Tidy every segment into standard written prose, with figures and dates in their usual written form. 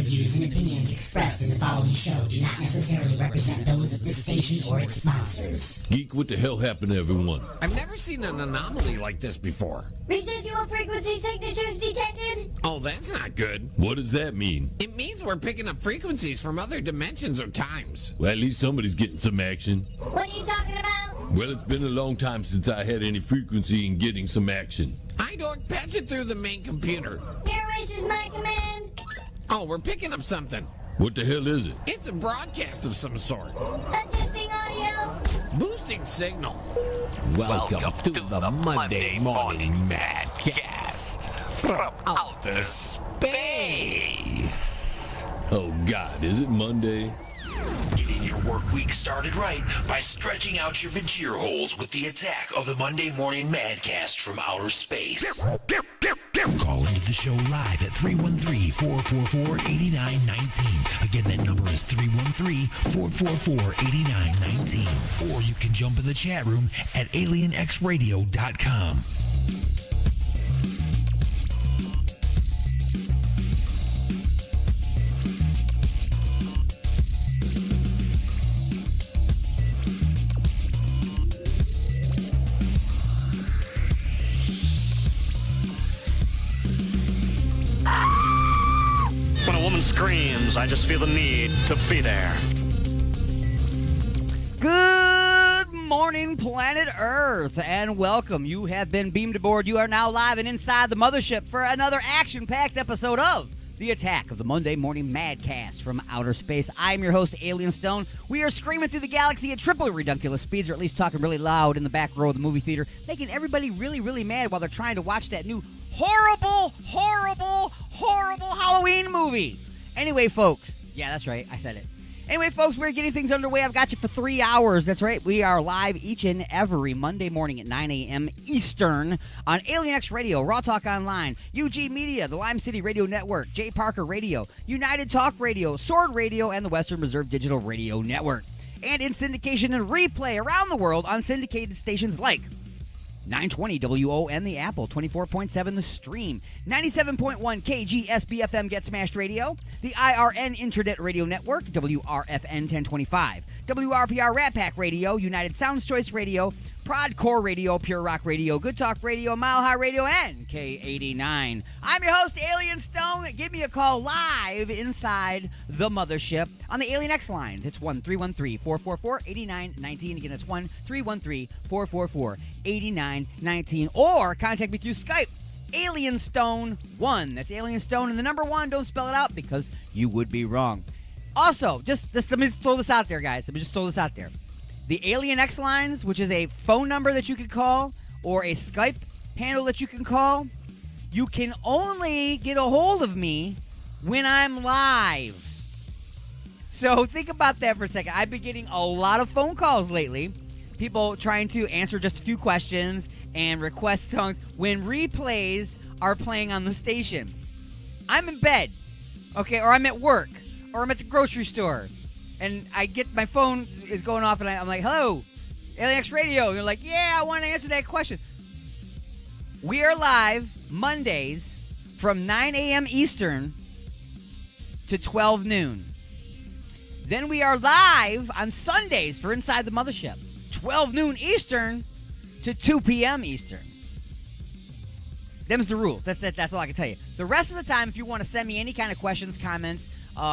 views and opinions expressed in the following show do not necessarily represent those of this station or its sponsors. Geek, what the hell happened to everyone? I've never seen an anomaly like this before. Residual frequency signatures detected. Oh, that's not good. What does that mean? It means we're picking up frequencies from other dimensions or times. Well, at least somebody's getting some action. What are you talking about? Well, it's been a long time since I had any frequency in getting some action. iDork, patch it through the main computer. Here wishes my command. Oh, we're picking up something. What the hell is it? It's a broadcast of some sort. Adjusting audio. Boosting signal. Welcome to the Monday Morning Madcast from outer space. Oh, God, is it Monday? Getting your work week started right by stretching out your Vajir holes with the attack of the Monday Morning Madcast from outer space. Call into the show live at 313-444-8919. Again, that number is 313-444-8919. Or you can jump in the chat room at alienxradio.com. When a woman screams, I just feel the need to be there. Good morning, planet Earth, and welcome. You have been beamed aboard. You are now live and inside the mothership for another action-packed episode of the attack of the Monday Morning Madcast from outer space. I'm your host, Alien Stone. We are screaming through the galaxy at triple ridiculous speeds, or at least talking really loud in the back row of the movie theater, making everybody really, really mad while they're trying to watch that new horrible Halloween movie. Anyway, folks. Yeah, that's right. I said it. Anyway, folks, we're getting things underway. I've got you for 3 hours. That's right. We are live each and every Monday morning at 9 a.m. Eastern on Alien X Radio, Raw Talk Online, UG Media, the Lime City Radio Network, J. Parker Radio, United Talk Radio, Sword Radio, and the Western Reserve Digital Radio Network. And in syndication and replay around the world on syndicated stations like 920 WON The Apple, 24.7 The Stream, 97.1 KGSBFM Get Smashed Radio, the IRN Internet Radio Network, WRFN 1025, WRPR Rat Pack Radio, United Sounds Choice Radio, Prodcore Radio, Pure Rock Radio, Good Talk Radio, Mile High Radio, and K89. I'm your host, Alien Stone. Give me a call live inside the mothership on the Alien X lines. It's 1-313-444-8919. Again, it's 1-313-444-8919. Or contact me through Skype, Alien Stone 1. That's Alien Stone and the number 1. Don't spell it out because you would be wrong. Also, let me throw this out there, guys. Let me just throw this out there. The Alien X lines, which is a phone number that you can call or a Skype handle that you can call, you can only get a hold of me when I'm live. So think about that for a second. I've been getting a lot of phone calls lately. People trying to answer just a few questions and request songs when replays are playing on the station. I'm in bed, okay, or I'm at work, or I'm at the grocery store. And I get my phone is going off, and I'm like, hello, Alien X Radio. And they're like, yeah, I want to answer that question. We are live Mondays from 9 a.m. Eastern to 12 noon. Then we are live on Sundays for Inside the Mothership, 12 noon Eastern to 2 p.m. Eastern. Them's the rules. That's all I can tell you. The rest of the time, if you want to send me any kind of questions, comments,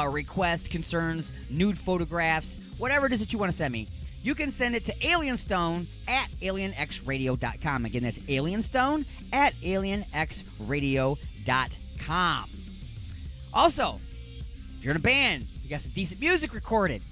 requests, concerns, nude photographs, whatever it is that you want to send me, you can send it to Alienstone at alienxradio.com. Again, that's Alienstone at alienxradio.com. Also, if you're in a band, you got some decent music recorded.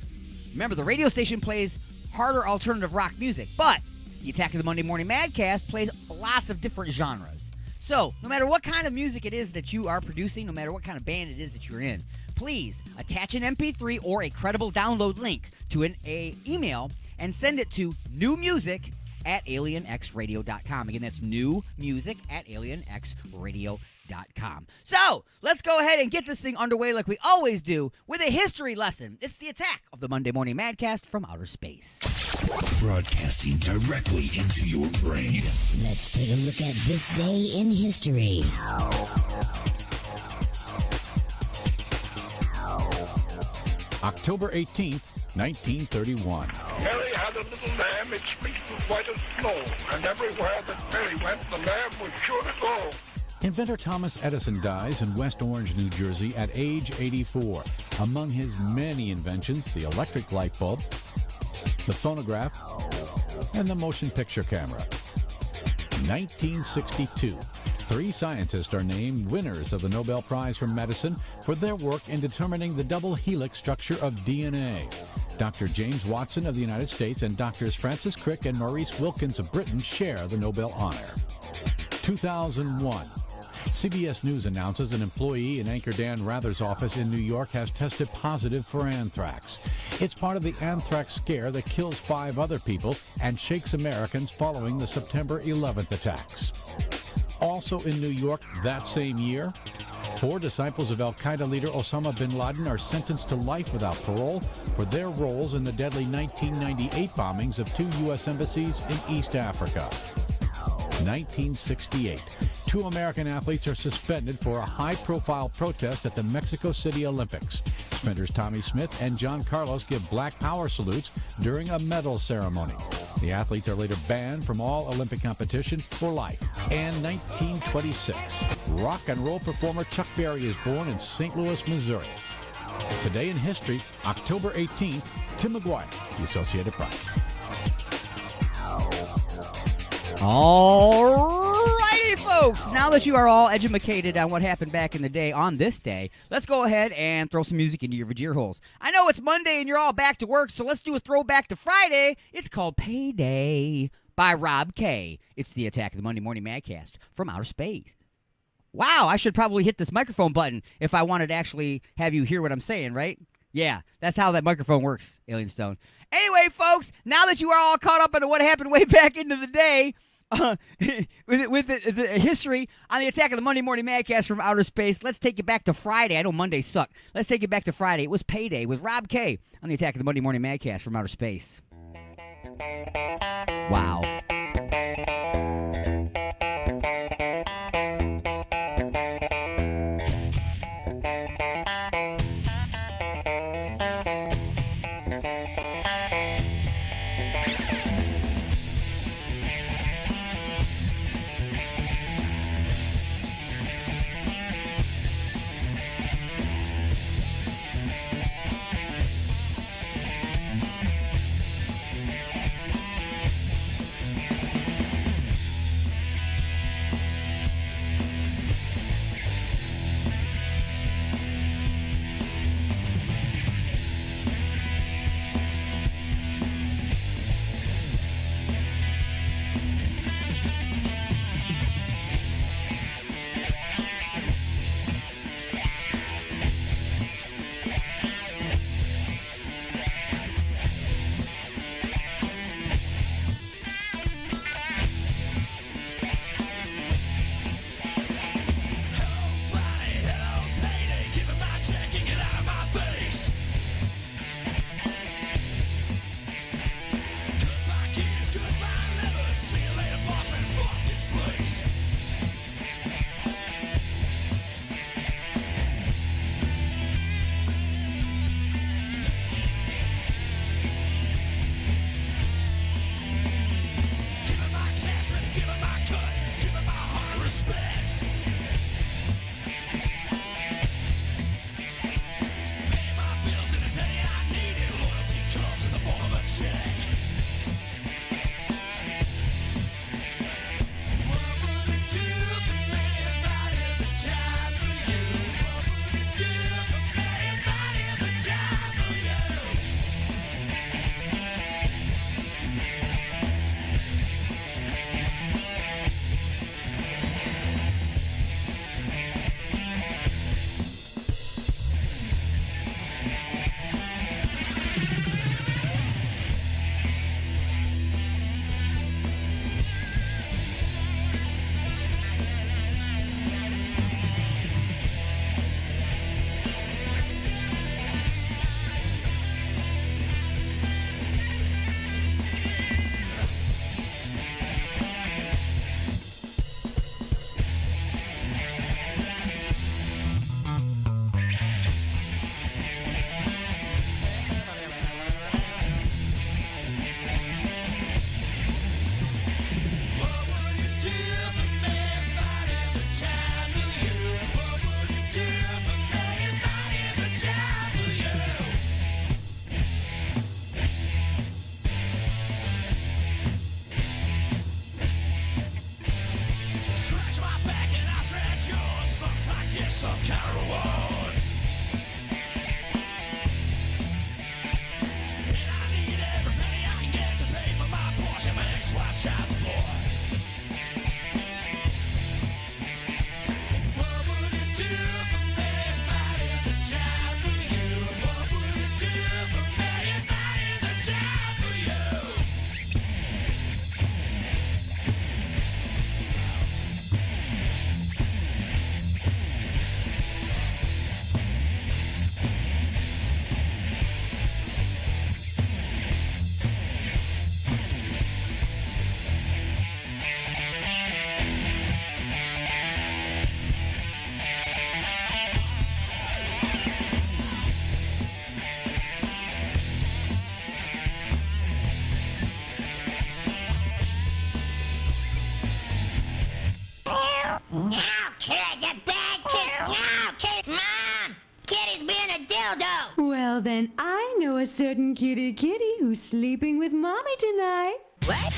Remember, the radio station plays harder alternative rock music, but the Attack of the Monday Morning Madcast plays lots of different genres. So, no matter what kind of music it is that you are producing, no matter what kind of band it is that you're in, please attach an MP3 or a credible download link to an email and send it to newmusic at alienxradio.com. Again, that's newmusic at alienxradio.com. So, let's go ahead and get this thing underway like we always do with a history lesson. It's the attack of the Monday Morning Madcast from outer space. Broadcasting directly into your brain. Let's take a look at this day in history. October 18th, 1931. Mary had a little lamb, its fleece was white as snow, and everywhere that Mary went, the lamb was sure to go. Inventor Thomas Edison dies in West Orange, New Jersey at age 84. Among his many inventions, the electric light bulb, the phonograph, and the motion picture camera. 1962. 3 scientists are named winners of the Nobel Prize for Medicine for their work in determining the double helix structure of DNA. Dr. James Watson of the United States and Drs. Francis Crick and Maurice Wilkins of Britain share the Nobel honor. 2001. CBS News announces an employee in anchor Dan Rather's office in New York has tested positive for anthrax. It's part of the anthrax scare that kills 5 other people and shakes Americans following the September 11th attacks. Also in New York that same year, 4 disciples of al-Qaeda leader Osama bin Laden are sentenced to life without parole for their roles in the deadly 1998 bombings of 2 U.S. embassies in East Africa. 1968. 2 American athletes are suspended for a high-profile protest at the Mexico City Olympics. Sprinters Tommy Smith and John Carlos give Black Power salutes during a medal ceremony. The athletes are later banned from all Olympic competition for life. And 1926. Rock and roll performer Chuck Berry is born in St. Louis, Missouri. Today in history, October 18th, Tim McGuire, The Associated Press. Alrighty, folks. Now that you are all educated on what happened back in the day on this day, let's go ahead and throw some music into your vajir holes. I know it's Monday and you're all back to work, so let's do a throwback to Friday. It's called Payday by Rob K. It's the Attack of the Monday Morning Madcast from outer space. Wow, I should probably hit this microphone button if I wanted to actually have you hear what I'm saying, right? Yeah, that's how that microphone works, Alien Stone. Anyway, folks, now that you are all caught up into what happened way back into the day, with the history on the Attack of the Monday Morning Madcast from outer space, let's take it back to Friday. I know Mondays suck. Let's take it back to Friday. It was Payday with Rob K on the Attack of the Monday Morning Madcast from outer space. Wow. Well, then I know a certain kitty who's sleeping with Mommy tonight. What?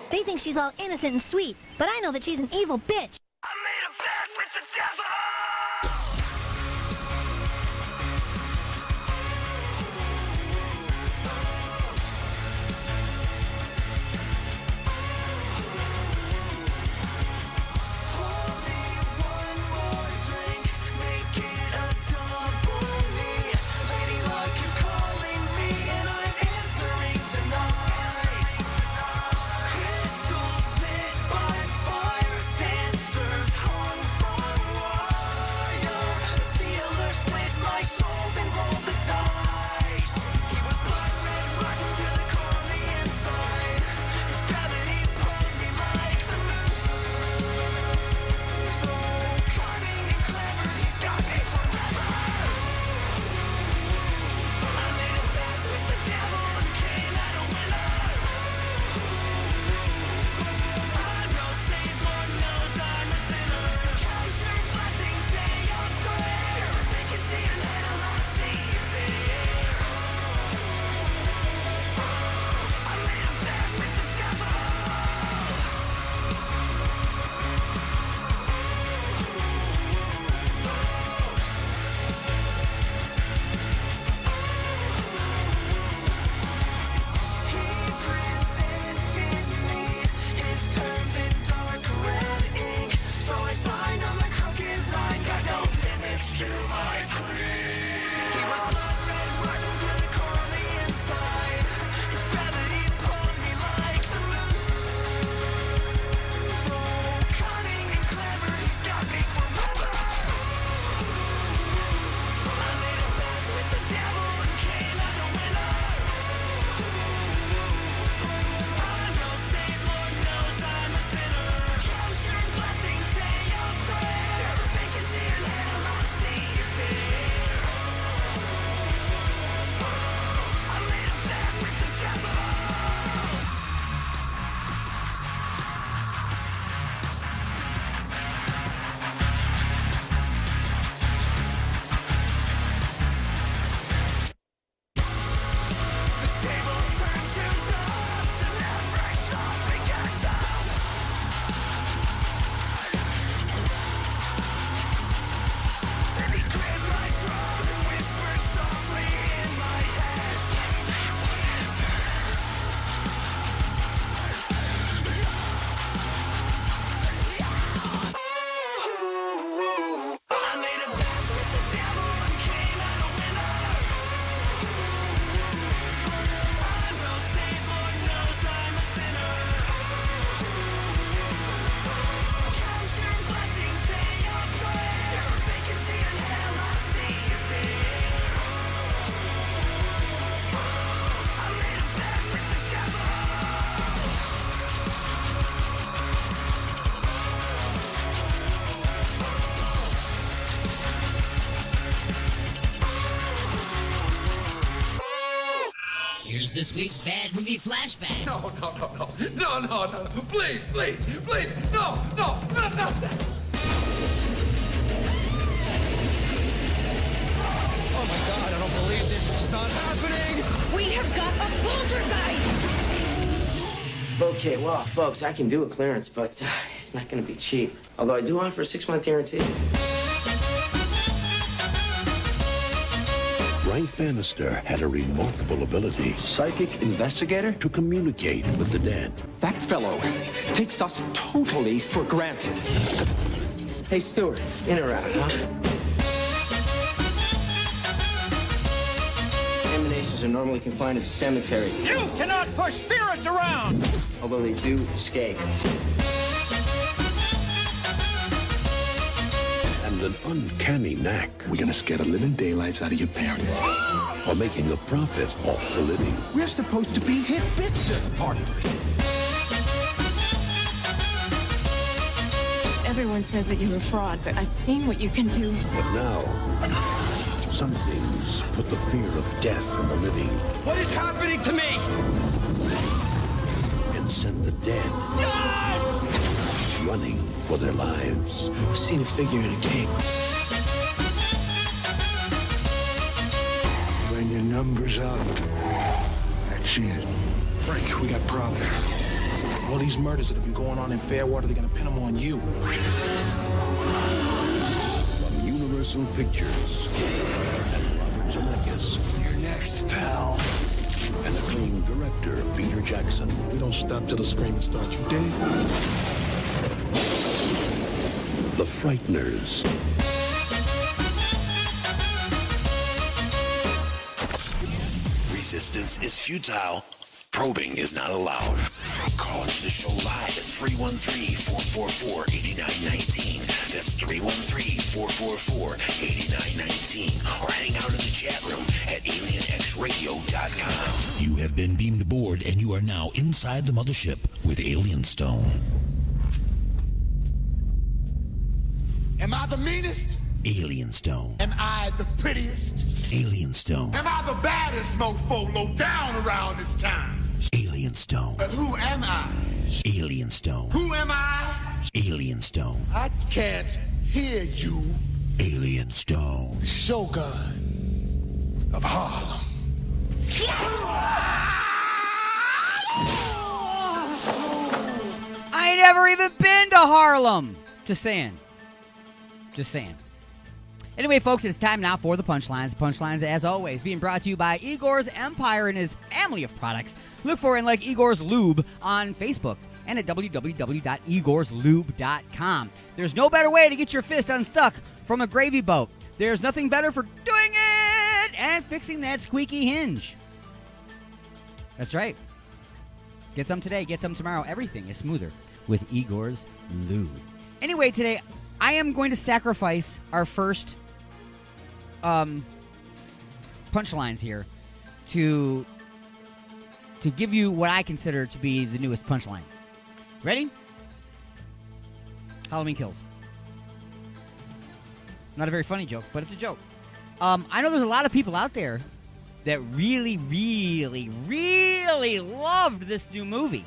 They think she's all innocent and sweet, but I know that she's an evil bitch. Crystals lit by fire, dancer. this week's Bad Movie Flashback. No. Please. No, not that. Oh my God, I don't believe this is not happening. We have got a poltergeist. Okay, well, folks, I can do a clearance, but it's not going to be cheap. Although I do offer a 6-month guarantee. Frank Bannister had a remarkable ability. Psychic investigator? To communicate with the dead. That fellow takes us totally for granted. Hey, Stuart, in or out, huh? Emanations are normally confined to the cemetery. You cannot push spirits around! Although they do escape. And an uncanny knack. We're gonna scare the living daylights out of your parents. For making a profit off the living. We're supposed to be his business partners. Everyone says that you're a fraud, but I've seen what you can do. But now, some things put the fear of death in the living. What is happening to me? And send the dead running for their lives. I've seen a figure in a cape. When your number's up, that's it. Frank, we got problems. All these murders that have been going on in Fairwater, they're gonna pin them on you. From Universal Pictures and Robert Zemeckis. You're next, pal. And acclaimed director Peter Jackson. We don't stop till the screaming starts, you dig? The Frighteners. Resistance is futile. Probing is not allowed. Call into the show live at 313-444-8919. That's 313-444-8919. Or hang out in the chat room at alienxradio.com. You have been beamed aboard and you are now inside the mothership with Alien Stone. Am I the meanest? Alien Stone. Am I the prettiest? Alien Stone. Am I the baddest mofo low down around this time? Alien Stone. But who am I? Alien Stone. Who am I? Alien Stone. I can't hear you. Alien Stone. Shogun of Harlem. I ain't never even been to Harlem. Just saying. Anyway, folks, it's time now for the punchlines. Punchlines, as always, being brought to you by Igor's Empire and his family of products. Look for and like Igor's Lube on Facebook and at www.igorslube.com. There's no better way to get your fist unstuck from a gravy boat. There's nothing better for doing it and fixing that squeaky hinge. That's right. Get some today, get some tomorrow. Everything is smoother with Igor's Lube. Anyway, today I am going to sacrifice our first punchlines here to give you what I consider to be the newest punchline. Ready? Halloween Kills. Not a very funny joke, but it's a joke. I know there's a lot of people out there that really, really, really loved this new movie.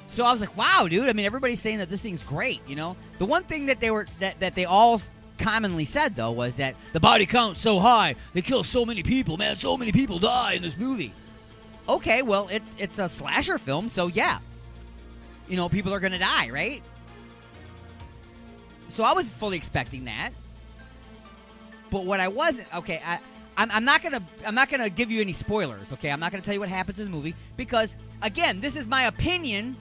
So I was like, wow, dude. I mean, everybody's saying that this thing's great, you know? The one thing that they all commonly said, though, was that the body count's so high, they kill so many people, man. So many people die in this movie. Okay, well, it's a slasher film, so yeah. You know, people are going to die, right? So I was fully expecting that. But what I wasn't, okay, I'm not gonna give you any spoilers, okay? I'm not gonna tell you what happens in the movie because, again, this is my opinion.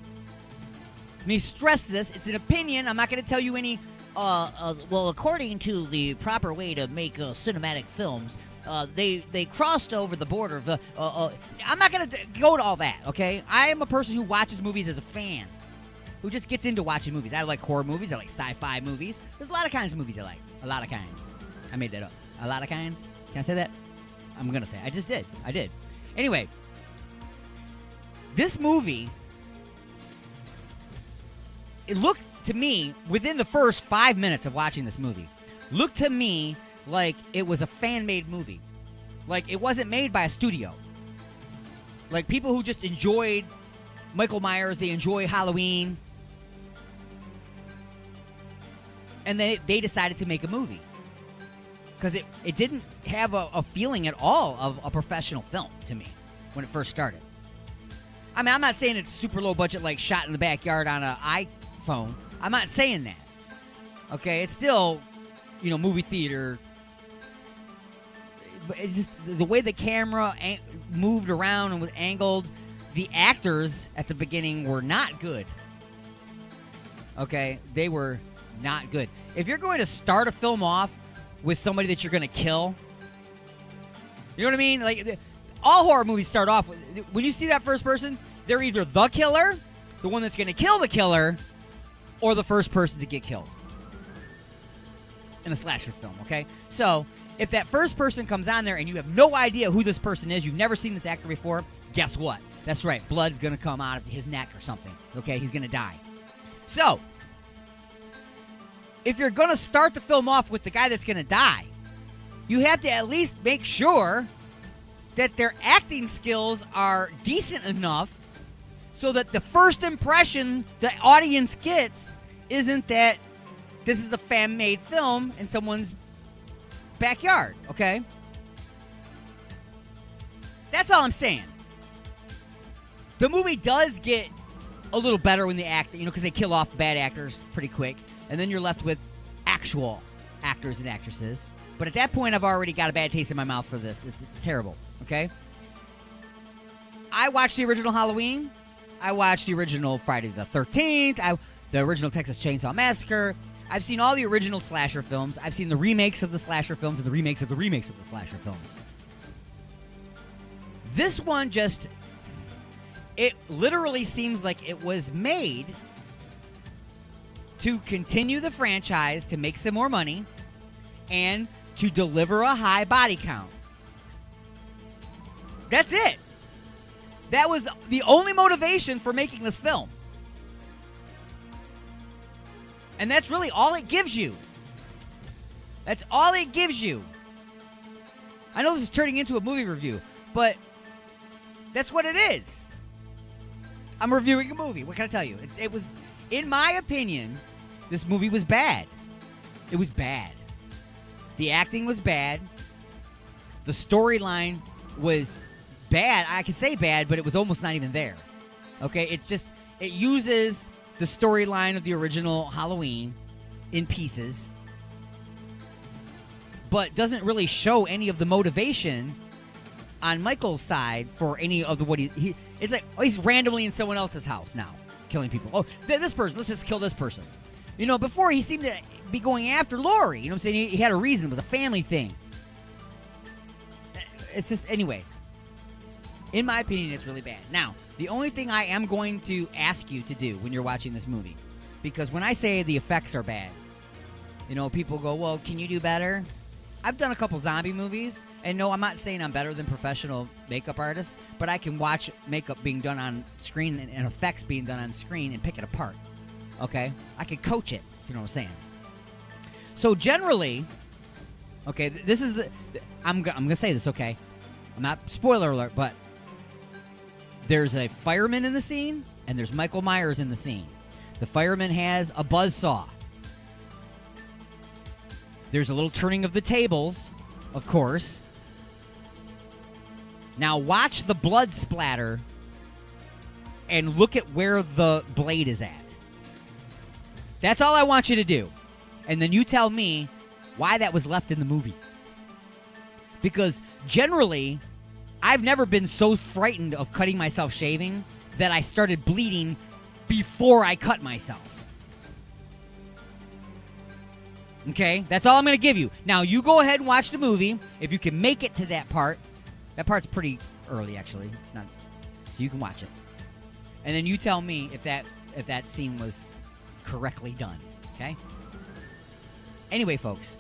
Let me stress this: it's an opinion. I'm not gonna tell you any. Well, according to the proper way to make cinematic films, they crossed over the border of the. I'm not gonna go to all that, okay? I am a person who watches movies as a fan, who just gets into watching movies. I like horror movies. I like sci-fi movies. There's a lot of kinds of movies I like. A lot of kinds. I made that up. A lot of kinds. Can I say that? I'm going to say. I just did. I did. Anyway, this movie, it looked to me, within the first 5 minutes of watching this movie, looked to me like it was a fan-made movie. Like it wasn't made by a studio. Like people who just enjoyed Michael Myers, they enjoy Halloween. And they decided to make a movie. Because it didn't have a feeling at all of a professional film to me when it first started. I mean, I'm not saying it's super low budget, like shot in the backyard on an iPhone. I'm not saying that. Okay, it's still, movie theater. But it's just the way the camera moved around and was angled. The actors at the beginning were not good. Okay, they were not good. If you're going to start a film off with somebody that you're going to kill, you know what I mean? Like, all horror movies start off with, when you see that first person, they're either the killer, the one that's going to kill the killer, or the first person to get killed in a slasher film, okay? So, if that first person comes on there and you have no idea who this person is, you've never seen this actor before, guess what? That's right, blood's going to come out of his neck or something, okay? He's going to die. So, if you're going to start the film off with the guy that's going to die, you have to at least make sure that their acting skills are decent enough so that the first impression the audience gets isn't that this is a fan-made film in someone's backyard, okay? That's all I'm saying. The movie does get a little better when the act, because they kill off the bad actors pretty quick, and then you're left with actual actors and actresses. But at that point, I've already got a bad taste in my mouth for this. It's terrible, okay? I watched the original Halloween. I watched the original Friday the 13th. The original Texas Chainsaw Massacre. I've seen all the original slasher films. I've seen the remakes of the slasher films and the remakes of the remakes of the slasher films. This one it literally seems like it was made to continue the franchise, to make some more money, and to deliver a high body count. That's it. That was the only motivation for making this film. And that's really all it gives you. That's all it gives you. I know this is turning into a movie review, but that's what it is. I'm reviewing a movie. What can I tell you? It was, in my opinion, this movie was bad. It was bad. The acting was bad. The storyline was bad. I can say bad, but it was almost not even there. Okay? It uses the storyline of the original Halloween in pieces, but doesn't really show any of the motivation on Michael's side for any of the what he it's like, he's randomly in someone else's house now, killing people. Oh, this person, let's just kill this person. Before he seemed to be going after Laurie. You know what I'm saying? He had a reason. It was a family thing. It's just, anyway. In my opinion, it's really bad. Now, the only thing I am going to ask you to do when you're watching this movie, because when I say the effects are bad, people go, well, can you do better? I've done a couple zombie movies, and no, I'm not saying I'm better than professional makeup artists, but I can watch makeup being done on screen and effects being done on screen and pick it apart. Okay? I can coach it, if you know what I'm saying. So generally, okay, this is I'm going to say this, okay? I'm not, spoiler alert, but there's a fireman in the scene, and there's Michael Myers in the scene. The fireman has a buzzsaw. There's a little turning of the tables, of course. Now watch the blood splatter and look at where the blade is at. That's all I want you to do. And then you tell me why that was left in the movie. Because generally, I've never been so frightened of cutting myself shaving that I started bleeding before I cut myself. Okay? That's all I'm going to give you. Now, you go ahead and watch the movie. If you can make it to that part. That part's pretty early, actually. It's not. So you can watch it. And then you tell me if that scene was correctly done. Okay? Anyway, folks.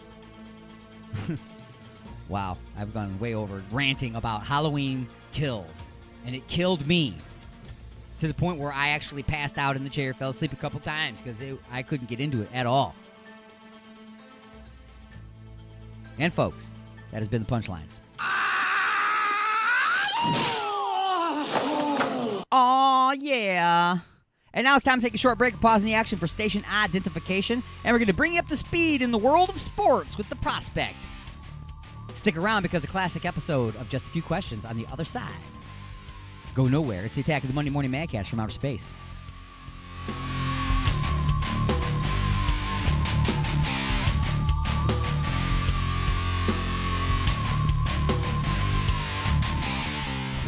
Wow. I've gone way over ranting about Halloween Kills. And it killed me. To the point where I actually passed out in the chair, fell asleep a couple times because I couldn't get into it at all. And folks, that has been the Punchlines. Oh, yeah. And now it's time to take a short break and pause in the action for station identification. And we're going to bring you up to speed in the world of sports with The Prospect. Stick around because a classic episode of Just a Few Questions on the other side. Go nowhere. It's the Attack of the Monday Morning Madcast from outer space.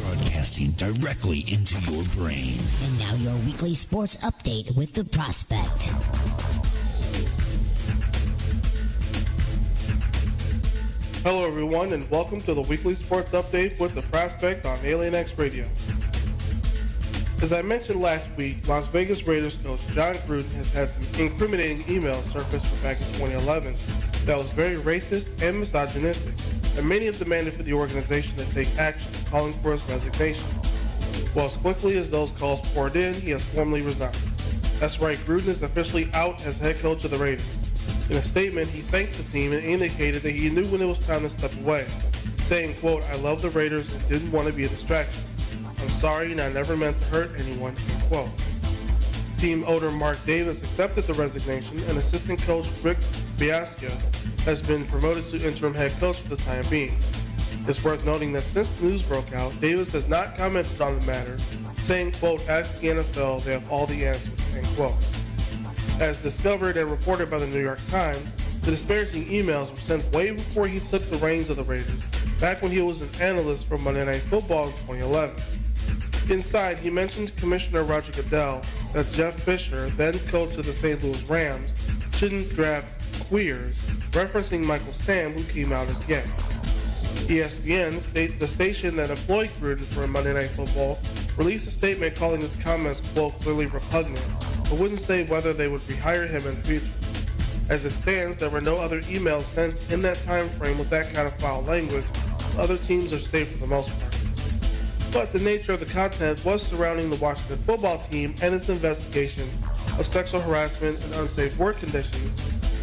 Broadcasting directly into your brain. And now your weekly sports update with The Prospect. Hello everyone and welcome to the weekly sports update with The Prospect on Alien X Radio. As I mentioned last week, Las Vegas Raiders coach Jon Gruden has had some incriminating emails surfaced from back in 2011 that was very racist and misogynistic, and many have demanded for the organization to take action, calling for his resignation. Well, as quickly as those calls poured in, he has formally resigned. That's right, Gruden is officially out as head coach of the Raiders. In a statement, he thanked the team and indicated that he knew when it was time to step away, saying, quote, "I love the Raiders and didn't want to be a distraction. I'm sorry and I never meant to hurt anyone," end quote. Team owner Mark Davis accepted the resignation, and assistant coach Rick Biasca has been promoted to interim head coach for the time being. It's worth noting that since the news broke out, Davis has not commented on the matter, saying, quote, "Ask the NFL, they have all the answers," end quote. As discovered and reported by the New York Times, the disparaging emails were sent way before he took the reins of the Raiders, back when he was an analyst for Monday Night Football in 2011. Inside, he mentioned Commissioner Roger Goodell that Jeff Fisher, then coach of the St. Louis Rams, shouldn't draft queers, referencing Michael Sam, who came out as gay. ESPN, the station that employed Gruden for Monday Night Football, released a statement calling his comments, quote, "clearly repugnant," but wouldn't say whether they would rehire him in the future. As it stands, there were no other emails sent in that time frame with that kind of foul language. Other teams are safe for the most part. But the nature of the content was surrounding the Washington football team and its investigation of sexual harassment and unsafe work conditions,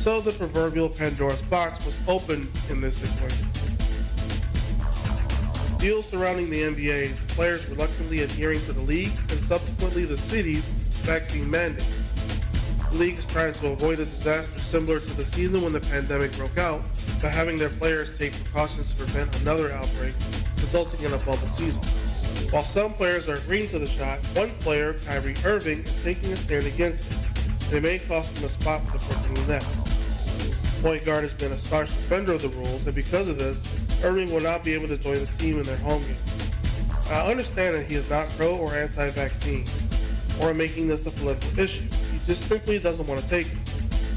so the proverbial Pandora's box was opened in this situation. Deals surrounding the NBA, players reluctantly adhering to the league and subsequently the city's vaccine mandate. The league is trying to avoid a disaster similar to the season when the pandemic broke out by having their players take precautions to prevent another outbreak, resulting in a bubble season. While some players are agreeing to the shot, one player, Kyrie Irving, is taking a stand against it. They may cost him a spot for the Brooklyn Nets. Point guard has been a staunch defender of the rules, and because of this, Irving will not be able to join the team in their home game. I understand that he is not pro or anti-vaccine, or making this a political issue. He just simply doesn't want to take it.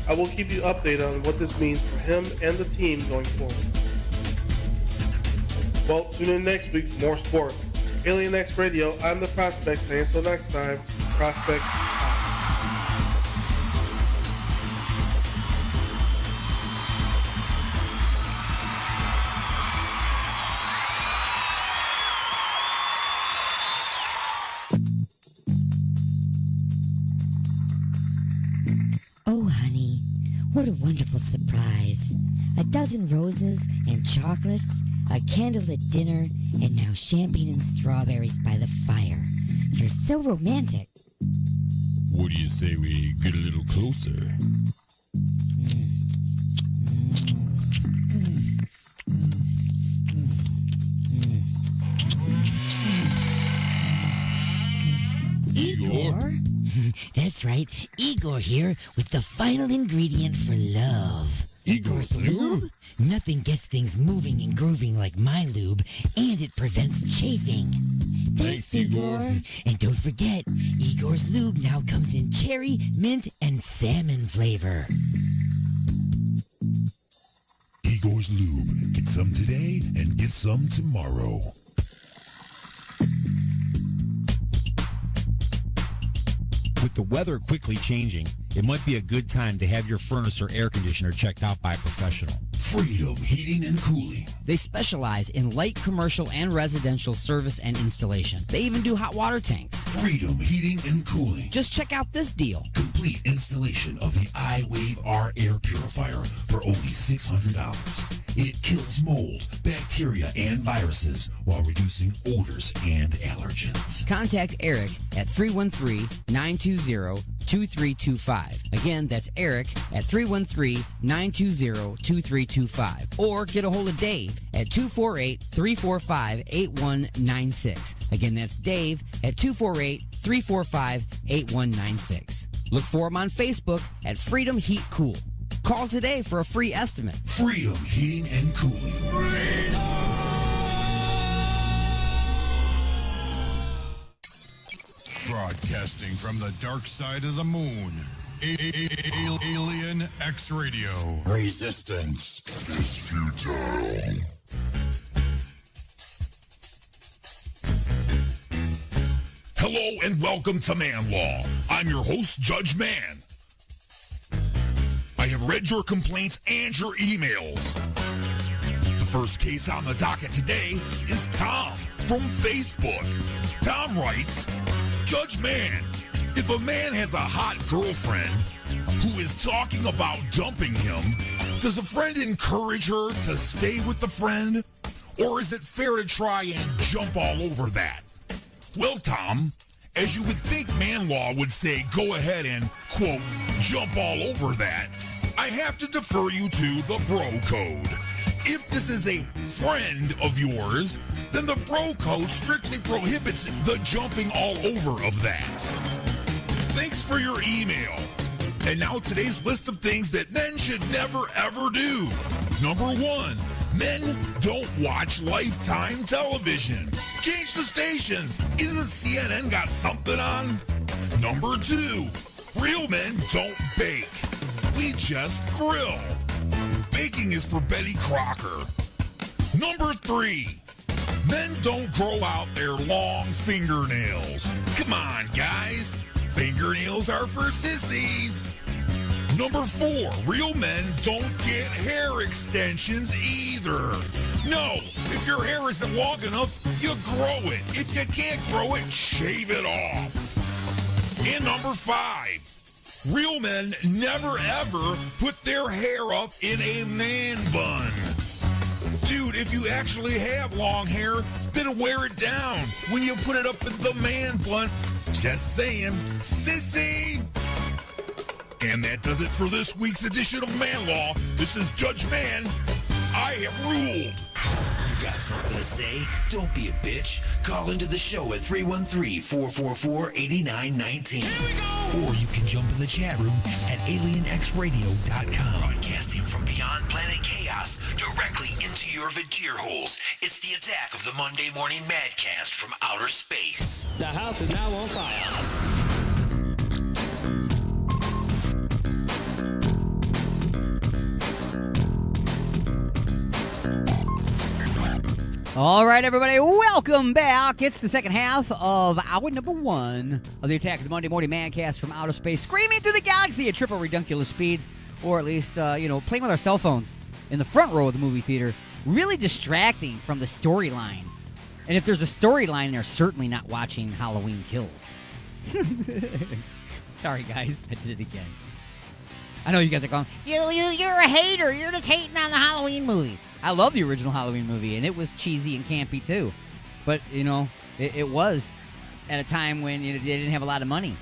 I will keep you updated on what this means for him and the team going forward. Well, tune in next week for more sports. Alien X Radio, I'm The Prospect, saying until next time, Prospect out. Oh, honey, what a wonderful surprise. A dozen roses and chocolates, a candlelit dinner, and now champagne and strawberries by the fire. You're so romantic. What do you say we get a little closer? Igor? That's right, Igor here with the final ingredient for love. Igor's lube? Nothing gets things moving and grooving like my lube, and it prevents chafing. Thanks, Igor. And don't forget, Igor's lube now comes in cherry, mint, and salmon flavor. Igor's Lube. Get some today and get some tomorrow. With the weather quickly changing, it might be a good time to have your furnace or air conditioner checked out by a professional. Freedom Heating and Cooling. They specialize in light commercial and residential service and installation. They even do hot water tanks. Freedom Heating and Cooling. Just check out this deal. Complete installation of the iWave R air purifier for only $600. It kills mold, bacteria, and viruses while reducing odors and allergens. Contact Eric at 313-920-2325. Again, that's Eric at 313-920-2325. Or get a hold of Dave at 248-345-8196. Again, that's Dave at 248-345-8196. Look for him on Facebook at Freedom Heat Cool. Call today for a free estimate. Freedom Heating and Cooling. Broadcasting from the dark side of the moon. Alien X Radio. Resistance is futile. Hello and welcome to Man Law. I'm your host, Judge Man. I have read your complaints and your emails. The first case on the docket today is Tom from Facebook. Tom writes, Judge Man, if a man has a hot girlfriend who is talking about dumping him, does a friend encourage her to stay with the friend? Or is it fair to try and jump all over that? Well, Tom, as you would think Man Law would say, go ahead and, quote, jump all over that, I have to defer you to the Bro Code. If this is a friend of yours, then the Bro Code strictly prohibits the jumping all over of that. Thanks for your email. And now today's list of things that men should never ever do. Number 1, men don't watch Lifetime television. Change the station. Isn't CNN got something on? Number 2, real men don't bake. We just grill. Baking is for Betty Crocker. Number 3, men don't grow out their long fingernails. Come on, guys. Fingernails are for sissies. Number 4, real men don't get hair extensions either. No, if your hair isn't long enough, you grow it. If you can't grow it, shave it off. And number 5, real men never ever put their hair up in a man bun. Dude, if you actually have long hair, then wear it down when you put it up in the man bun. Just saying, sissy! And that does it for this week's edition of Man Law. This is Judge Man. I have ruled. You got something to say? Don't be a bitch. Call into the show at 313-444-8919. Or you can jump in the chat room at alienxradio.com. Broadcasting from beyond planet chaos directly into your vagir holes. It's the attack of the Monday Morning Madcast from outer space. The house is now on fire. All right, everybody, welcome back. It's the second half of hour number 1 of the Attack of the Monday Morning Madcast from outer space, screaming through the galaxy at triple redunculous speeds, or at least, playing with our cell phones in the front row of the movie theater, really distracting from the storyline. And if there's a storyline, they're certainly not watching Halloween Kills. Sorry, guys, I did it again. I know you guys are going, you're a hater. You're just hating on the Halloween movie. I love the original Halloween movie, and it was cheesy and campy, too. But, it was at a time when they didn't have a lot of money.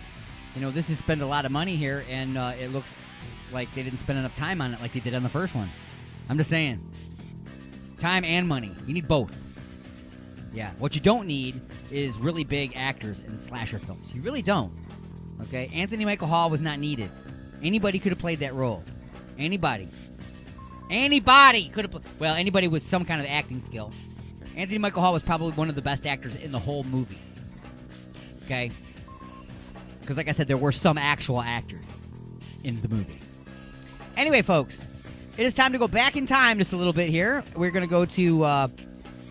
This has spent a lot of money here, and it looks like they didn't spend enough time on it like they did on the first one. I'm just saying. Time and money. You need both. Yeah. What you don't need is really big actors in slasher films. You really don't. Okay? Anthony Michael Hall was not needed. Anybody could have played that role. Anybody could have well, anybody with some kind of acting skill. Anthony Michael Hall was probably one of the best actors in the whole movie. Okay? Because like I said, there were some actual actors in the movie. Anyway, folks, it is time to go back in time just a little bit here. We're going to go to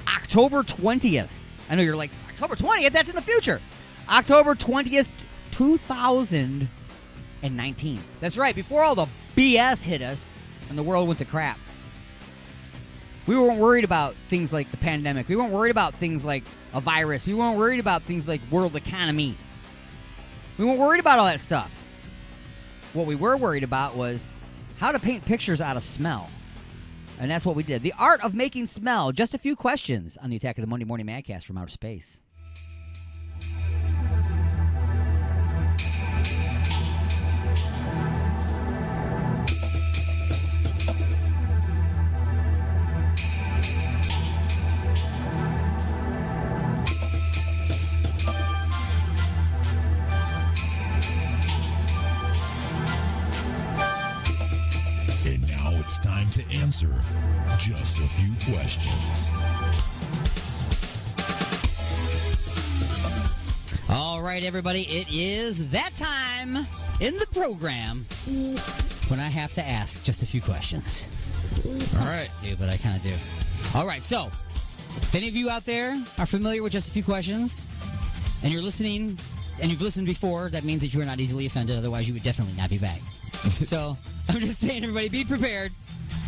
October 20th. I know you're like, October 20th? That's in the future. October 20th, 2019. That's right, before all the BS hit us and the world went to crap. We weren't worried about things like the pandemic. We weren't worried about things like a virus. We weren't worried about things like world economy. We weren't worried about all that stuff. What we were worried about was how to paint pictures out of smell. And that's what we did. The art of making smell. Just a few questions on the Attack of the Monday Morning Madcast from outer space. And now it's time to answer just a few questions. All right, everybody, it is that time in the program when I have to ask just a few questions. All right. But I kind of do. All right, so if any of you out there are familiar with just a few questions and you're listening and you've listened before, that means that you are not easily offended. Otherwise, you would definitely not be back. So I'm just saying, everybody, be prepared.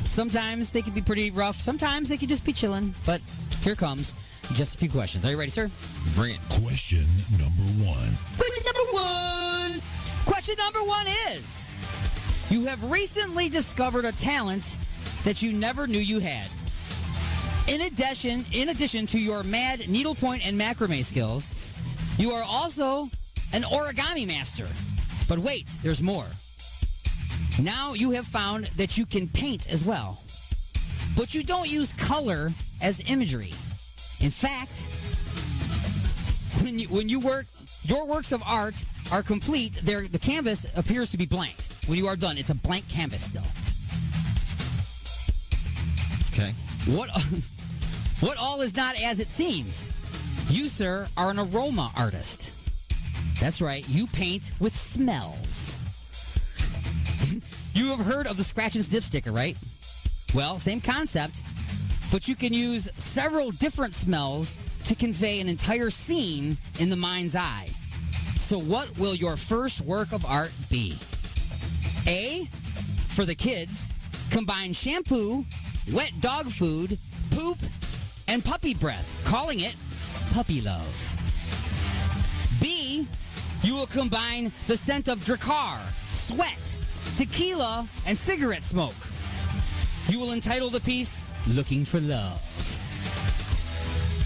Sometimes they can be pretty rough. Sometimes they can just be chilling. But here comes just a few questions. Are you ready, sir? Bring it. Question number 1. Question number 1. Question number 1 is, you have recently discovered a talent that you never knew you had. In addition to your mad needlepoint and macrame skills, you are also an origami master. But wait, there's more. Now you have found that you can paint as well. But you don't use color as imagery. In fact, when you work, your works of art are complete. The canvas appears to be blank. When you are done, it's a blank canvas still. Okay. What all is not as it seems? You, sir, are an aroma artist. That's right. You paint with smells. You have heard of the scratch and sniff sticker, right? Well, same concept, but you can use several different smells to convey an entire scene in the mind's eye. So what will your first work of art be? A, for the kids, combine shampoo, wet dog food, poop, and puppy breath, calling it Puppy Love. B, you will combine the scent of Drakkar, sweat, tequila, and cigarette smoke. You will entitle the piece Looking for Love.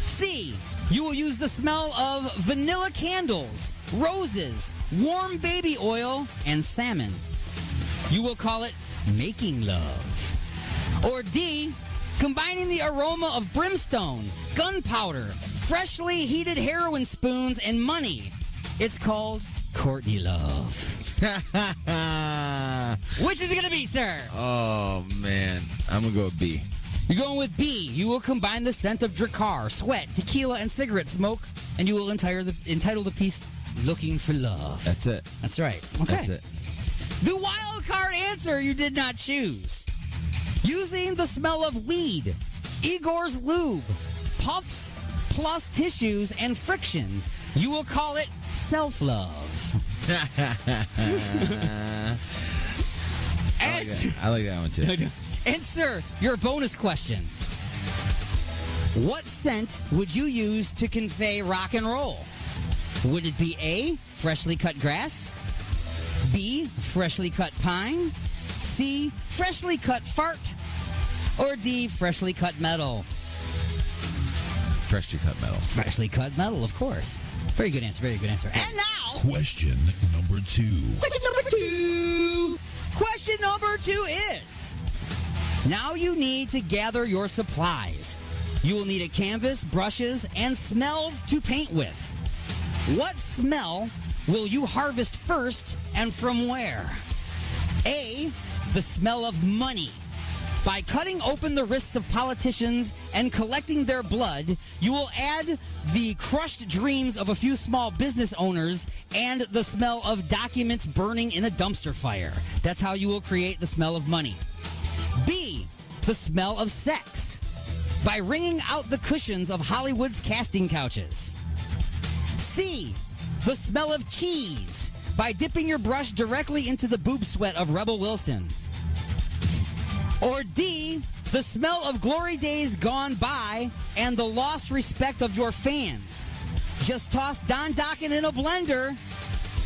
C, you will use the smell of vanilla candles, roses, warm baby oil, and salmon. You will call it Making Love. Or D, combining the aroma of brimstone, gunpowder, freshly heated heroin spoons, and money. It's called Courtney Love. Which is it going to be, sir? Oh, man. I'm going to go with B. You're going with B. You will combine the scent of Drakkar, sweat, tequila, and cigarette smoke, and you will entitle the piece Looking for Love. That's it. That's right. Okay. That's it. The wild card answer you did not choose. Using the smell of weed, Igor's lube, puffs plus tissues, and friction, you will call it self-love. I like that one too. And sir, your bonus question. What scent would you use to convey rock and roll? Would it be A, freshly cut grass? B, freshly cut pine? C, freshly cut fart? Or D, freshly cut metal? Freshly cut metal. Freshly cut metal, of course. Very good answer, very good answer. And now... Question number 2. Question number 2. Question number 2 is... Now you need to gather your supplies. You will need a canvas, brushes, and smells to paint with. What smell will you harvest first and from where? A, the smell of money. By cutting open the wrists of politicians and collecting their blood, you will add the crushed dreams of a few small business owners and the smell of documents burning in a dumpster fire. That's how you will create the smell of money. B, the smell of sex. By wringing out the cushions of Hollywood's casting couches. C, the smell of cheese. By dipping your brush directly into the boob sweat of Rebel Wilson. Or D, the smell of glory days gone by and the lost respect of your fans. Just toss Don Dokken in a blender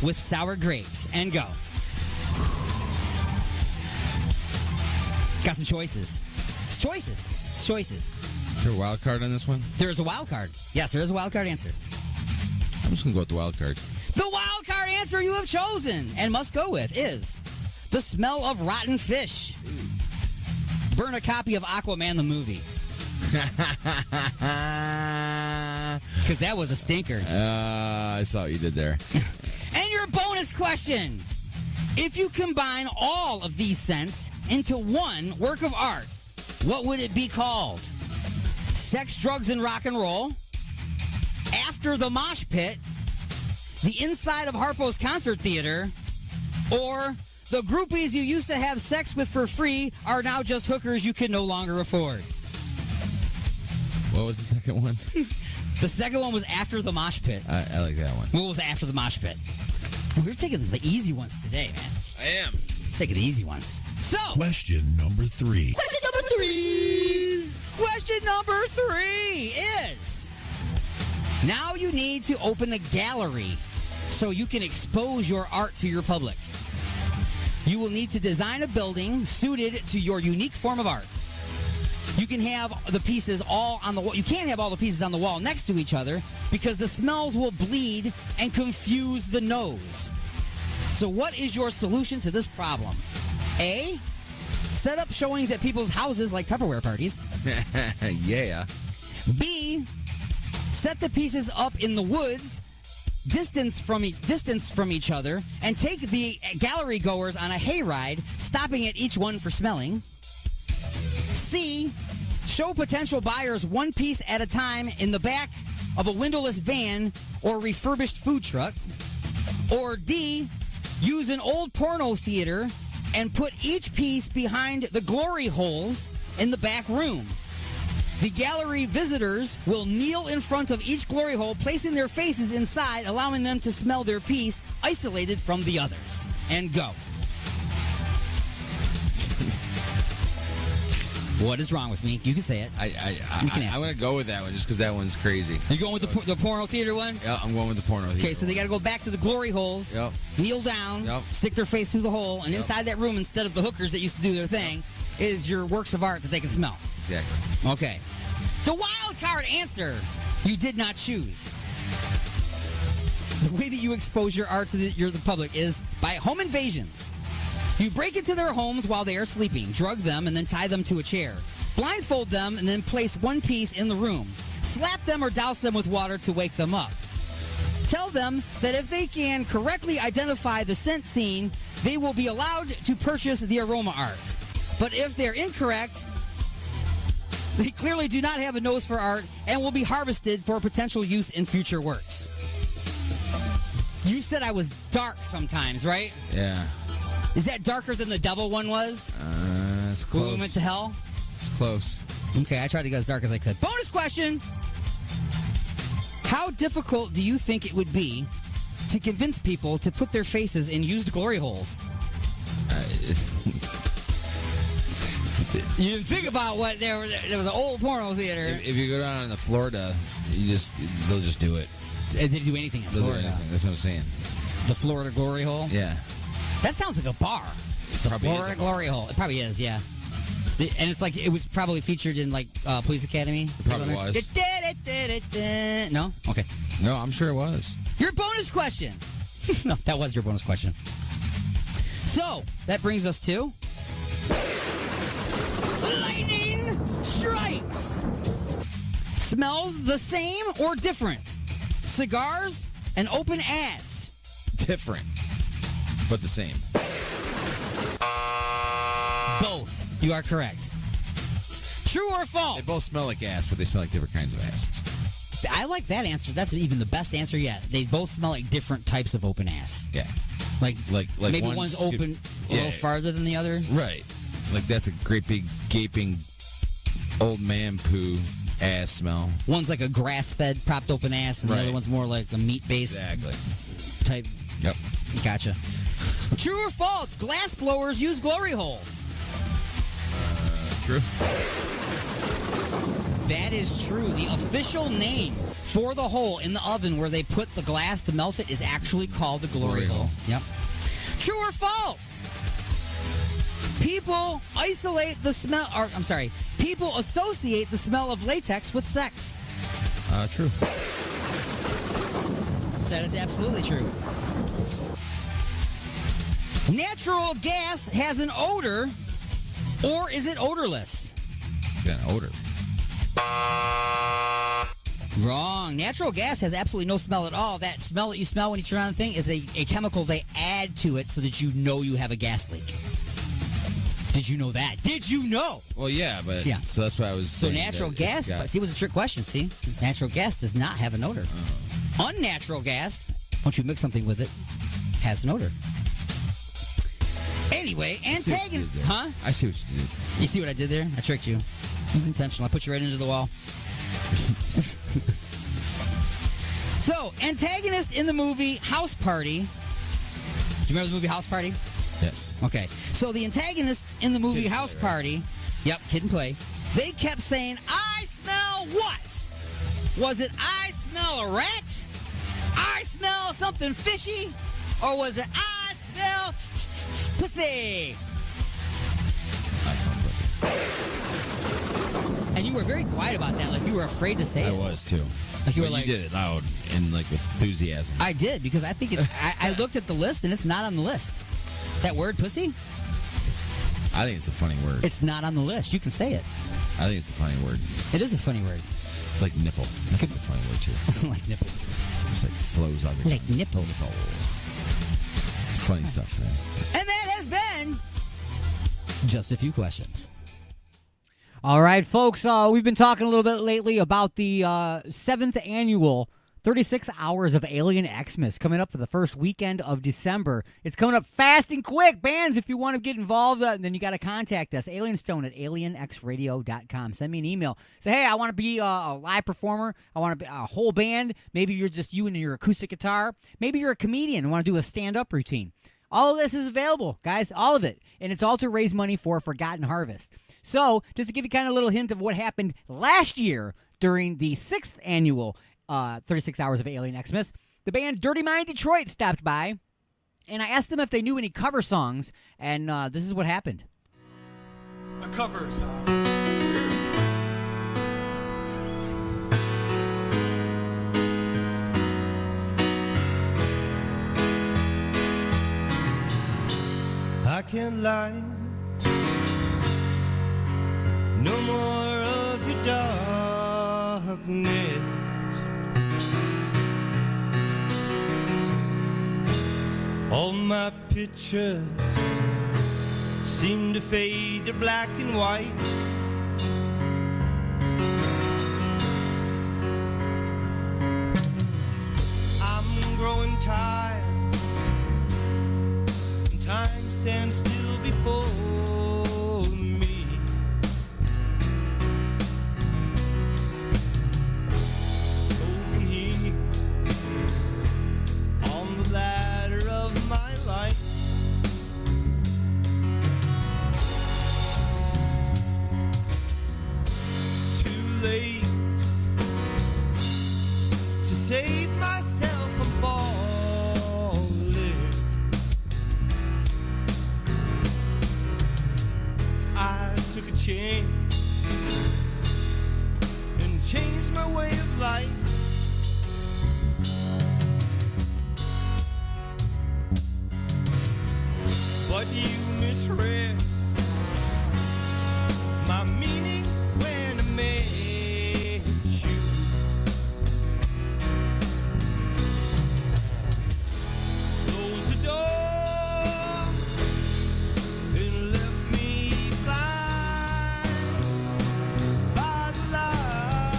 with sour grapes and go. Got some choices. It's choices. It's choices. Is there a wild card on this one? There is a wild card. Yes, there is a wild card answer. I'm just going to go with the wild card. The wild card answer you have chosen and must go with is the smell of rotten fish. Burn a copy of Aquaman the movie. Because that was a stinker. I saw what you did there. And your bonus question. If you combine all of these scents into one work of art, what would it be called? Sex, Drugs, and Rock and Roll, After the Mosh Pit, The Inside of Harpo's Concert Theater, or the groupies you used to have sex with for free are now just hookers you can no longer afford? What was the second one? The second one was After the Mosh Pit. I like that one. What was After the Mosh Pit? We're taking the easy ones today, man. I am. Let's take the easy ones. So, Question number 3. Question number 3. Question number 3 is, now you need to open a gallery so you can expose your art to your public. You will need to design a building suited to your unique form of art. You can have the pieces all on the wall. You can't have all the pieces on the wall next to each other because the smells will bleed and confuse the nose. So what is your solution to this problem? A, set up showings at people's houses like Tupperware parties. Yeah. B, set the pieces up in the woods, distance from each other, and take the gallery goers on a hayride, stopping at each one for smelling. C, show potential buyers one piece at a time in the back of a windowless van or refurbished food truck. Or D, use an old porno theater and put each piece behind the glory holes in the back room. The gallery visitors will kneel in front of each glory hole, placing their faces inside, allowing them to smell their piece isolated from the others. And go. What is wrong with me? You can say it. I'm going to go with that one just because that one's crazy. You going with the porno theater one? Yeah, I'm going with the porno theater. Okay, so they got to go back to the glory holes, kneel down, stick their face through the hole, and inside that room, instead of the hookers that used to do their thing, is your works of art that they can smell. Exactly. Okay. The wild card answer you did not choose. The way that you expose your art to the public is by home invasions. You break into their homes while they are sleeping, drug them, and then tie them to a chair. Blindfold them, and then place one piece in the room. Slap them or douse them with water to wake them up. Tell them that if they can correctly identify the scent scene, they will be allowed to purchase the aroma art. But if they're incorrect, they clearly do not have a nose for art and will be harvested for potential use in future works. You said I was dark sometimes, right? Yeah. Is that darker than the devil one was? It's close. When we went to hell? It's close. Okay, I tried to go as dark as I could. Bonus question! How difficult do you think it would be to convince people to put their faces in used glory holes? You didn't think about what there was an old porno theater. If you go down to Florida, they'll just do it. They do anything in Florida. That's what I'm saying. The Florida glory hole? Yeah. That sounds like a bar. The Florida Glory Hole. It probably is, yeah. And it's like, it was probably featured in, like, Police Academy. It probably was. No? Okay. No, I'm sure it was. Your bonus question. No, that was your bonus question. So, that brings us to... Lightning Strikes! Smells the same or different? Cigars and open ass. Different. But the same. Both. You are correct. True or false? They both smell like ass, but they smell like different kinds of asses. I like that answer. That's even the best answer yet. They both smell like different types of open ass. Yeah. Like maybe one's open a little farther than the other. Right. Like that's a great big gaping old man poo ass smell. One's like a grass-fed propped open ass, and the other one's more like a meat-based type. Yep. Gotcha. True or false? Glass blowers use glory holes. True. That is true. The official name for the hole in the oven where they put the glass to melt it is actually called the glory hole. Yep. True or false? People people associate the smell of latex with sex. True. That is absolutely true. Natural gas has an odor, or is it odorless? It's got an odor. Wrong. Natural gas has absolutely no smell at all. That smell that you smell when you turn on the thing is a chemical they add to it so that you know you have a gas leak. Did you know that? Did you know? Well, yeah, but Yeah. so that's why I was. So saying natural that gas, it's got- but see, it was a trick question. See, natural gas does not have an odor. Unnatural gas, once you mix something with it, has an odor. Anyway, I see what you antagonist, did there. huh? I see what you did. You see what I did there? I tricked you. This was intentional. I put you right into the wall. So, antagonist in the movie House Party. Do you remember the movie House Party? Yes. Okay. So the antagonists in the movie Kid and House Play, right? Party, yep, Kid and Play, they kept saying, I smell what? Was it I smell a rat? I smell something fishy? Or was it I smell pussy? I smell pussy. And you were very quiet about that, like you were afraid to say I it. was too. Like you were But like, you did it loud and like with enthusiasm. I did, because I think it's, I looked at the list and it's not on the list. That word pussy? I think it's a funny word. It's not on the list. You can say it. I think it's a funny word. It is a funny word. It's like nipple. Nipple's a funny word too. Like nipple. Just like flows out of your Like nipple. It's funny stuff, man. And that has been just a few questions. All right, folks, we've been talking a little bit lately about the 7th annual 36 Hours of Alien Xmas coming up for the first weekend of December. It's coming up fast and quick. Bands, if you want to get involved, then you got to contact us, alienstone@alienxradio.com. Send me an email. Say, hey, I want to be a live performer. I want to be a whole band. Maybe you're just you and your acoustic guitar. Maybe you're a comedian and want to do a stand-up routine. All of this is available, guys, all of it. And it's all to raise money for Forgotten Harvest. So, just to give you kind of a little hint of what happened last year during the 6th annual 36 Hours of Alien Xmas, the band Dirty Mind Detroit stopped by, and I asked them if they knew any cover songs, and this is what happened. A cover song. I can't lie. No more of your darkness. All my pictures seem to fade to black and white. I'm growing tired. Time stands still before me. Broken here on the ladder of my life. Too late to save myself from falling. I took a chance and changed my way of life. But you misread my meaning when I met you. Close the door and left me blind by the light.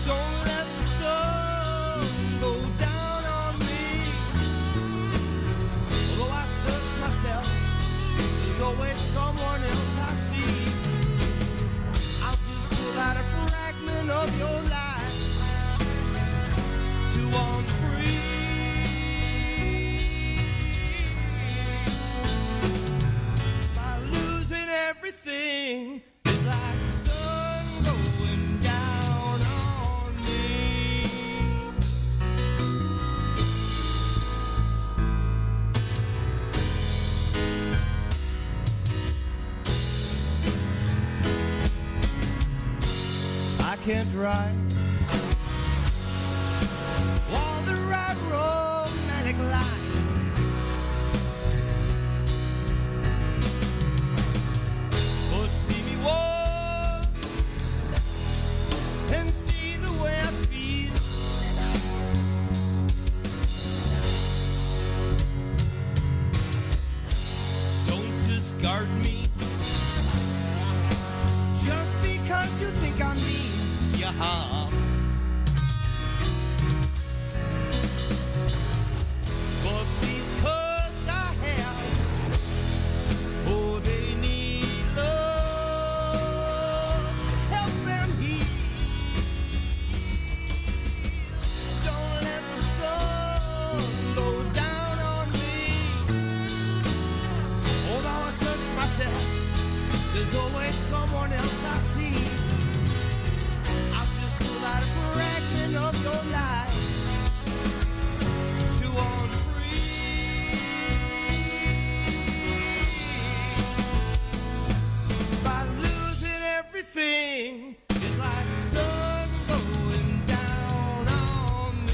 Don't let the sun go down on me. Although I search myself right. All the right romantic lines. But see me walk and see the way I feel. Don't discard me just because you think I'm mean. Yeah. But these cuts I have, oh, they need love. Help them heal. Don't let the sun go down on me. Although I search myself, there's always someone else I see. I'll just pull out a fragment of your life to on free. By losing everything, it's like the sun going down on me.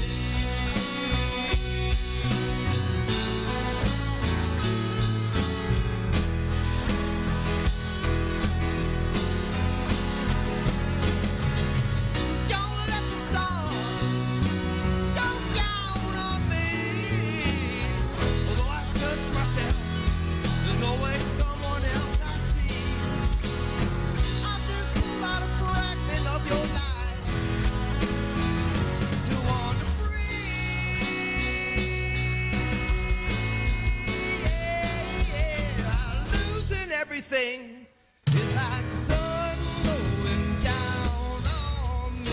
Don't let the sun go down on me. Although I search myself, there's always someone else I see. I'll just pull out a fragment of your life to wander free. Yeah. Losing everything is like the sun going down on me.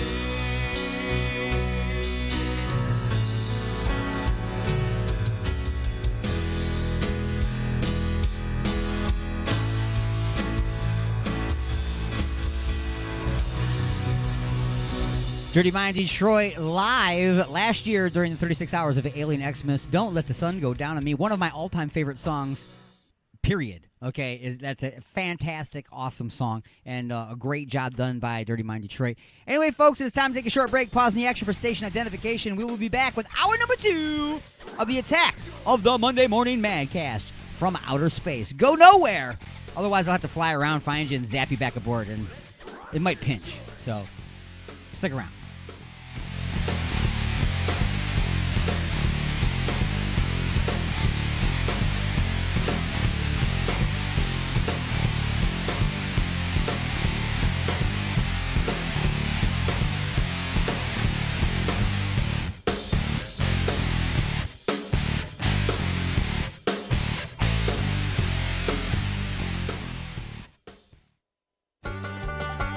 Dirty Mind Detroit live last year during the 36 hours of Alien Xmas. Don't Let the Sun Go Down on Me. One of my all-time favorite songs, period. Okay, that's a fantastic, awesome song, and a great job done by Dirty Mind Detroit. Anyway, folks, it's time to take a short break. Pause in the action for station identification. We will be back with hour number 2 of the attack of the Monday Morning Madcast from outer space. Go nowhere! Otherwise, I'll have to fly around, find you, and zap you back aboard, and it might pinch. So, stick around.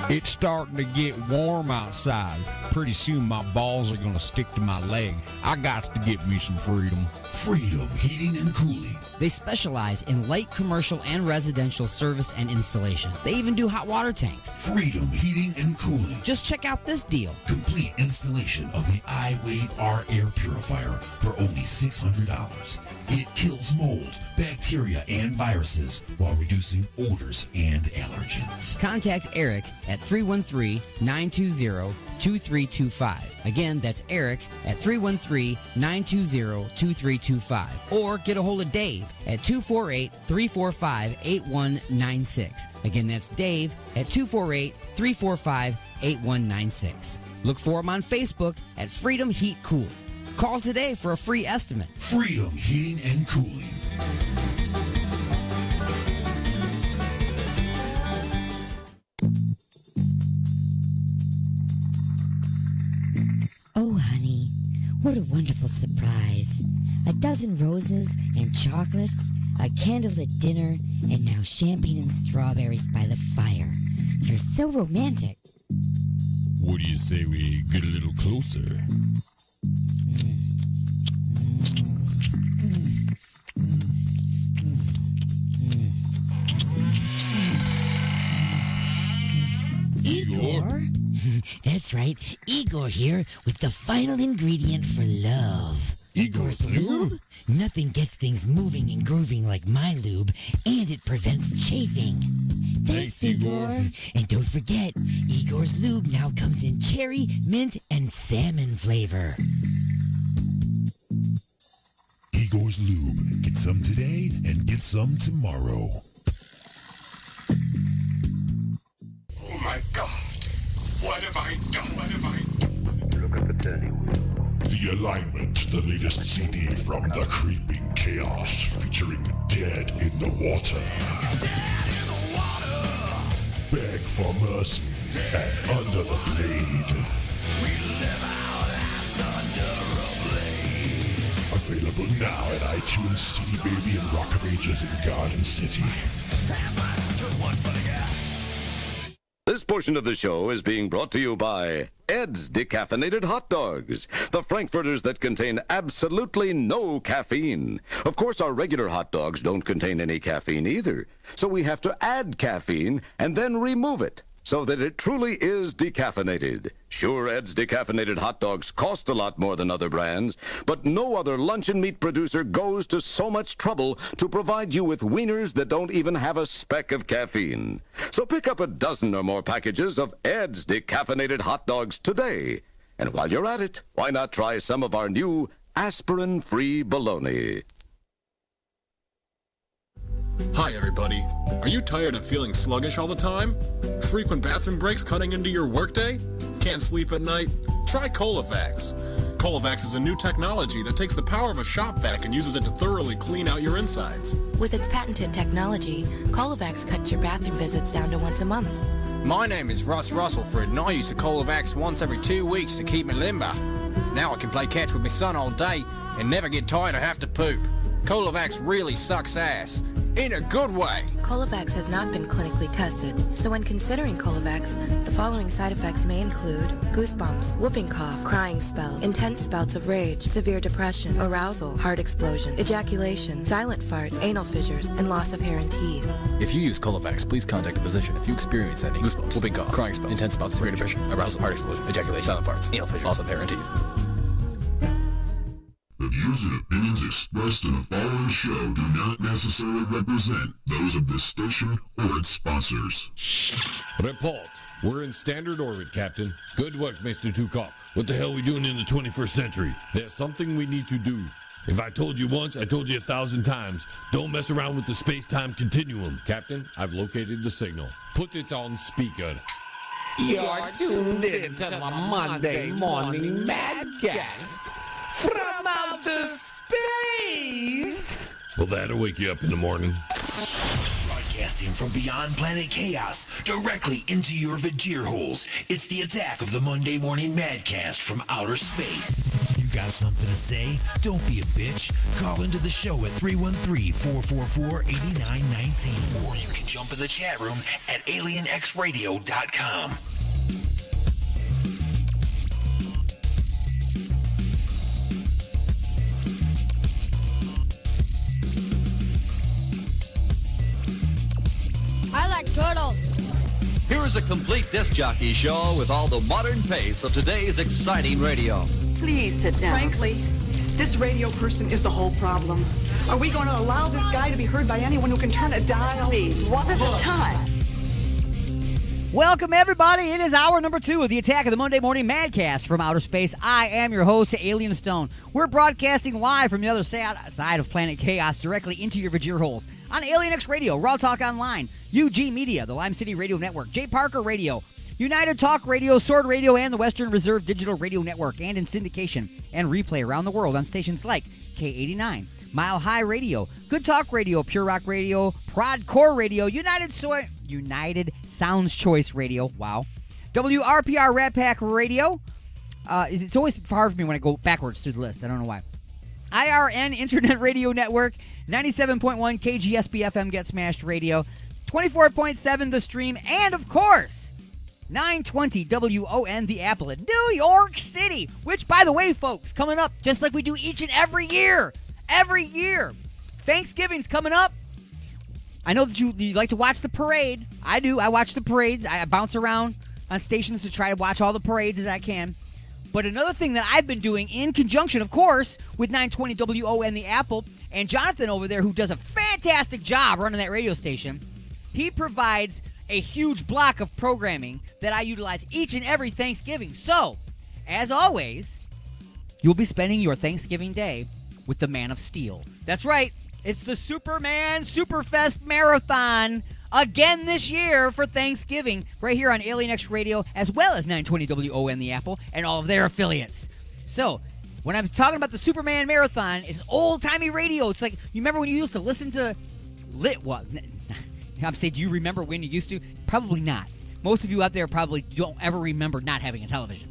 It's starting to get warm outside. Pretty soon my balls are going to stick to my leg. I got to get me some Freedom. Freedom Heating and Cooling. They specialize in light commercial and residential service and installation. They even do hot water tanks. Freedom Heating and Cooling. Just check out this deal. Complete installation of the iWave R air purifier for only $600. It kills mold, bacteria, and viruses while reducing odors and allergens. Contact Eric at 313-920-2325. Again, that's Eric at 313-920-2325. Or get a hold of Dave at 248-345-8196. Again, that's Dave at 248-345-8196. Look for him on Facebook at Freedom Heat Cool. Call today for a free estimate. Freedom Heating and Cooling. Oh, honey, what a wonderful surprise. A dozen roses and chocolates, a candlelit dinner, and now champagne and strawberries by the fire. You're so romantic. What do you say we get a little closer? Igor? That's right, Igor here with the final ingredient for love. Igor's lube? Nothing gets things moving and grooving like my lube, and it prevents chafing. Thanks, Igor. And don't forget, Igor's Lube now comes in cherry, mint, and salmon flavor. Igor's Lube. Get some today and get some tomorrow. Oh my God. What have I done? What have I done? Look at the turning wheel. The Alignment, the latest CD from The Creeping Chaos, featuring Dead in the Water. Dead in the water. Beg for mercy and Under the Blade. We live our lives under a blade. Available now at iTunes, CD Baby, and Rock of Ages in Garden City. This portion of the show is being brought to you by Ed's Decaffeinated Hot Dogs, the Frankfurters that contain absolutely no caffeine. Of course, our regular hot dogs don't contain any caffeine either, so we have to add caffeine and then remove it so that it truly is decaffeinated. Sure, Ed's Decaffeinated Hot Dogs cost a lot more than other brands, but no other luncheon meat producer goes to so much trouble to provide you with wieners that don't even have a speck of caffeine. So pick up a dozen or more packages of Ed's Decaffeinated Hot Dogs today. And while you're at it, why not try some of our new aspirin-free bologna? Hi, everybody. Are you tired of feeling sluggish all the time? Frequent bathroom breaks cutting into your workday? Can't sleep at night? Try Colovax. Colovax is a new technology that takes the power of a shop vac and uses it to thoroughly clean out your insides. With its patented technology, Colovax cuts your bathroom visits down to once a month. My name is Russ Russellford, and I use the Colovax once every 2 weeks to keep me limber. Now I can play catch with my son all day and never get tired or have to poop. Colovax really sucks ass. In a good way. Colovax has not been clinically tested, so when considering Colovax, the following side effects may include goosebumps, whooping cough, crying spell, intense spouts of rage, severe depression, arousal, heart explosion, ejaculation, silent fart, anal fissures, and loss of hair and teeth. If you use Colovax, please contact a physician if you experience any goosebumps, whooping cough, crying spells, intense spouts of severe depression, arousal, heart explosion, ejaculation, silent farts, anal fissures, loss of hair and teeth. The views and opinions expressed in the following show do not necessarily represent those of this station or its sponsors. Report. We're in standard orbit, Captain. Good work, Mr. Tukok. What the hell are we doing in the 21st century? There's something we need to do. If I told you once, I told you 1,000 times. Don't mess around with the space-time continuum. Captain, I've located the signal. Put it on speaker. You're tuned in to the Monday Morning Madcast from outer space. Well, that'll wake you up in the morning. Broadcasting from beyond planet chaos, directly into your Vajir holes. It's the attack of the Monday Morning Madcast from outer space. You got something to say? Don't be a bitch. Call into the show at 313-444-8919. Or you can jump in the chat room at alienxradio.com. I like turtles. Here is a complete disc jockey show with all the modern pace of today's exciting radio. Please sit down. Frankly, this radio person is the whole problem. Are we going to allow this guy to be heard by anyone who can turn a dial? Please, one at a time. Welcome, everybody. It is hour number 2 of the Attack of the Monday Morning Madcast from outer space. I am your host, Alien Stone. We're broadcasting live from the other side of Planet Chaos directly into your Vajir holes on Alien X Radio, Raw Talk Online, UG Media, the Lime City Radio Network, J. Parker Radio, United Talk Radio, Sword Radio, and the Western Reserve Digital Radio Network, and in syndication and replay around the world on stations like K89, Mile High Radio, Good Talk Radio, Pure Rock Radio, Prodcore Radio, United Sounds Choice Radio, wow, WRPR Rat Pack Radio. It's always hard for me when I go backwards through the list. I don't know why. IRN Internet Radio Network, 97.1 KGSB FM Get Smashed Radio, 24.7 The Stream, and of course, 920 WON The Apple in New York City, which, by the way, folks, coming up just like we do each and every year, Thanksgiving's coming up. I know that you like to watch the parade. I do. I watch the parades. I bounce around on stations to try to watch all the parades as I can. But another thing that I've been doing in conjunction, of course, with 920 WON The Apple and Jonathan over there, who does a fantastic job running that radio station, he provides a huge block of programming that I utilize each and every Thanksgiving. So, as always, you'll be spending your Thanksgiving day with the Man of Steel. That's right. It's the Superman Superfest Marathon again this year for Thanksgiving, right here on Alien X Radio, as well as 920 WON The Apple and all of their affiliates. So, when I'm talking about the Superman Marathon, it's old-timey radio. It's like, you remember when you used to listen to I'm saying, do you remember when you used to? Probably not. Most of you out there probably don't ever remember not having a television.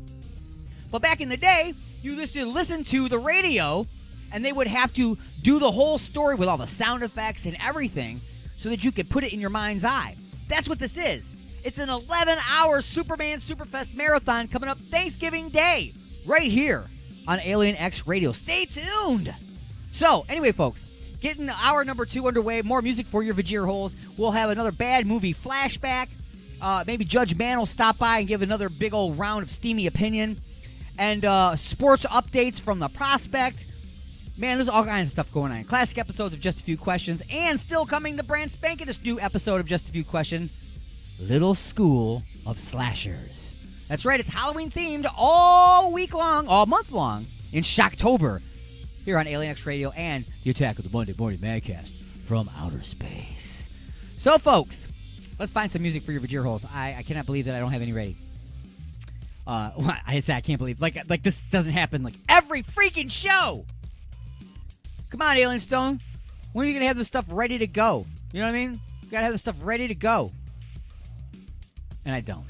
But back in the day, you used to listen to the radio, and they would have to do the whole story with all the sound effects and everything so that you could put it in your mind's eye. That's what this is. It's an 11-hour Superman Superfest Marathon coming up Thanksgiving Day, right here on Alien X Radio. Stay tuned. So, anyway, folks, getting hour number 2 underway. More music for your Vajir holes. We'll have another bad movie flashback. Maybe Judge Mann will stop by and give another big old round of steamy opinion. And sports updates from the prospect. Man, there's all kinds of stuff going on. Classic episodes of Just a Few Questions. And still coming, the brand spanking new episode of Just a Few Questions. Little School of Slashers. That's right, it's Halloween themed all week long, all month long, in Shocktober, here on Alien X Radio and the Attack of the Monday Morning Madcast from outer space. So, folks, let's find some music for your Vajir holes. I cannot believe that I don't have any ready. I say I can't believe, like this doesn't happen like every freaking show. Come on, Alien Stone. When are you gonna have this stuff ready to go? You know what I mean? You gotta have this stuff ready to go. And I don't.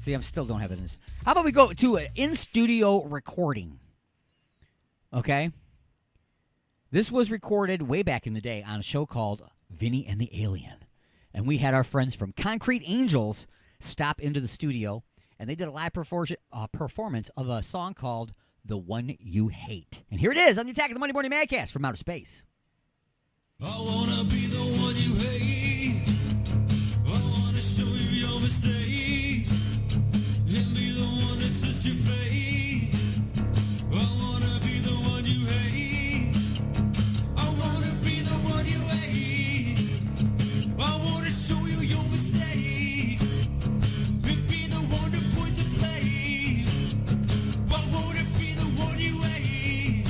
See, I still don't have it in this. How about we go to an in-studio recording? Okay? This was recorded way back in the day on a show called Vinny and the Alien. And we had our friends from Concrete Angels stop into the studio, and they did a live performance of a song called The One You Hate. And here it is on the Attack of the Monday Morning Madcast from outer space. I wanna be the one you hate. I wanna show you your mistakes. And be the one that sets your fate. I wanna be the one you hate. I wanna be the one you hate. I wanna show you your mistakes. And be the one to point the blame. I wanna be the one you hate.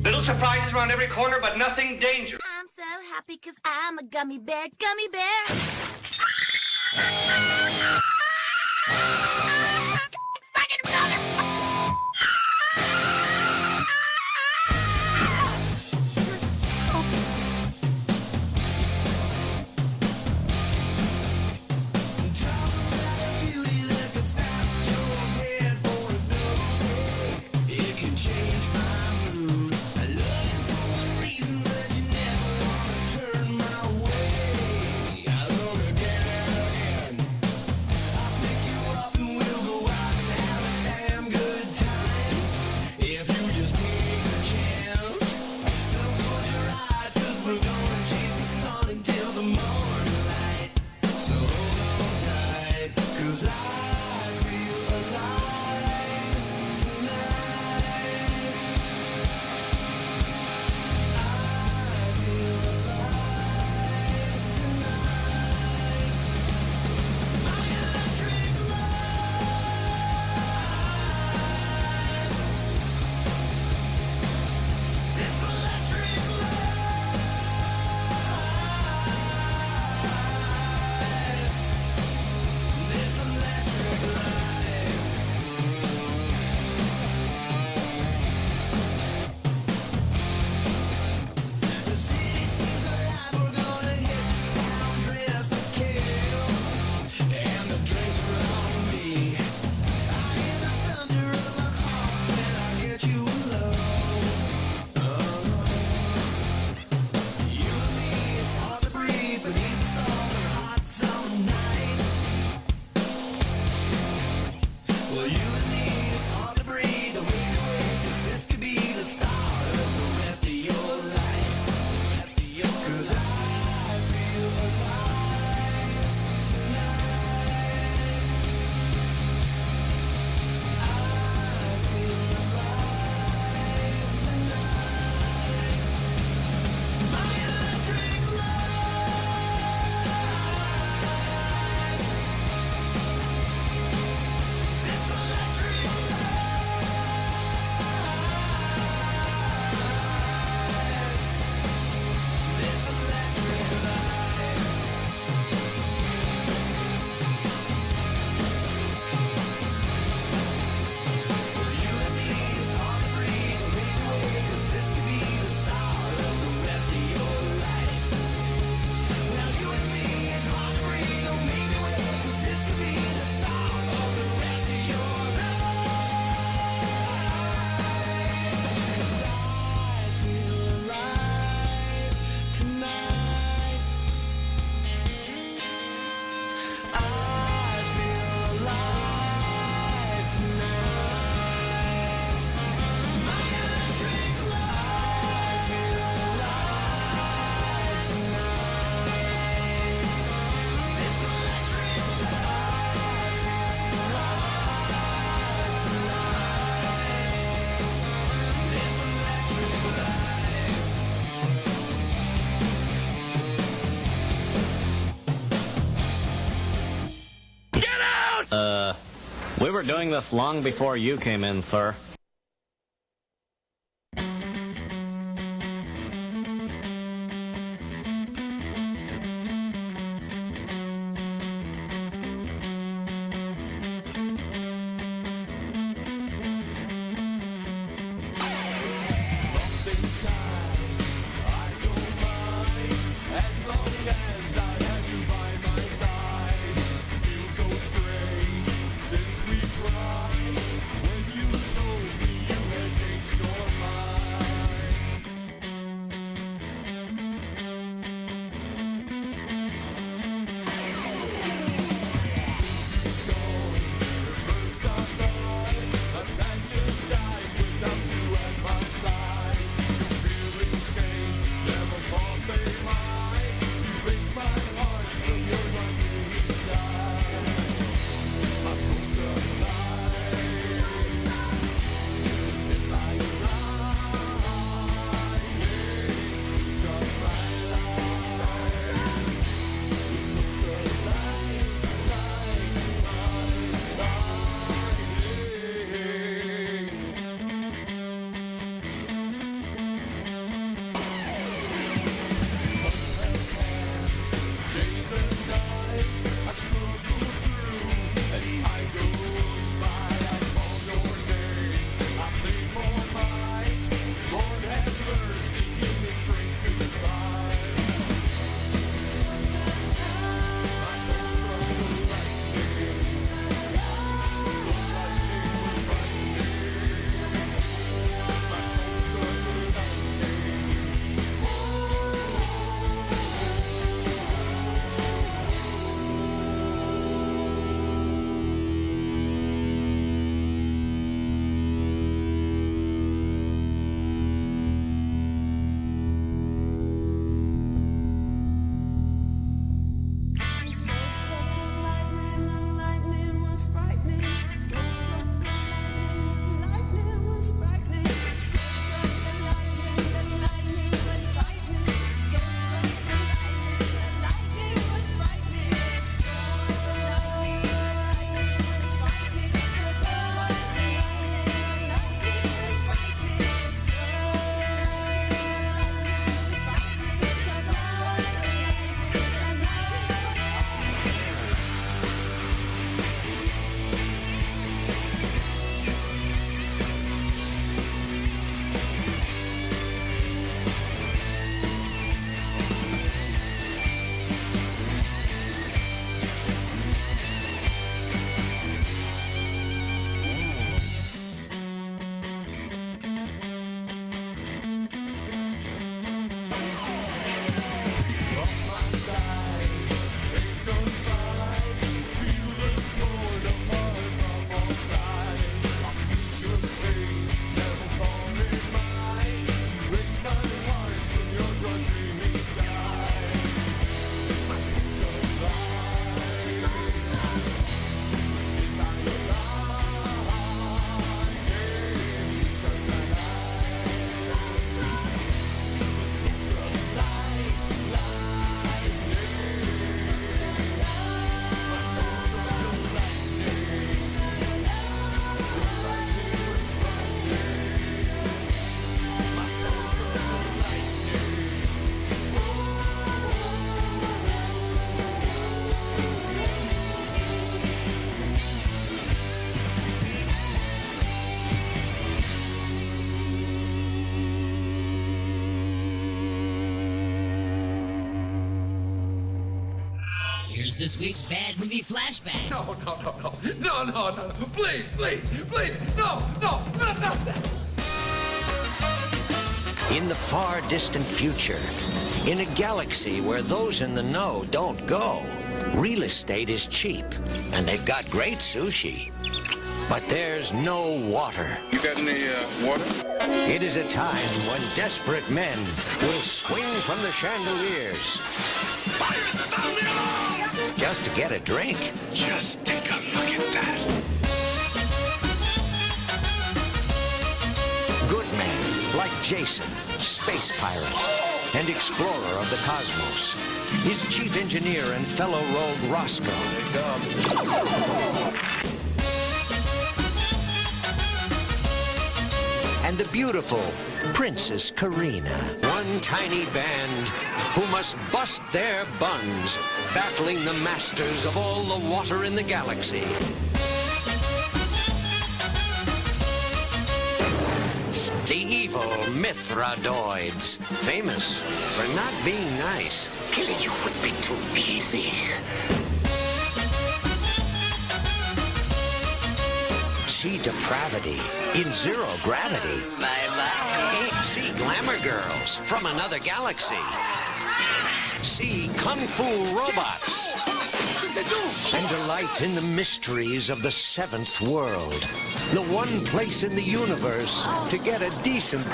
Little surprises around every corner, but nothing dangerous. I'm so happy because I'm a gummy bear. Gummy bear. We were doing this long before you came in, sir. Since we cried when you told Here's this week's bad movie flashback. No. Please. No, not that. In the far distant future, in a galaxy where those in the know don't go, real estate is cheap, and they've got great sushi. But there's no water. You got any water? It is a time when desperate men will swing from the chandeliers. Pirates, sound the alarm! Just to get a drink. Just take a look at that. Good men like Jason, space pirate and explorer of the cosmos. His chief engineer and fellow rogue Roscoe. And the beautiful Princess Karina. One tiny band who must bust their buns, battling the masters of all the water in the galaxy. The evil Mithradoids, famous for not being nice. Killing you would be too easy. See depravity in zero gravity. Bye-bye. See glamour girls from another galaxy. See kung fu robots. And delight in the mysteries of the seventh world. The one place in the universe to get a decent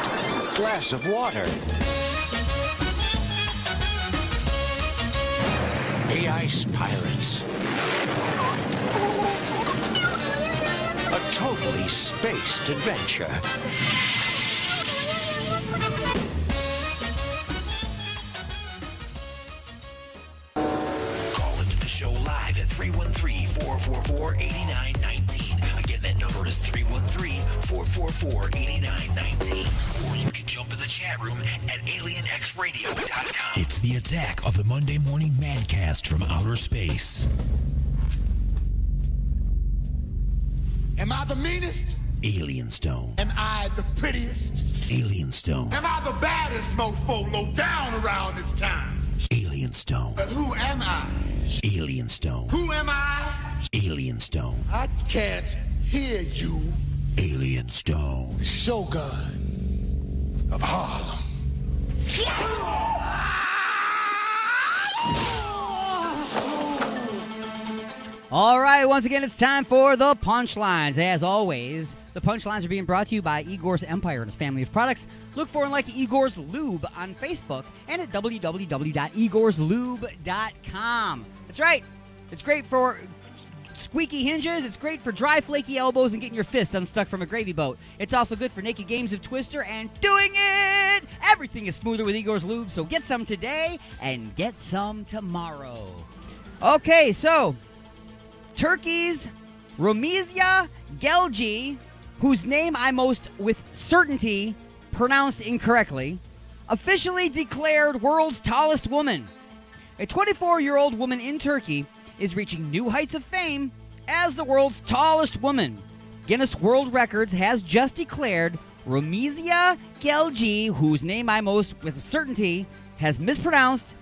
glass of water. The Ice Pirates. A totally spaced adventure. Call into the show live at 313-444-8919. Again, that number is 313-444-8919. Or you can jump in the chat room at alienxradio.com. It's the attack of the Monday Morning Madcast from outer space. Am I the meanest? Alien Stone. Am I the prettiest? Alien Stone. Am I the baddest mofo low down around this time? Alien Stone. But who am I? Alien Stone. Who am I? Alien Stone. I can't hear you. Alien Stone. The Shogun of Harlem. All right, once again, it's time for the punchlines. As always, the punchlines are being brought to you by Igor's Empire and his family of products. Look for and like Igor's Lube on Facebook and at www.igorslube.com. That's right. It's great for squeaky hinges. It's great for dry, flaky elbows and getting your fist unstuck from a gravy boat. It's also good for naked games of Twister and doing it. Everything is smoother with Igor's Lube, so get some today and get some tomorrow. Okay, so Turkey's Rumizia Gelgi, whose name I most with certainty pronounced incorrectly, officially declared world's tallest woman. A 24-year-old woman in Turkey is reaching new heights of fame as the world's tallest woman. Guinness World Records has just declared Rumizia Gelgi, whose name I most with certainty has mispronounced,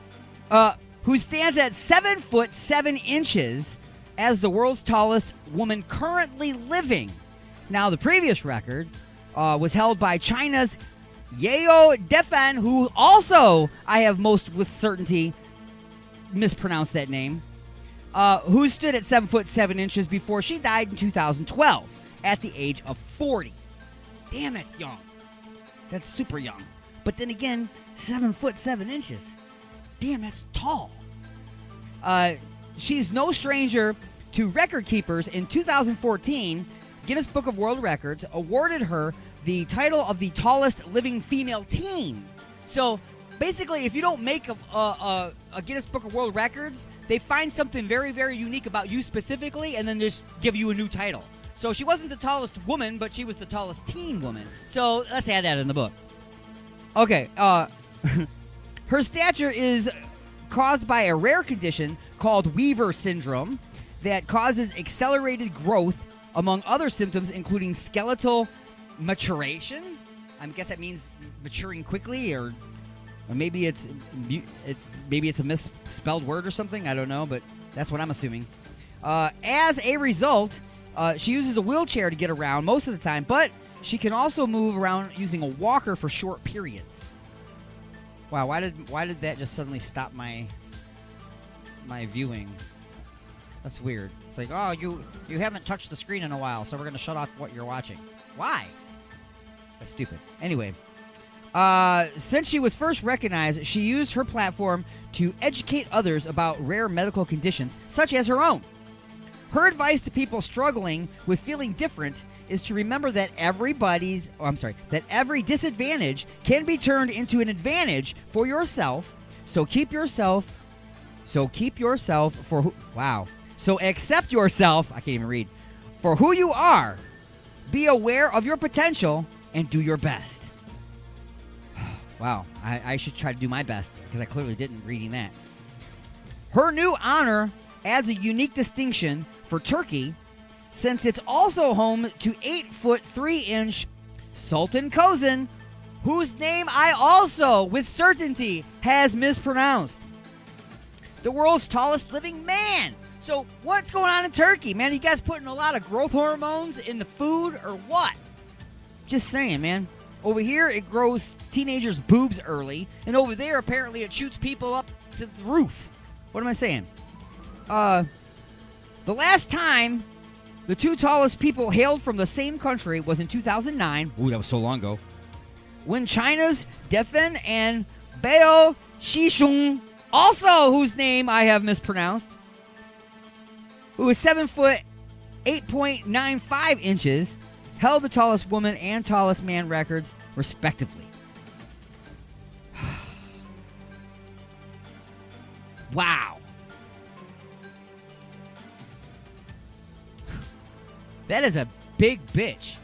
who stands at 7 foot 7 inches as the world's tallest woman currently living. Now, the previous record was held by China's Yeo Defan, who also, I have most with certainty mispronounced that name, who stood at 7 foot 7 inches before she died in 2012 at the age of 40. Damn, that's young. That's super young. But then again, 7 foot 7 inches. Damn, that's tall. She's no stranger to record keepers. In 2014, Guinness Book of World Records awarded her the title of the tallest living female teen. So basically, if you don't make a Guinness Book of World Records, they find something very, very unique about you specifically and then just give you a new title. So she wasn't the tallest woman, but she was the tallest teen woman. So let's add that in the book. Okay, her stature is caused by a rare condition called Weaver syndrome that causes accelerated growth, among other symptoms, including skeletal maturation. I guess that means maturing quickly, or maybe it's a misspelled word or something. I don't know, but That's what I'm assuming. As a result, she uses a wheelchair to get around most of the time, but she can also move around using a walker for short periods. Wow, why did that just suddenly stop my viewing? That's weird. It's like, oh, you haven't touched the screen in a while, so we're going to shut off what you're watching. Why? That's stupid. Anyway, since she was first recognized, she used her platform to educate others about rare medical conditions, such as her own. Her advice to people struggling with feeling different is to remember that every disadvantage can be turned into an advantage for yourself. So accept yourself, I can't even read, for who you are. Be aware of your potential and do your best. Wow, I should try to do my best because I clearly didn't reading that. Her new honor adds a unique distinction for Turkey since it's also home to 8'3" Sultan Kozan, whose name I also, with certainty, has mispronounced. The world's tallest living man. So what's going on in Turkey, man? Are you guys putting a lot of growth hormones in the food or what? Just saying, man. Over here, it grows teenagers' boobs early, and over there, apparently, it shoots people up to the roof. What am I saying? The last time the two tallest people hailed from the same country was in 2009. Ooh, that was so long ago. When China's Defen and Bao Shishun, also whose name I have mispronounced, who is 7 foot 8.95 inches, held the tallest woman and tallest man records, respectively. Wow. That is a big bitch.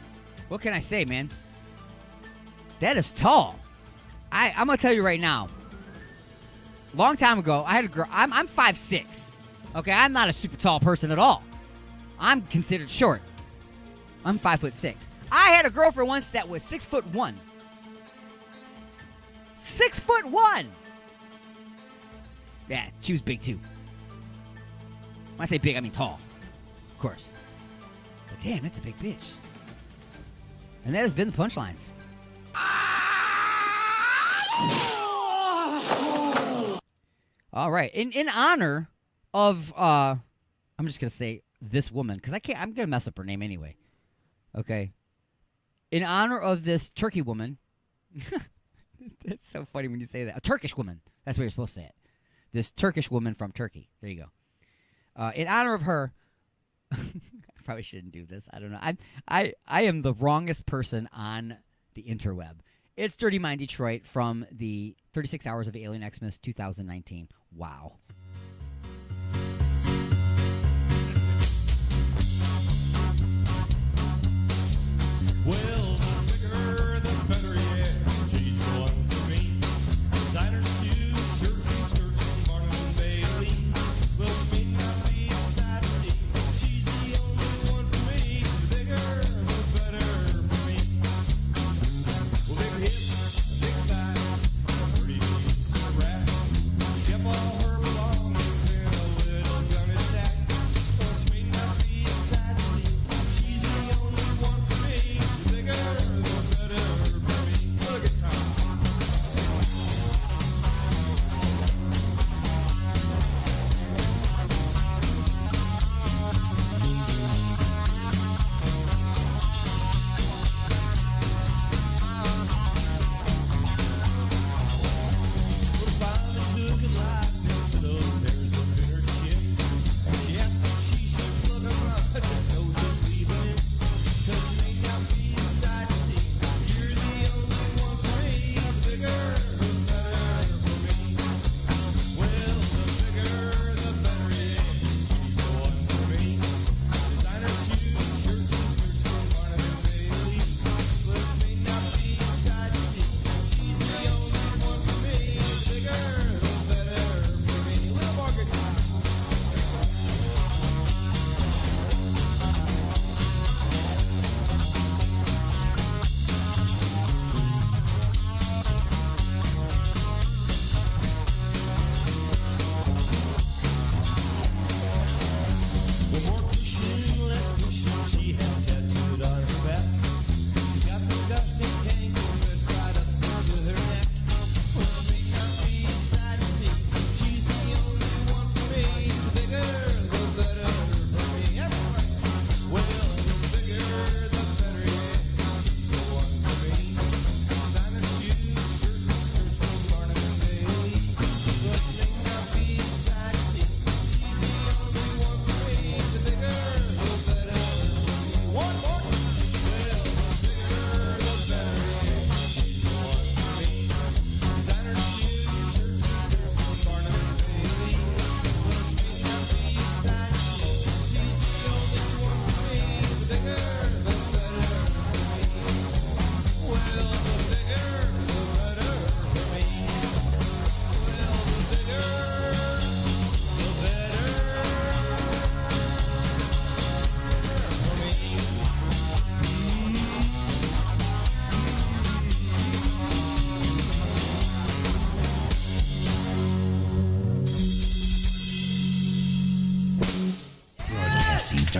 What can I say, man? That is tall. I'm going to tell you right now. Long time ago, I had a girl. I'm 5'6". Okay, I'm not a super tall person at all. I'm considered short. I'm 5'6". I had a girlfriend once that was 6'1". 6'1". Yeah, she was big too. When I say big, I mean tall. Of course. But damn, that's a big bitch. And that has been the punchlines. All right. In honor of I'm just gonna say this woman, because I'm gonna mess up her name anyway. Okay. In honor of this Turkey woman. It's so funny when you say that. A Turkish woman. That's what you're supposed to say it. This Turkish woman from Turkey. There you go. In honor of her, I probably shouldn't do this. I don't know. I am the wrongest person on the interweb. It's Dirty Mind Detroit from the 36 Hours of Alien Xmas 2019. Wow. Well, the bigger, the better, yeah. She's the one for me. Designer shoes, shirts and skirts from Martin and Bailey. Well, she may not be beside me. She's the only one for me. The bigger, the better for me. Well, big hips, big thighs, pretty decent rat. Kept all her belongings.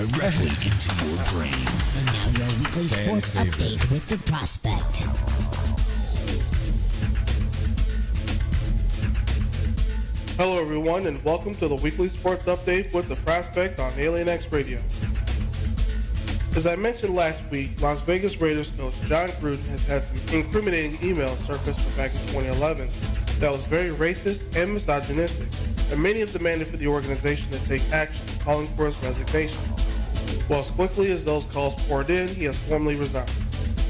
directly into your brain. And now your weekly sports update with the Prospect. Hello everyone and welcome to the weekly sports update with the Prospect on Alien X Radio. As I mentioned last week, Las Vegas Raiders coach Jon Gruden has had some incriminating emails surfaced from back in 2011 that was very racist and misogynistic, and many have demanded for the organization to take action, calling for his resignation. Well, as quickly as those calls poured in, he has formally resigned.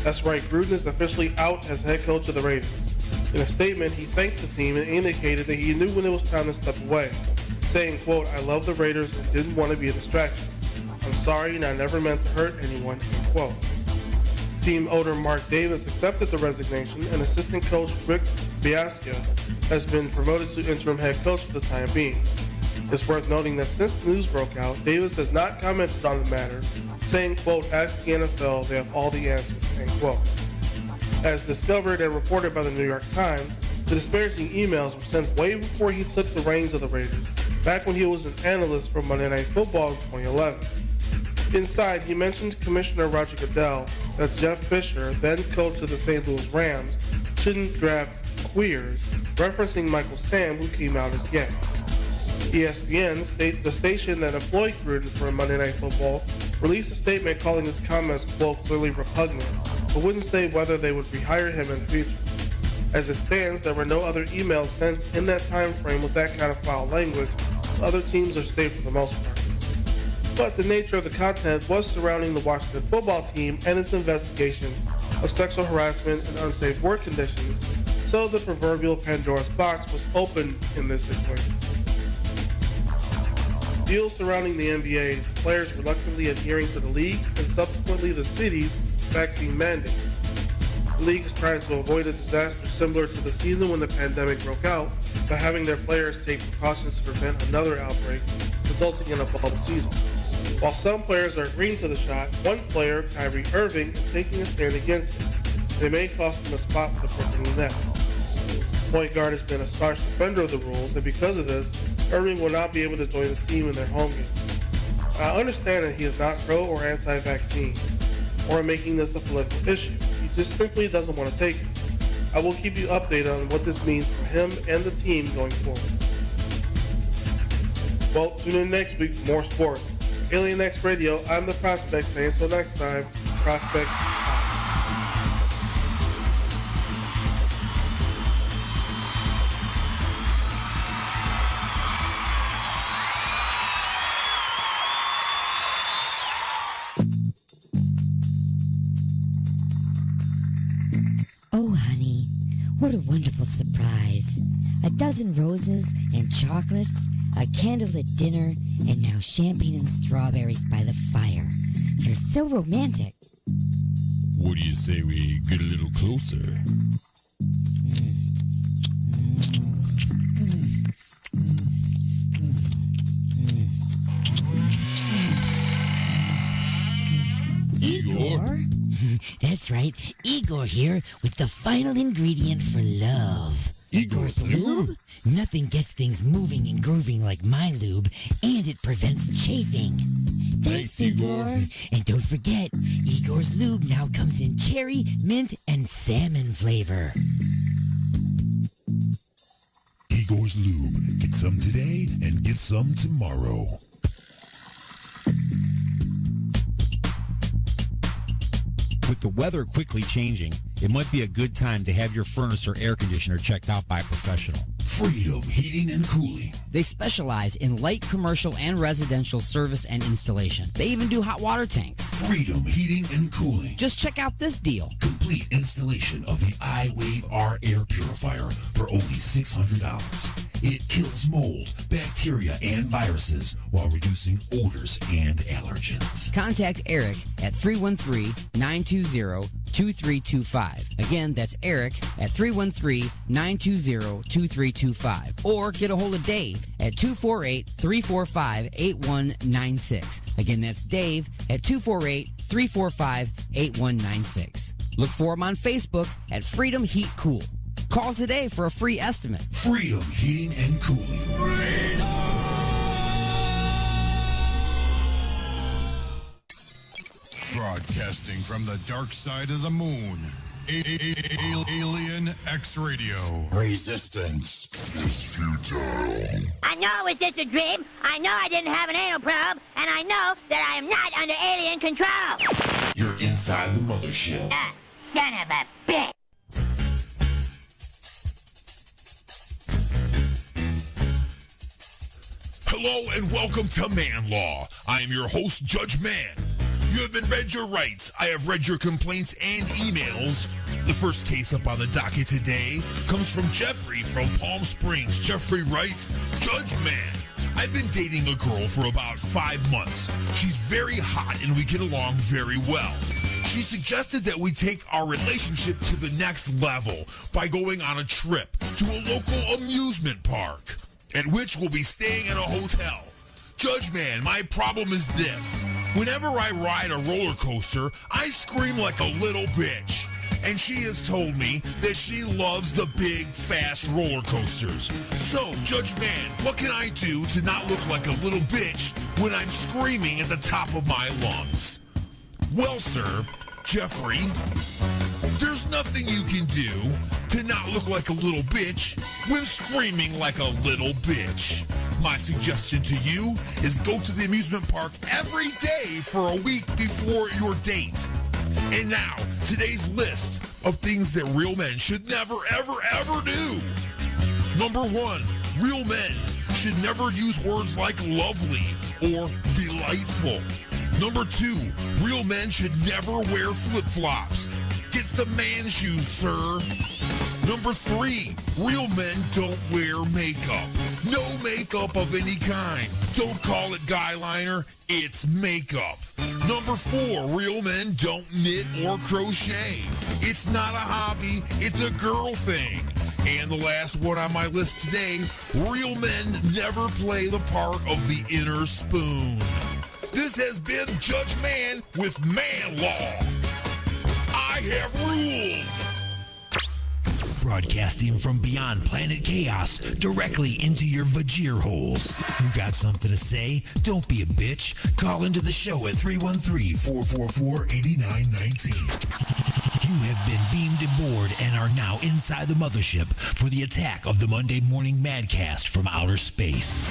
That's right, Gruden is officially out as head coach of the Raiders. In a statement, he thanked the team and indicated that he knew when it was time to step away, saying, quote, "I love the Raiders and didn't want to be a distraction. I'm sorry and I never meant to hurt anyone," end quote. Team owner Mark Davis accepted the resignation, and assistant coach Rick Biasca has been promoted to interim head coach for the time being. It's worth noting that since the news broke out, Davis has not commented on the matter, saying, quote, "Ask the NFL, they have all the answers," end quote. As discovered and reported by the New York Times, the disparaging emails were sent way before he took the reins of the Raiders, back when he was an analyst for Monday Night Football in 2011. Inside, he mentioned Commissioner Roger Goodell that Jeff Fisher, then coach of the St. Louis Rams, shouldn't draft queers, referencing Michael Sam, who came out as gay. ESPN, the station that employed Gruden for Monday Night Football, released a statement calling his comments, quote, "clearly repugnant," but wouldn't say whether they would rehire him in the future. As it stands, there were no other emails sent in that time frame with that kind of foul language. Other teams are safe for the most part. But the nature of the content was surrounding the Washington football team and its investigation of sexual harassment and unsafe work conditions, so the proverbial Pandora's box was opened in this situation. Deals surrounding the NBA, players reluctantly adhering to the league and subsequently the city's vaccine mandate. The league is trying to avoid a disaster similar to the season when the pandemic broke out by having their players take precautions to prevent another outbreak, resulting in a bubble season. While some players are agreeing to the shot, one player, Kyrie Irving, is taking a stand against it. They may cost him a spot with the Brooklyn Nets. Point guard has been a staunch defender of the rules, and because of this, Irving will not be able to join the team in their home game. I understand that he is not pro or anti-vaccine, or making this a political issue. He just simply doesn't want to take it. I will keep you updated on what this means for him and the team going forward. Well, tune in next week for more sports. Alien X Radio, I'm the Prospect, saying until next time, Prospect. Oh, honey, what a wonderful surprise. A dozen roses and chocolates, a candlelit dinner, and now champagne and strawberries by the fire. You're so romantic. What do you say we get a little closer? Igor? That's right, Igor here with the final ingredient for love. Igor's lube? Nothing gets things moving and grooving like my lube, and it prevents chafing. Thanks, Igor. And don't forget, Igor's lube now comes in cherry, mint, and salmon flavor. Igor's Lube. Get some today and get some tomorrow. With the weather quickly changing, it might be a good time to have your furnace or air conditioner checked out by a professional. Freedom Heating and Cooling. They specialize in light commercial and residential service and installation. They even do hot water tanks. Freedom Heating and Cooling. Just check out this deal. Complete installation of the iWave R air purifier for only $600. It kills mold, bacteria, and viruses while reducing odors and allergens. Contact Eric at 313-920-2325. Again, that's Eric at 313-920-2325. Or get a hold of Dave at 248-345-8196. Again, that's Dave at 248-345-8196. Look for him on Facebook at Freedom Heat Cool. Call today for a free estimate. Freedom Heating and Cooling. Broadcasting from the dark side of the moon. Alien X Radio. Resistance is futile. I know it was just a dream. I know I didn't have an anal probe. And I know that I am not under alien control. You're inside the mothership. Son of a bitch. Hello and welcome to Man Law. I am your host, Judge Man. You have been read your rights. I have read your complaints and emails. The first case up on the docket today comes from Jeffrey from Palm Springs. Jeffrey writes, Judge Man, I've been dating a girl for about 5 months. She's very hot and we get along very well. She suggested that we take our relationship to the next level by going on a trip to a local amusement park, at which we'll be staying in a hotel. Judge Man, my problem is this. Whenever I ride a roller coaster, I scream like a little bitch. And she has told me that she loves the big, fast roller coasters. So, Judge Man, what can I do to not look like a little bitch when I'm screaming at the top of my lungs? Well, sir, Jeffrey, there's nothing you can do to not look like a little bitch when screaming like a little bitch. My suggestion to you is go to the amusement park every day for a week before your date. And now, today's list of things that real men should never, ever, ever do. Number 1, real men should never use words like lovely or delightful. Number 2, real men should never wear flip-flops. Get some man shoes, sir. Number 3, real men don't wear makeup. No makeup of any kind. Don't call it guy liner, it's makeup. Number 4, real men don't knit or crochet. It's not a hobby, it's a girl thing. And the last one on my list today, real men never play the part of the inner spoon. This has been Judge Man with Man Law. I have ruled. Broadcasting from beyond planet chaos directly into your vajir holes. You got something to say? Don't be a bitch. Call into the show at 313-444-8919. You have been beamed aboard and are now inside the mothership for the attack of the Monday Morning Madcast from outer space.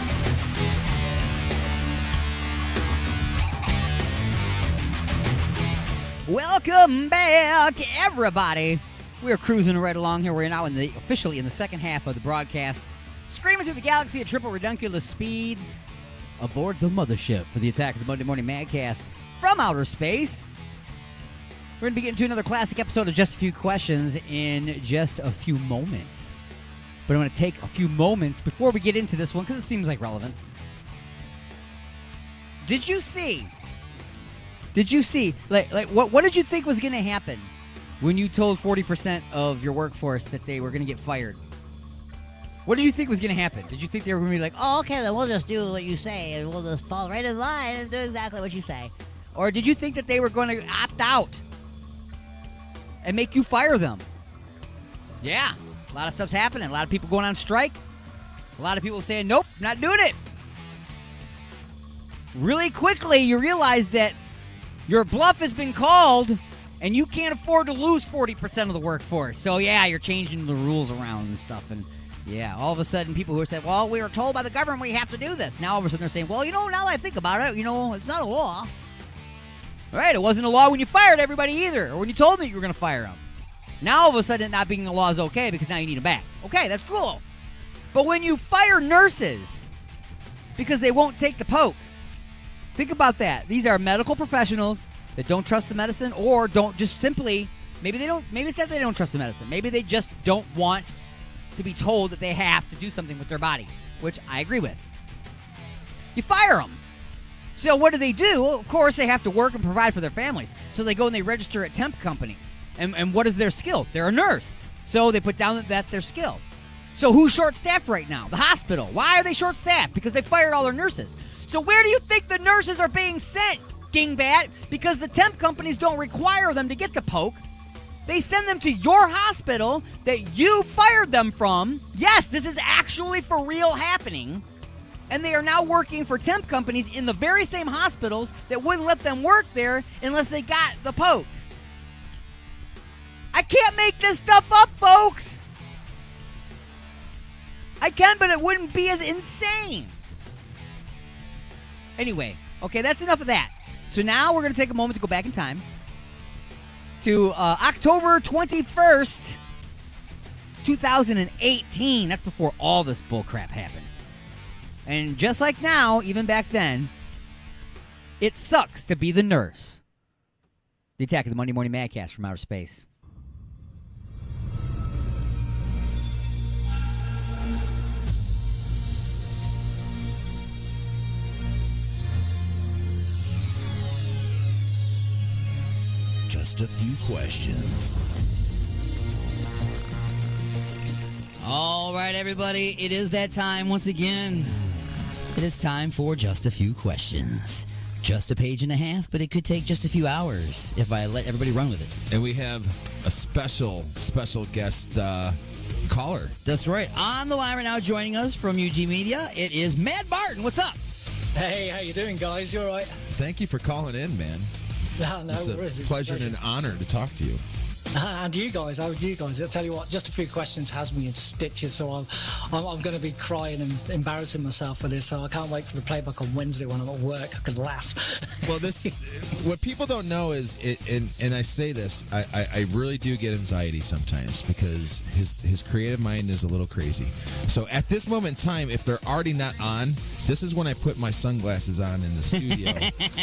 Welcome back, everybody. We're cruising right along here. We're now officially in the second half of the broadcast, screaming through the galaxy at triple redunculous speeds aboard the mothership for the attack of the Monday Morning Madcast from outer space. We're going to be getting to another classic episode of Just a Few Questions in just a few moments. But I'm going to take a few moments before we get into this one because it seems like relevant. Did you see, what did you think was going to happen when you told 40% of your workforce that they were going to get fired? What did you think was going to happen? Did you think they were going to be like, oh, okay, then we'll just do what you say, and we'll just fall right in line and do exactly what you say? Or did you think that they were going to opt out and make you fire them? Yeah, a lot of stuff's happening. A lot of people going on strike. A lot of people saying, nope, not doing it. Really quickly, you realize that your bluff has been called, and you can't afford to lose 40% of the workforce. So, yeah, you're changing the rules around and stuff. And, yeah, all of a sudden, people who said, well, we were told by the government we have to do this. Now, all of a sudden, they're saying, well, now that I think about it, it's not a law. All right, it wasn't a law when you fired everybody either, or when you told me you were going to fire them. Now, all of a sudden, it not being a law is okay because now you need them back. Okay, that's cool. But when you fire nurses because they won't take the poke, think about that. These are medical professionals that don't trust the medicine, or don't just simply, maybe it's not that they don't trust the medicine. Maybe they just don't want to be told that they have to do something with their body, which I agree with. You fire them. So what do? Of course, they have to work and provide for their families. So they go and they register at temp companies. And what is their skill? They're a nurse. So they put down that that's their skill. So who's short-staffed right now? The hospital. Why are they short-staffed? Because they fired all their nurses. So where do you think the nurses are being sent, dingbat? Because the temp companies don't require them to get the poke. They send them to your hospital that you fired them from. Yes, this is actually for real happening. And they are now working for temp companies in the very same hospitals that wouldn't let them work there unless they got the poke. I can't make this stuff up, folks. I can, but it wouldn't be as insane. Anyway, okay, that's enough of that. So now we're going to take a moment to go back in time to October 21st, 2018. That's before all this bullcrap happened. And just like now, even back then, it sucks to be the nurse. The Attack of the Monday Morning Madcast from outer space. Just a few questions. All right, everybody, it is that time once again. It is time for Just a Few Questions. Just a page and a half, but it could take just a few hours if I let everybody run with it. And we have a special guest caller. That's right. On the line right now, joining us from UG Media, it is Mad Martin. What's up? Hey, how you doing, guys? You all right? Thank you for calling in, man. No, it's a pleasure and an honor to talk to you. And you guys, how are you guys? I'll tell you what, Just a Few Questions has me in stitches, so I'm going to be crying and embarrassing myself for this, so I can't wait for the playback on Wednesday when I'm at work. I can laugh. Well, what people don't know is, and I say this, I really do get anxiety sometimes because his creative mind is a little crazy. So at this moment in time, if they're already not on, this is when I put my sunglasses on in the studio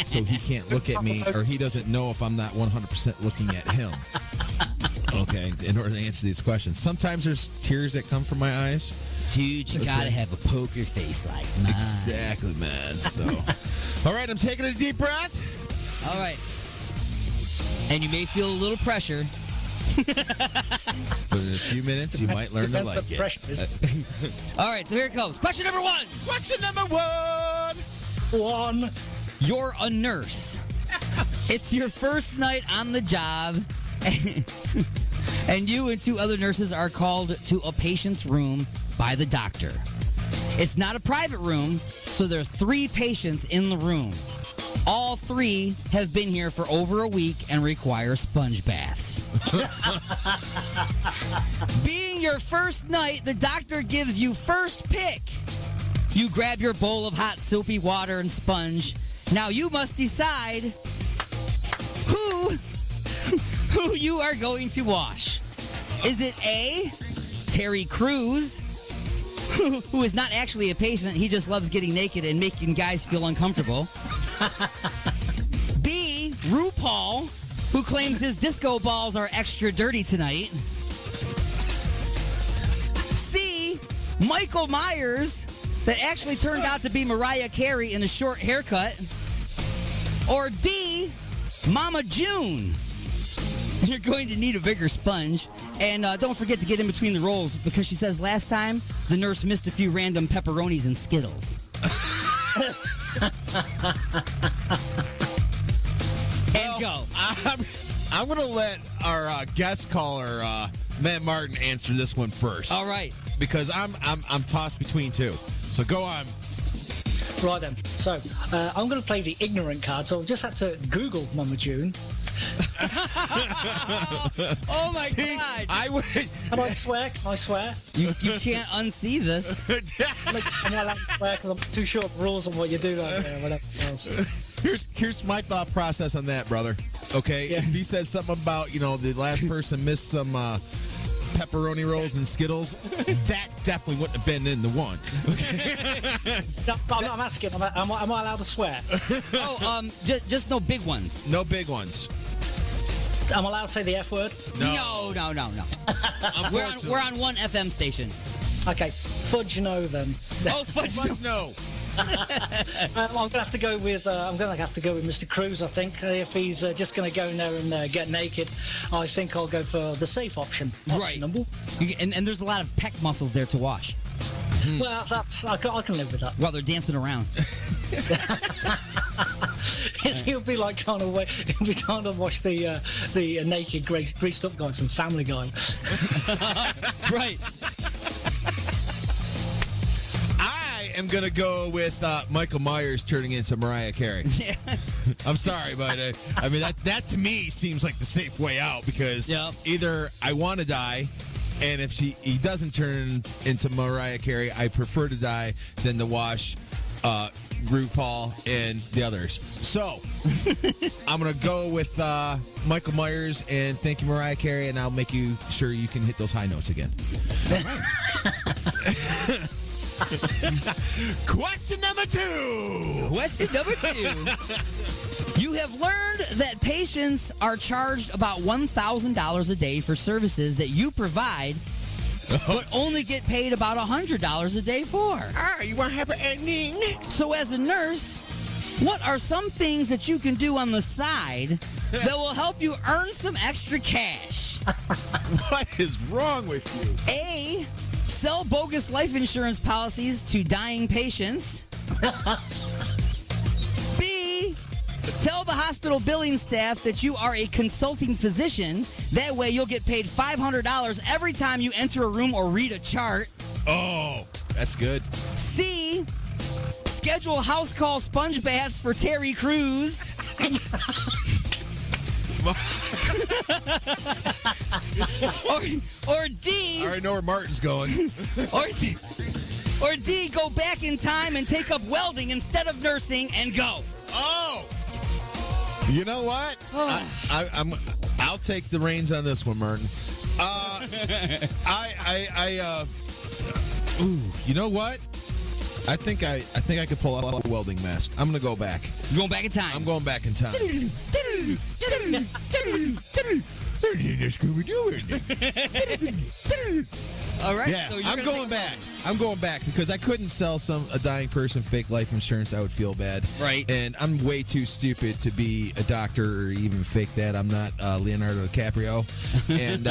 so he can't look at me, or he doesn't know if I'm not 100% looking at him. Okay, in order to answer these questions. Sometimes there's tears that come from my eyes. Dude, you gotta have a poker face like mine. Exactly, man. So, all right, I'm taking a deep breath. All right. And you may feel a little pressure. But in a few minutes, you might learn to like it. All right, so here it comes. Question number one. Question number one. You're a nurse. It's your first night on the job. And you and two other nurses are called to a patient's room by the doctor. It's not a private room, so there's 3 patients in the room. All 3 have been here for over a week and require sponge baths. Being your first night, the doctor gives you first pick. You grab your bowl of hot soapy water and sponge. Now you must decide who you are going to wash. Is it A, Terry Crews, who is not actually a patient, he just loves getting naked and making guys feel uncomfortable? B, RuPaul, who claims his disco balls are extra dirty tonight? C, Michael Myers, that actually turned out to be Mariah Carey in a short haircut? Or D, Mama June? You're going to need a bigger sponge. And don't forget to get in between the rolls, because she says last time the nurse missed a few random pepperonis and Skittles. And go. I'm going to let our guest caller, Matt Martin, answer this one first. All right. Because I'm tossed between two. So go on. Right then. So I'm going to play the ignorant card. So I've just had to Google Mama June. Oh my God! Can I swear? Can I swear? You can't unsee this. I'm not allowed to swear because I'm too sure of rules on what you do out there. Whatever else. Here's my thought process on that, brother. Okay, if he says something about the last person missed some pepperoni rolls and Skittles, that definitely wouldn't have been in the one. Okay. No, I'm asking. Am I allowed to swear? Just no big ones. No big ones. I'm allowed to say the F word? No. We're on one FM station. Okay, fudge no then. Oh, fudge no. I'm gonna have to go with Mr. Cruz. I think if he's just gonna go in there and get naked, I think I'll go for the safe option. Right. And there's a lot of pec muscles there to wash. Well, I can live with that. While they're dancing around. He'll be like trying to wash the naked greased up guy from Family Guy. Right. am going to go with Michael Myers turning into Mariah Carey. Yeah. I'm sorry, but I mean, that to me seems like the safe way out because either I want to die, and if he doesn't turn into Mariah Carey, I prefer to die than to watch RuPaul and the others. So I'm going to go with Michael Myers and thank you, Mariah Carey, and I'll make you sure you can hit those high notes again. Question number 2. Question number 2. You have learned that patients are charged about $1,000 a day for services that you provide, but only get paid about $100 a day for. You want a happy ending? So as a nurse, what are some things that you can do on the side that will help you earn some extra cash? What is wrong with you? A, sell bogus life insurance policies to dying patients. B, tell the hospital billing staff that you are a consulting physician. That way you'll get paid $500 every time you enter a room or read a chart. Oh, that's good. C, schedule house call sponge baths for Terry Crews. or D. I already know where Martin's going. Or D, go back in time and take up welding instead of nursing and go. Oh! You know what? I'll take the reins on this one, Martin. You know what? I think I could pull off a welding mask. I'm gonna go back. You're going back in time. I'm going back in time. All right. Yeah, so I'm going back. I'm going back because I couldn't sell a dying person fake life insurance. I would feel bad. Right. And I'm way too stupid to be a doctor or even fake that. I'm not Leonardo DiCaprio. And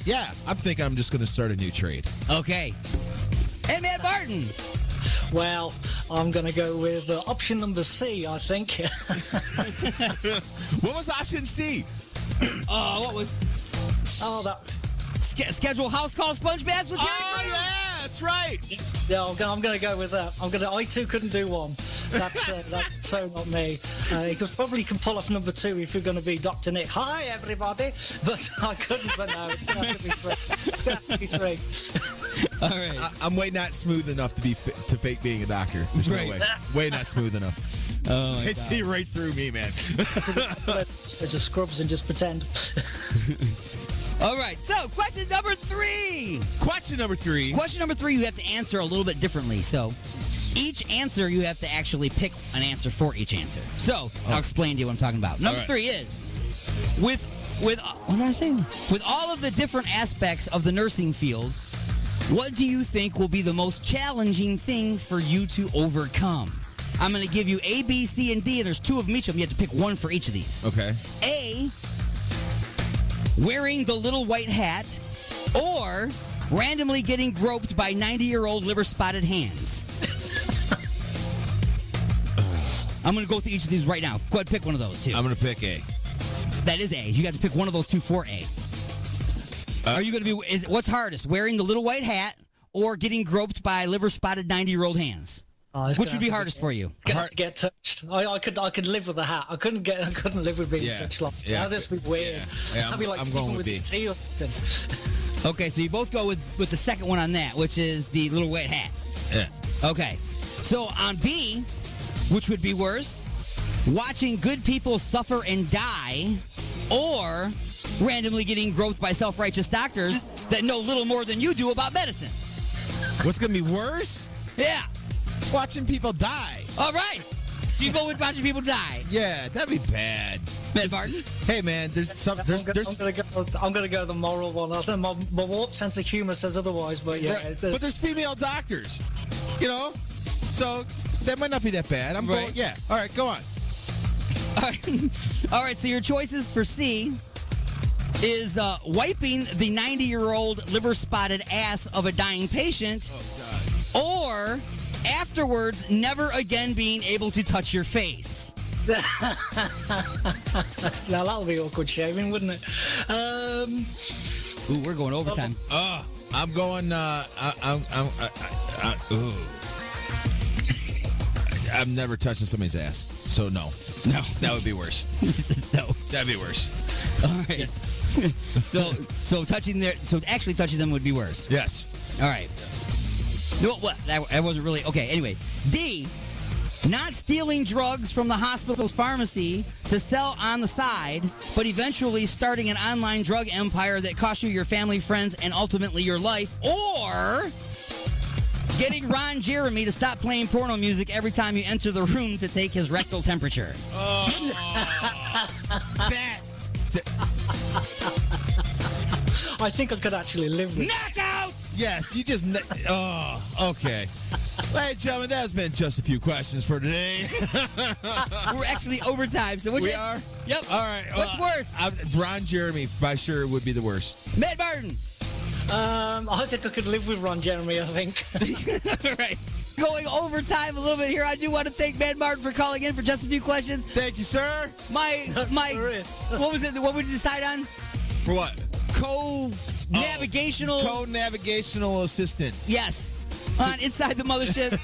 yeah, I'm thinking I'm just going to start a new trade. Okay. And Matt Martin. Well, I'm going to go with option number C, I think. What was option C? What was? Oh, that. Schedule house call sponge baths with Terry Crews. Yeah, that's right. Yeah, I'm going to go with that. I too couldn't do one. That's so not me. You could probably pull off number 2 if you're going to be Dr. Nick. Hi, everybody. But I couldn't. But no, it has to be 3. All right. I'm way not smooth enough to fake being a doctor. There's no way. Way not smooth enough. Oh, they see right through me, man. Just scrubs and just pretend. All right, so question number 3. Question number 3, you have to answer a little bit differently. So each answer, you have to actually pick an answer for each answer. So I'll explain to you what I'm talking about. Number 3 is, with what did I say? With all of the different aspects of the nursing field, what do you think will be the most challenging thing for you to overcome? I'm going to give you A, B, C, and D, and there's 2 of them each of them. You have to pick one for each of these. Okay. A, wearing the little white hat, or randomly getting groped by 90-year-old liver-spotted hands. I'm going to go through each of these right now. Go ahead, pick one of those 2. I'm going to pick A. That is A. You got to pick one of those 2 for A. Are you going to be? What's hardest, wearing the little white hat or getting groped by liver-spotted 90-year-old hands? Which would be hardest for you? Get touched. I could live with the hat. I couldn't live with being touched. That'd just be weird. Yeah, I'd be like I'm going with B. Tea or something. Okay, so you both go with the second one on that, which is the little white hat. Yeah. Okay. So on B, which would be worse, watching good people suffer and die, or randomly getting groped by self-righteous doctors that know little more than you do about medicine. What's going to be worse? Yeah. Watching people die. All right. So you go with watching people die. Yeah, that'd be bad. Matt Martin? Hey, man, I'm gonna go the moral one. I think my warped sense of humor says otherwise, but yeah. Right. But there's female doctors, you know, so that might not be that bad. I'm going. Yeah. All right, go on. All right. So your choices for C is wiping the 90-year-old liver-spotted ass of a dying patient, or afterwards never again being able to touch your face. Now that'll be awkward shaving, wouldn't it? Ooh, we're going overtime. I'm going. I'm never touching somebody's ass, so no. No. That would be worse. No. That'd be worse. All right. So actually touching them would be worse. Yes. All right. No, what? That wasn't really okay. Anyway, D. Not stealing drugs from the hospital's pharmacy to sell on the side, but eventually starting an online drug empire that costs you your family, friends, and ultimately your life, or getting Ron Jeremy to stop playing porno music every time you enter the room to take his rectal temperature. I think I could actually live with Knockout! Yes, you just... okay. Ladies and gentlemen, that's been just a few questions for today. We're actually overtime, so we are? Yep. All right. What's worse? Ron Jeremy, by sure, would be the worst. Matt Martin. I think I could live with Ron Jeremy, I think. All right. Going overtime a little bit here. I do want to thank Matt Martin for calling in for just a few questions. Thank you, sir. My what was it? What would you decide on? For what? Co-navigational. Co-navigational assistant. Yes. On Inside the Mothership.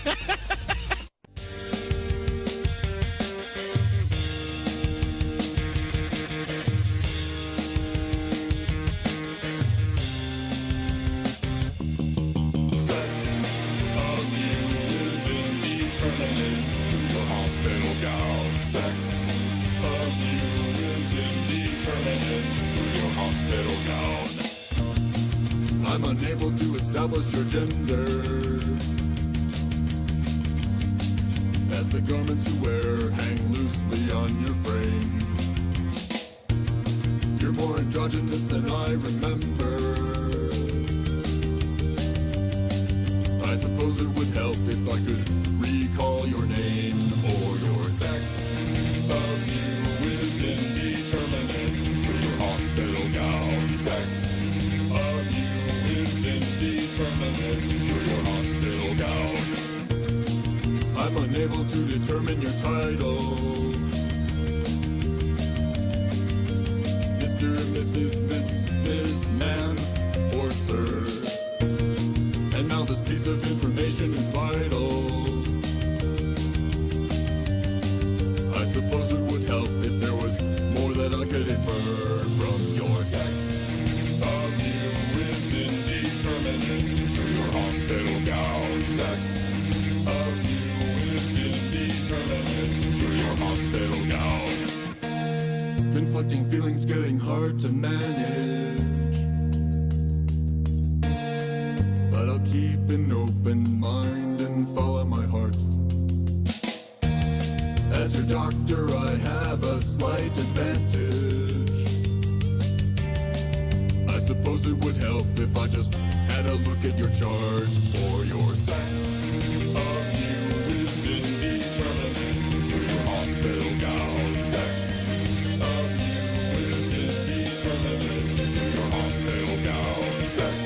I'm unable to establish your gender, as the garments you wear hang loosely on your frame. You're more androgynous than I remember. I suppose it would help if I could recall your name or your sex. Of you is indeterminate through your hospital gown. Sex of you is indeterminate through your hospital gown. I'm unable to determine your title. Mr. and Mrs. Miss, ma'am, or sir. And now this piece of information is vital. I suppose it would help if there was more that I could infer from your sex. Of you is indeterminate through your hospital gown. Sex of you is indeterminate through your hospital gown. Conflicting feelings getting hard to manage, but I'll keep an open mind and follow my heart. As your doctor, I have a slight advantage. I suppose it would help if I just had a look at your chart or your sex. Of you is indeterminate through your hospital gown. Sex of you is indeterminate through your hospital gown. Sex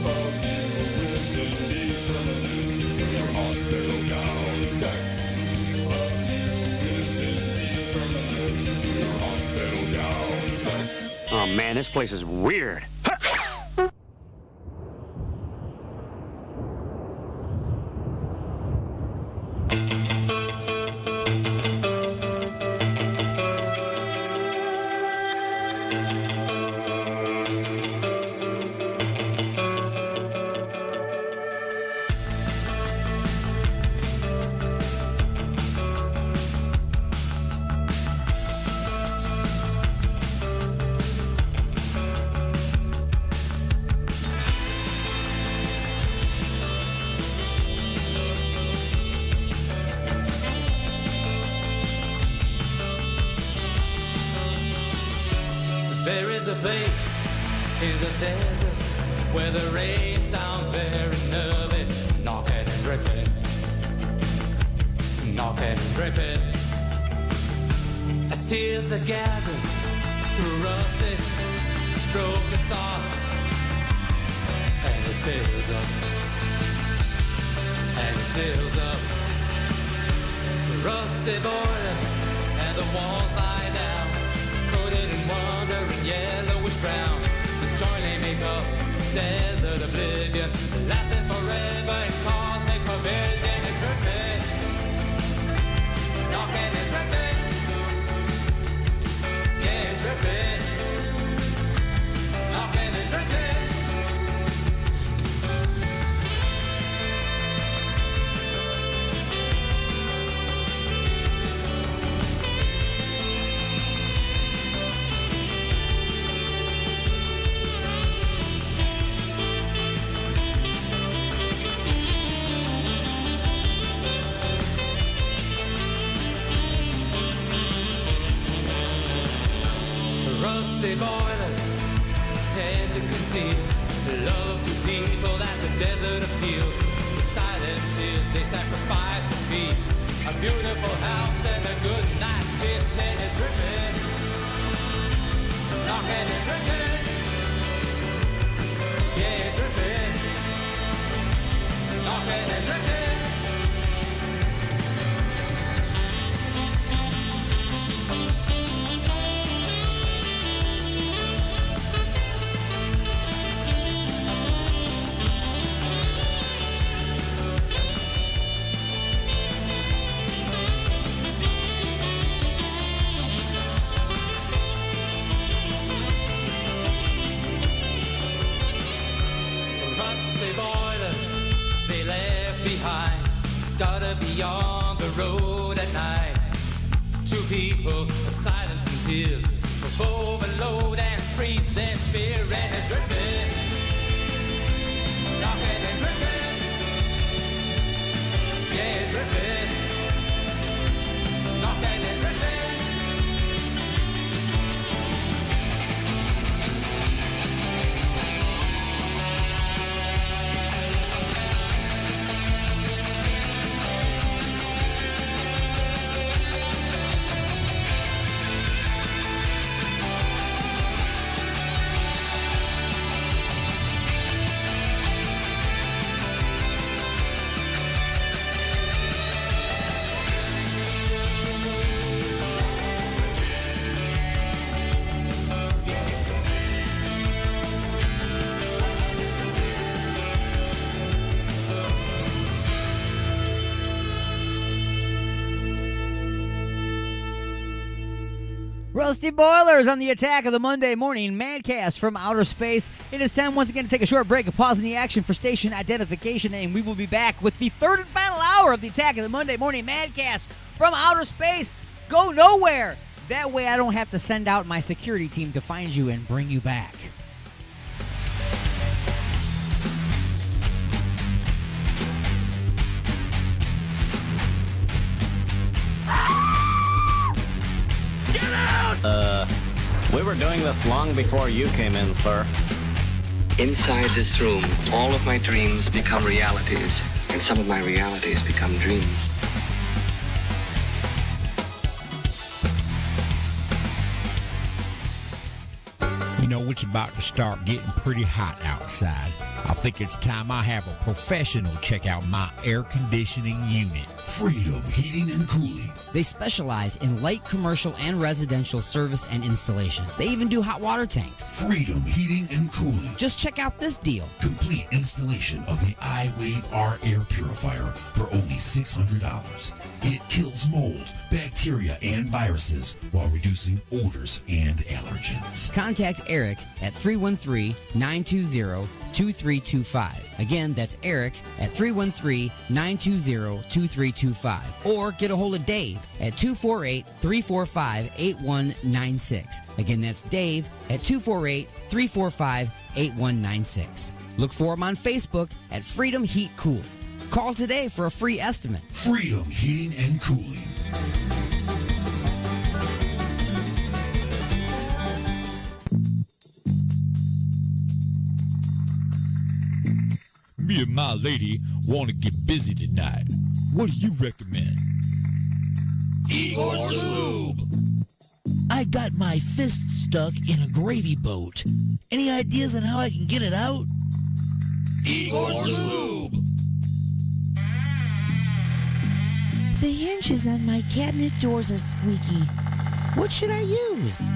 of you is indeterminate through your hospital gown. Sex of you is indeterminate through your hospital gown. Sex. Oh man, this place is weird. There is a place in the desert where the rain sounds very nervy, knocking and dripping, knocking and dripping. As tears are gathered through rusty, broken stars, and it fills up, and it fills up. Rusty boilers and the walls lie down, coated in wandering yellowish brown. The joining make up desert oblivion, lasting forever in cosmic mobility. It's perfect. sincere. Love to people that the desert appeal. The silent tears they sacrifice for peace. A beautiful house and a good night's kiss, and it's dripping, knocking and dripping. Yeah, it's dripping, knocking and dripping. Beyond the road at night, two people, silence and tears, of overload and freezing fear, and it's dripping, knocking and dripping. Yeah, it's dripping, knocking and dripping. Rusty Boilers on the attack of the Monday morning Madcast from outer space. It is time once again to take a short break, a pause in the action for station identification, and we will be back with the third and final hour of the attack of the Monday morning Madcast from outer space. Go nowhere. That way I don't have to send out my security team to find you and bring you back. We were doing this long before you came in, sir. Inside this room, all of my dreams become realities, and some of my realities become dreams. You know, it's about to start getting pretty hot outside. I think it's time I have a professional check out my air conditioning unit. Freedom Heating and Cooling. They specialize in light commercial and residential service and installation. They even do hot water tanks. Freedom Heating and Cooling. Just check out this deal. Complete installation of the iWave R air purifier for only $600. It kills mold, bacteria, and viruses while reducing odors and allergens. Contact Eric at 313-920-2325. Again, that's Eric at 313-920-2325. Or get a hold of Dave at 248-345-8196. Again, that's Dave at 248-345-8196. Look for him on Facebook at Freedom Heat Cooling. Call today for a free estimate. Freedom Heating and Cooling. Me and my lady want to get busy tonight. What do you recommend? Igor's Lube. I got my fist stuck in a gravy boat. Any ideas on how I can get it out? Igor's Lube. The hinges on my cabinet doors are squeaky. What should I use?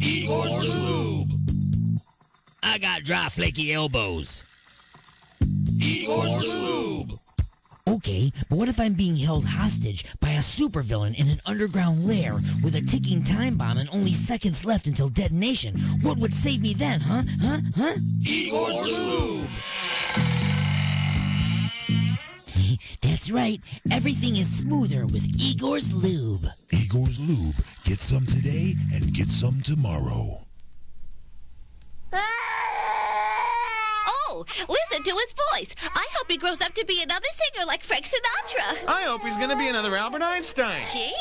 Igor's Lube. I got dry, flaky elbows. Igor's Lube. Okay, but what if I'm being held hostage by a supervillain in an underground lair with a ticking time bomb and only seconds left until detonation? What would save me then, huh? Igor's Lube. That's right. Everything is smoother with Igor's Lube. Igor's Lube. Get some today and get some tomorrow. Oh, listen to his voice. I hope he grows up to be another singer like Frank Sinatra. I hope he's going to be another Albert Einstein. Gee.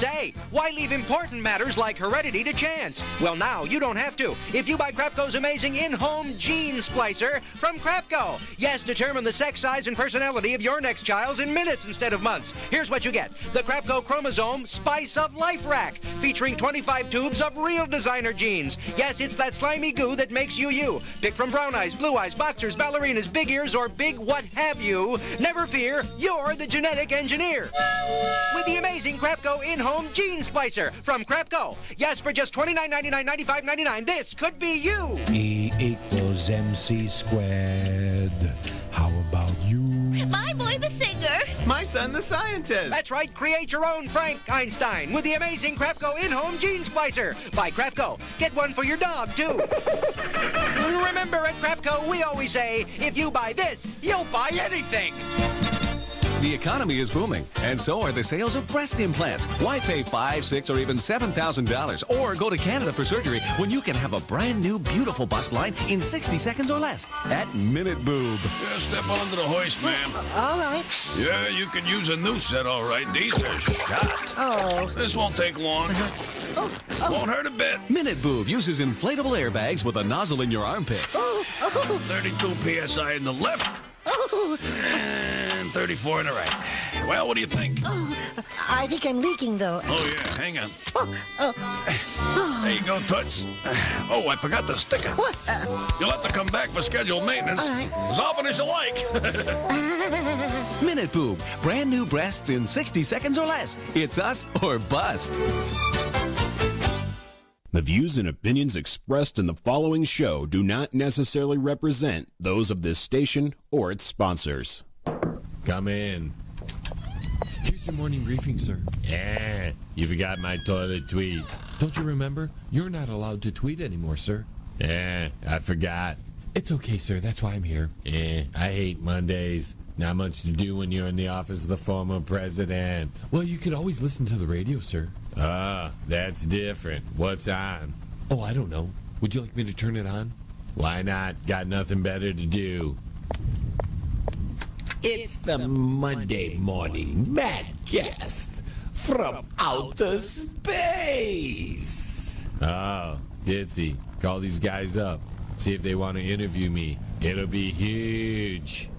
Say, why leave important matters like heredity to chance? Well, now you don't have to. If you buy Crapco's amazing in-home gene splicer from Crapco. Yes, determine the sex, size, and personality of your next child in minutes instead of months. Here's what you get. The Crapco Chromosome Spice of Life Rack, featuring 25 tubes of real designer genes. Yes, it's that slimy goo that makes you you. Pick from brown eyes, blue eyes, boxers, ballerinas, big ears, or big what have you. Never fear, you're the genetic engineer. With the amazing Crapco in-home gene splicer from Crapco. Yes, for just $29.99, $95.99, this could be you. E equals MC squared. How about you? My boy the singer. My son the scientist. That's right, create your own Frank Einstein with the amazing Crapco in-home gene splicer. Buy Crapco. Get one for your dog, too. Remember, at Crapco, we always say, if you buy this, you'll buy anything. The economy is booming, and so are the sales of breast implants. Why pay $5,000, $6,000, or even $7,000, or go to Canada for surgery when you can have a brand new, beautiful bust line in 60 seconds or less at Minute Boob? Just step onto the hoist, ma'am. All right. Yeah, you can use a new set, all right. These are shot. Oh. This won't take long. Won't hurt a bit. Minute Boob uses inflatable airbags with a nozzle in your armpit. 32 psi in the left. And 34 in the right. Well, what do you think? I think I'm leaking, though. Oh, yeah, hang on. There you go, Toots. Oh, I forgot the sticker. What? You'll have to come back for scheduled maintenance. All right. As often as you like. Minute Boob, brand new breasts in 60 seconds or less. It's us or bust. The views and opinions expressed in the following show do not necessarily represent those of this station or its sponsors. Come in. Here's your morning briefing, sir. Yeah, you forgot my toilet tweet. Don't you remember? You're not allowed to tweet anymore, sir. Yeah, I forgot. It's okay, sir. That's why I'm here. Yeah, I hate Mondays. Not much to do when you're in the office of the former president. Well, you could always listen to the radio, sir. Ah, that's different. What's on? Oh, I don't know. Would you like me to turn it on? Why not? Got nothing better to do. It's the Monday Morning Madcast from outer space. Oh, Ditzy. Call these guys up. See if they want to interview me. It'll be huge.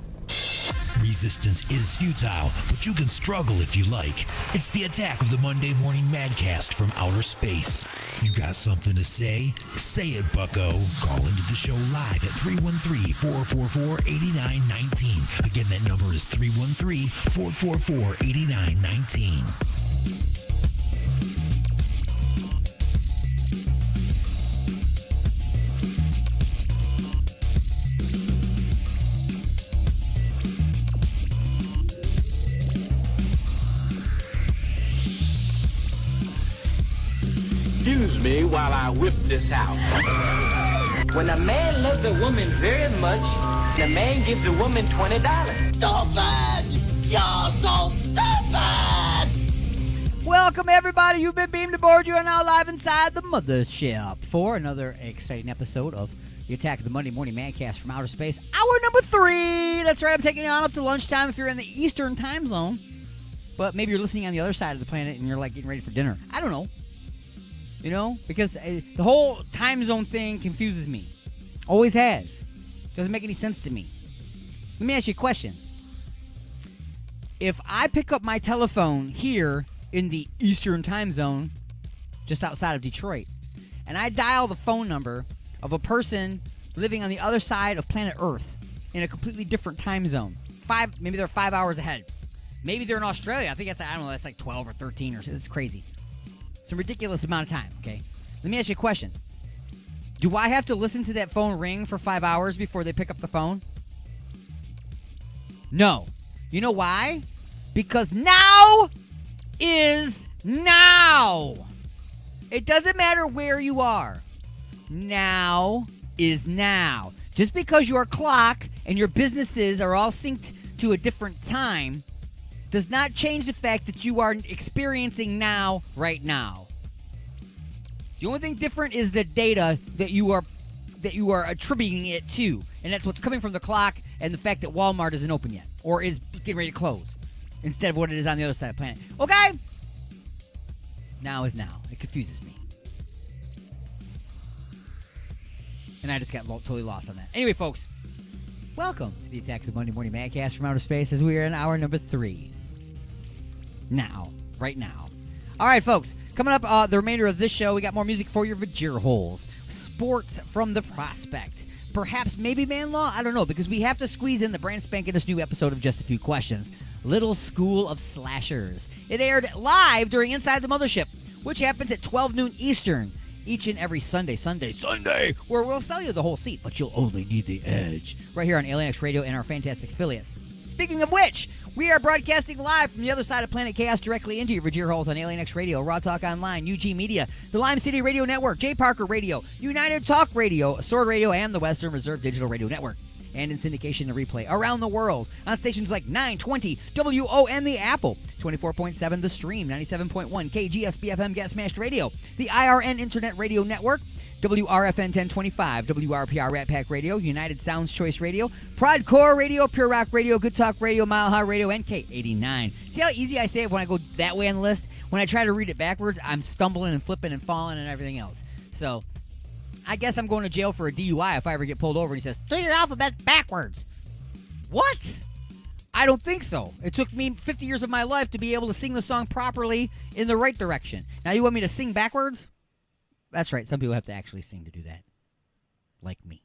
Resistance is futile, but you can struggle if you like. It's the attack of the Monday Morning Madcast from outer space. You got something to say? Say it, bucko. Call into the show live at 313-444-8919. Again, that number is 313-444-8919. Excuse me while I whip this out. When a man loves a woman very much, the man gives the woman $20. Stupid! You're so stupid! Welcome, everybody. You've been beamed aboard. You are now live inside the mothership for another exciting episode of the Attack of the Monday Morning Madcast from outer space. Hour number 3. That's right. I'm taking you on up to lunchtime if you're in the Eastern time zone. But maybe you're listening on the other side of the planet and you're like getting ready for dinner. I don't know. You know, because the whole time zone thing confuses me. Always has. Doesn't make any sense to me. Let me ask you a question. If I pick up my telephone here in the Eastern time zone, just outside of Detroit, and I dial the phone number of a person living on the other side of planet Earth in a completely different time zone, maybe they're 5 hours ahead. Maybe they're in Australia. I think that's, I don't know, that's like 12 or 13 or so. It's crazy. It's a ridiculous amount of time, okay? Let me ask you a question. Do I have to listen to that phone ring for 5 hours before they pick up the phone? No. You know why? Because now is now. It doesn't matter where you are. Now is now. Just because your clock and your businesses are all synced to a different time does not change the fact that you are experiencing now, right now. The only thing different is the data that you are attributing it to, and that's what's coming from the clock and the fact that Walmart isn't open yet or is getting ready to close instead of what it is on the other side of the planet. Okay? Now is now. It confuses me. And I just got totally lost on that. Anyway, folks, welcome to the Attack of the Monday Morning Madcast from Outer Space as we are in hour number 3. Now. Right now. All right, folks. Coming up, the remainder of this show, we got more music for your Vajir holes. Sports from the Prospect. Perhaps maybe Man Law? I don't know, because we have to squeeze in the brand spanking new episode of Just a Few Questions. Little School of Slashers. It aired live during Inside the Mothership, which happens at 12 noon Eastern. Each and every Sunday, where we'll sell you the whole seat, but you'll only need the edge. Right here on Alien X Radio and our fantastic affiliates. Speaking of which, we are broadcasting live from the other side of Planet Chaos directly into your Vajir holes on Alien X Radio, Raw Talk Online, UG Media, the Lime City Radio Network, J. Parker Radio, United Talk Radio, Sword Radio, and the Western Reserve Digital Radio Network. And in syndication and replay around the world on stations like 920 WON The Apple, 24.7 The Stream, 97.1 KGSB-FM Gas Smashed Radio, the IRN Internet Radio Network, WRFN 1025, WRPR Rat Pack Radio, United Sounds Choice Radio, Prodcore Radio, Pure Rock Radio, Good Talk Radio, Mile High Radio, and K89. See how easy I say it when I go that way on the list? When I try to read it backwards, I'm stumbling and flipping and falling and everything else. So I guess I'm going to jail for a DUI if I ever get pulled over and he says, do your alphabet backwards. What? I don't think so. It took me 50 years of my life to be able to sing the song properly in the right direction. Now you want me to sing backwards? That's right. Some people have to actually sing to do that. Like me.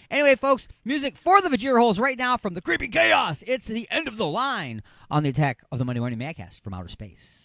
Anyway, folks, music for the Vajir holes right now from the Creepy Chaos. It's the end of the line on the Attack of the Monday Morning Madcast from Outer Space.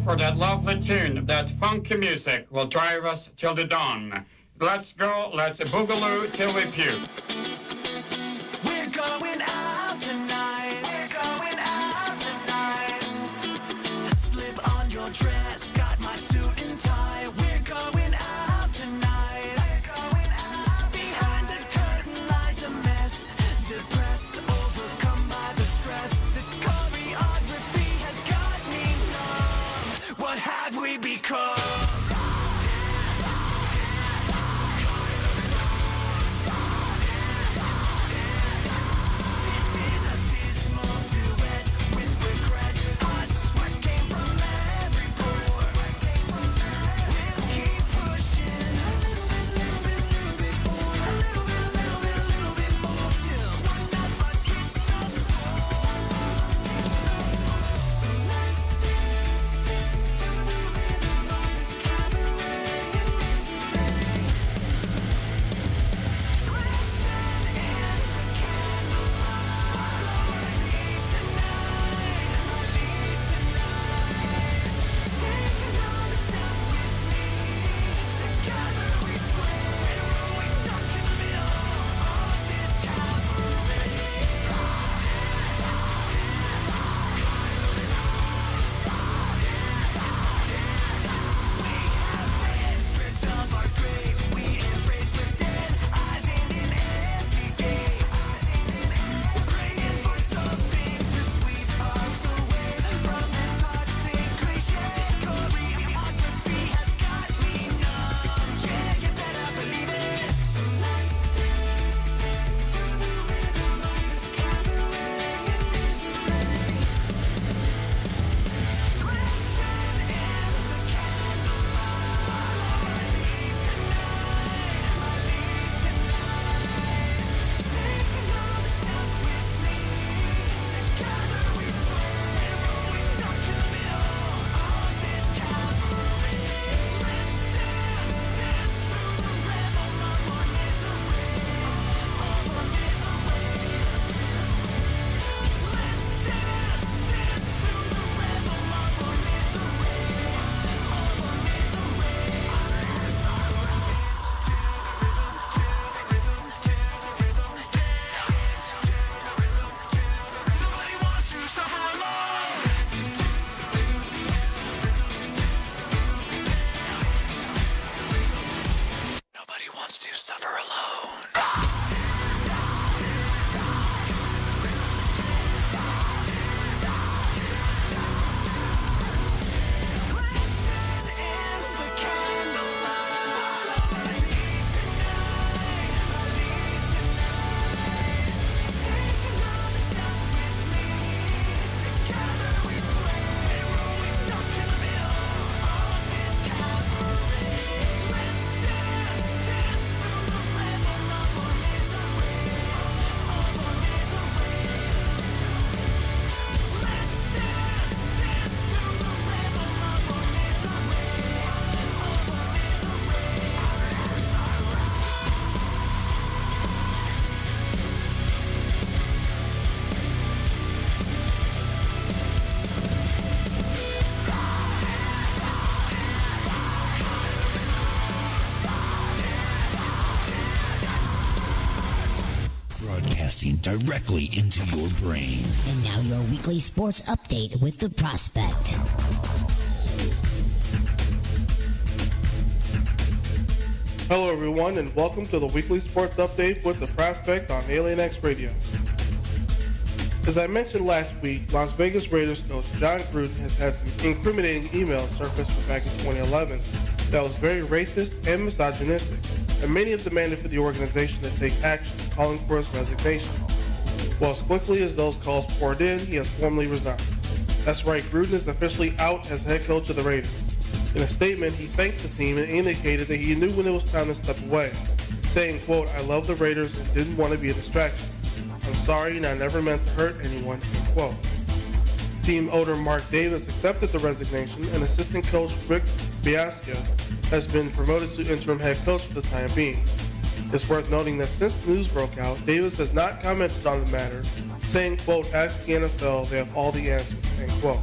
for that lovely tune. That funky music will drive us till the dawn. Let's go, let's boogaloo till we puke. We're going out tonight. We're going out tonight. Slip on your dress, got my suit and tie. We're going out tonight. We're going out. Behind the curtain lies a mess. Depressed, overcome by the stress. This choreography has got me numb. What have we become? Broadcasting directly into your brain. And now your weekly sports update with the Prospect. Hello everyone and welcome to the weekly sports update with the Prospect on Alien X Radio. As I mentioned last week, Las Vegas Raiders coach John Gruden has had some incriminating emails surfaced from back in 2011 that was very racist and misogynistic, and many have demanded for the organization to take action, calling for his resignation. Well, as quickly as those calls poured in, he has formally resigned. That's right, Gruden is officially out as head coach of the Raiders. In a statement, he thanked the team and indicated that he knew when it was time to step away, saying, quote, "I love the Raiders and didn't want to be a distraction. I'm sorry and I never meant to hurt anyone," end quote. Team owner Mark Davis accepted the resignation, and assistant coach Rick Biasca has been promoted to interim head coach for the time being. It's worth noting that since the news broke out, Davis has not commented on the matter, saying, quote, "Ask the NFL, they have all the answers," end quote.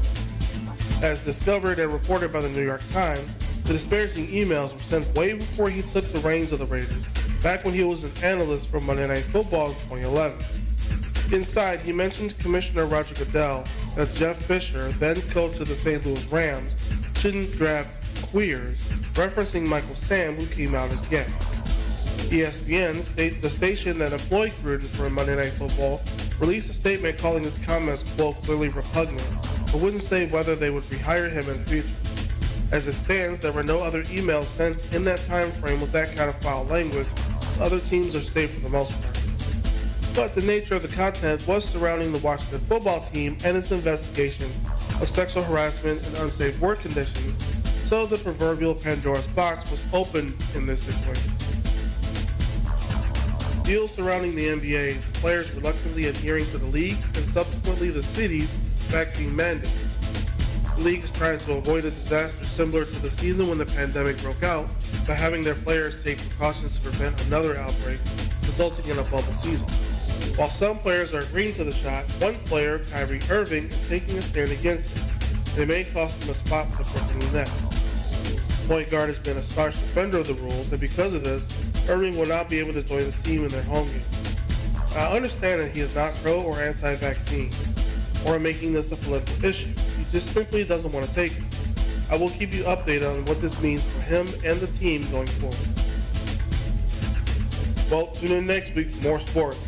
As discovered and reported by the New York Times, the disparaging emails were sent way before he took the reins of the Raiders, back when he was an analyst for Monday Night Football in 2011. Inside, he mentioned Commissioner Roger Goodell that Jeff Fisher, then coach of the St. Louis Rams, shouldn't draft queers, referencing Michael Sam, who came out as gay. ESPN, the station that employed Gruden for Monday Night Football, released a statement calling his comments, quote, clearly repugnant, but wouldn't say whether they would rehire him in the future. As it stands, there were no other emails sent in that time frame with that kind of foul language. Other teams are safe for the most part. But the nature of the content was surrounding the Washington football team and its investigation of sexual harassment and unsafe work conditions, so the proverbial Pandora's box was opened in this situation. Deals surrounding the NBA, players reluctantly adhering to the league and subsequently the city's vaccine mandate. The league is trying to avoid a disaster similar to the season when the pandemic broke out by having their players take precautions to prevent another outbreak, resulting in a bubble season. While some players are agreeing to the shot, one player, Kyrie Irving, is taking a stand against it. It may cost him a spot with the Brooklyn Nets. Point guard has been a staunch defender of the rules, and because of this, Irving will not be able to join the team in their home game. I understand that he is not pro or anti-vaccine, or making this a political issue. He just simply doesn't want to take it. I will keep you updated on what this means for him and the team going forward. Well, tune in next week for more sports.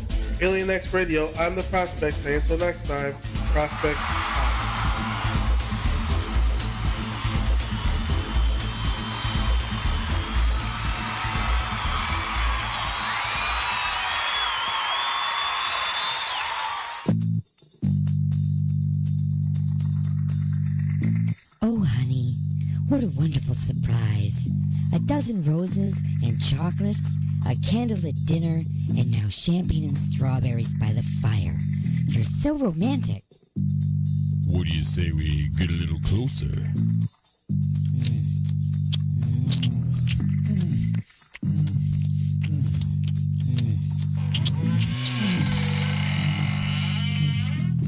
Alien X Radio, I'm the Prospect. Say until next time, Prospect. Oh, honey, what a wonderful surprise. A dozen roses and chocolates, a candlelit dinner, and now champagne and strawberries by the fire. You're so romantic. What do you say we get a little closer?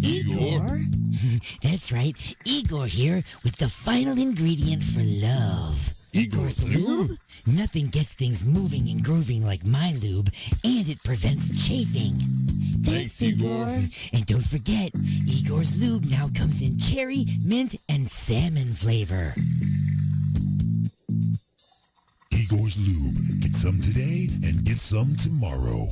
Igor? That's right, Igor here with the final ingredient for love. Igor's lube? Nothing gets things moving and grooving like my lube, and it prevents chafing. Thanks, Igor. And don't forget, Igor's lube now comes in cherry, mint, and salmon flavor. Igor's Lube. Get some today and get some tomorrow.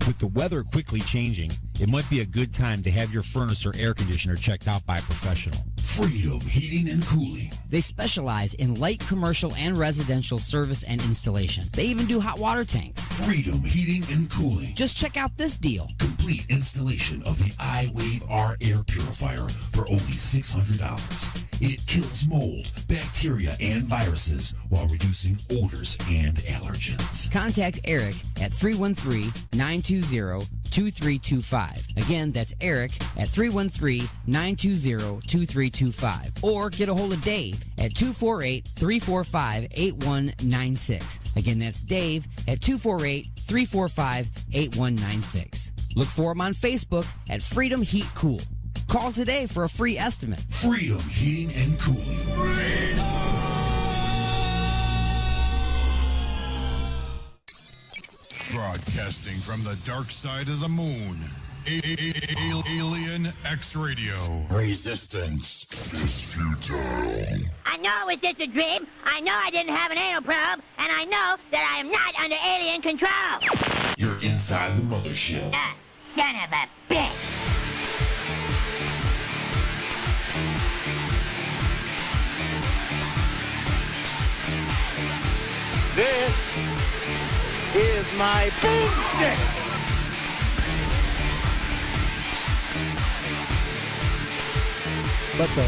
With the weather quickly changing, it might be a good time to have your furnace or air conditioner checked out by a professional. Freedom Heating and Cooling. They specialize in light commercial and residential service and installation. They even do hot water tanks. Freedom Heating and Cooling. Just check out this deal. Complete installation of the iWave R air purifier for only $600. It kills mold, bacteria, and viruses while reducing odors and allergens. Contact Eric at 313-920-2325. Again, that's Eric at 313-920-2325. Or get a hold of Dave at 248-345-8196. Again, that's Dave at 248-345-8196. Look for him on Facebook at Freedom Heat Cool. Call today for a free estimate. Freedom Heating and Cooling. Broadcasting from the dark side of the moon. Alien X Radio. Resistance is futile. I know it was just a dream. I know I didn't have an anal probe. And I know that I am not under alien control. You're inside the mothership. Son of a bitch. This is my boomstick. But the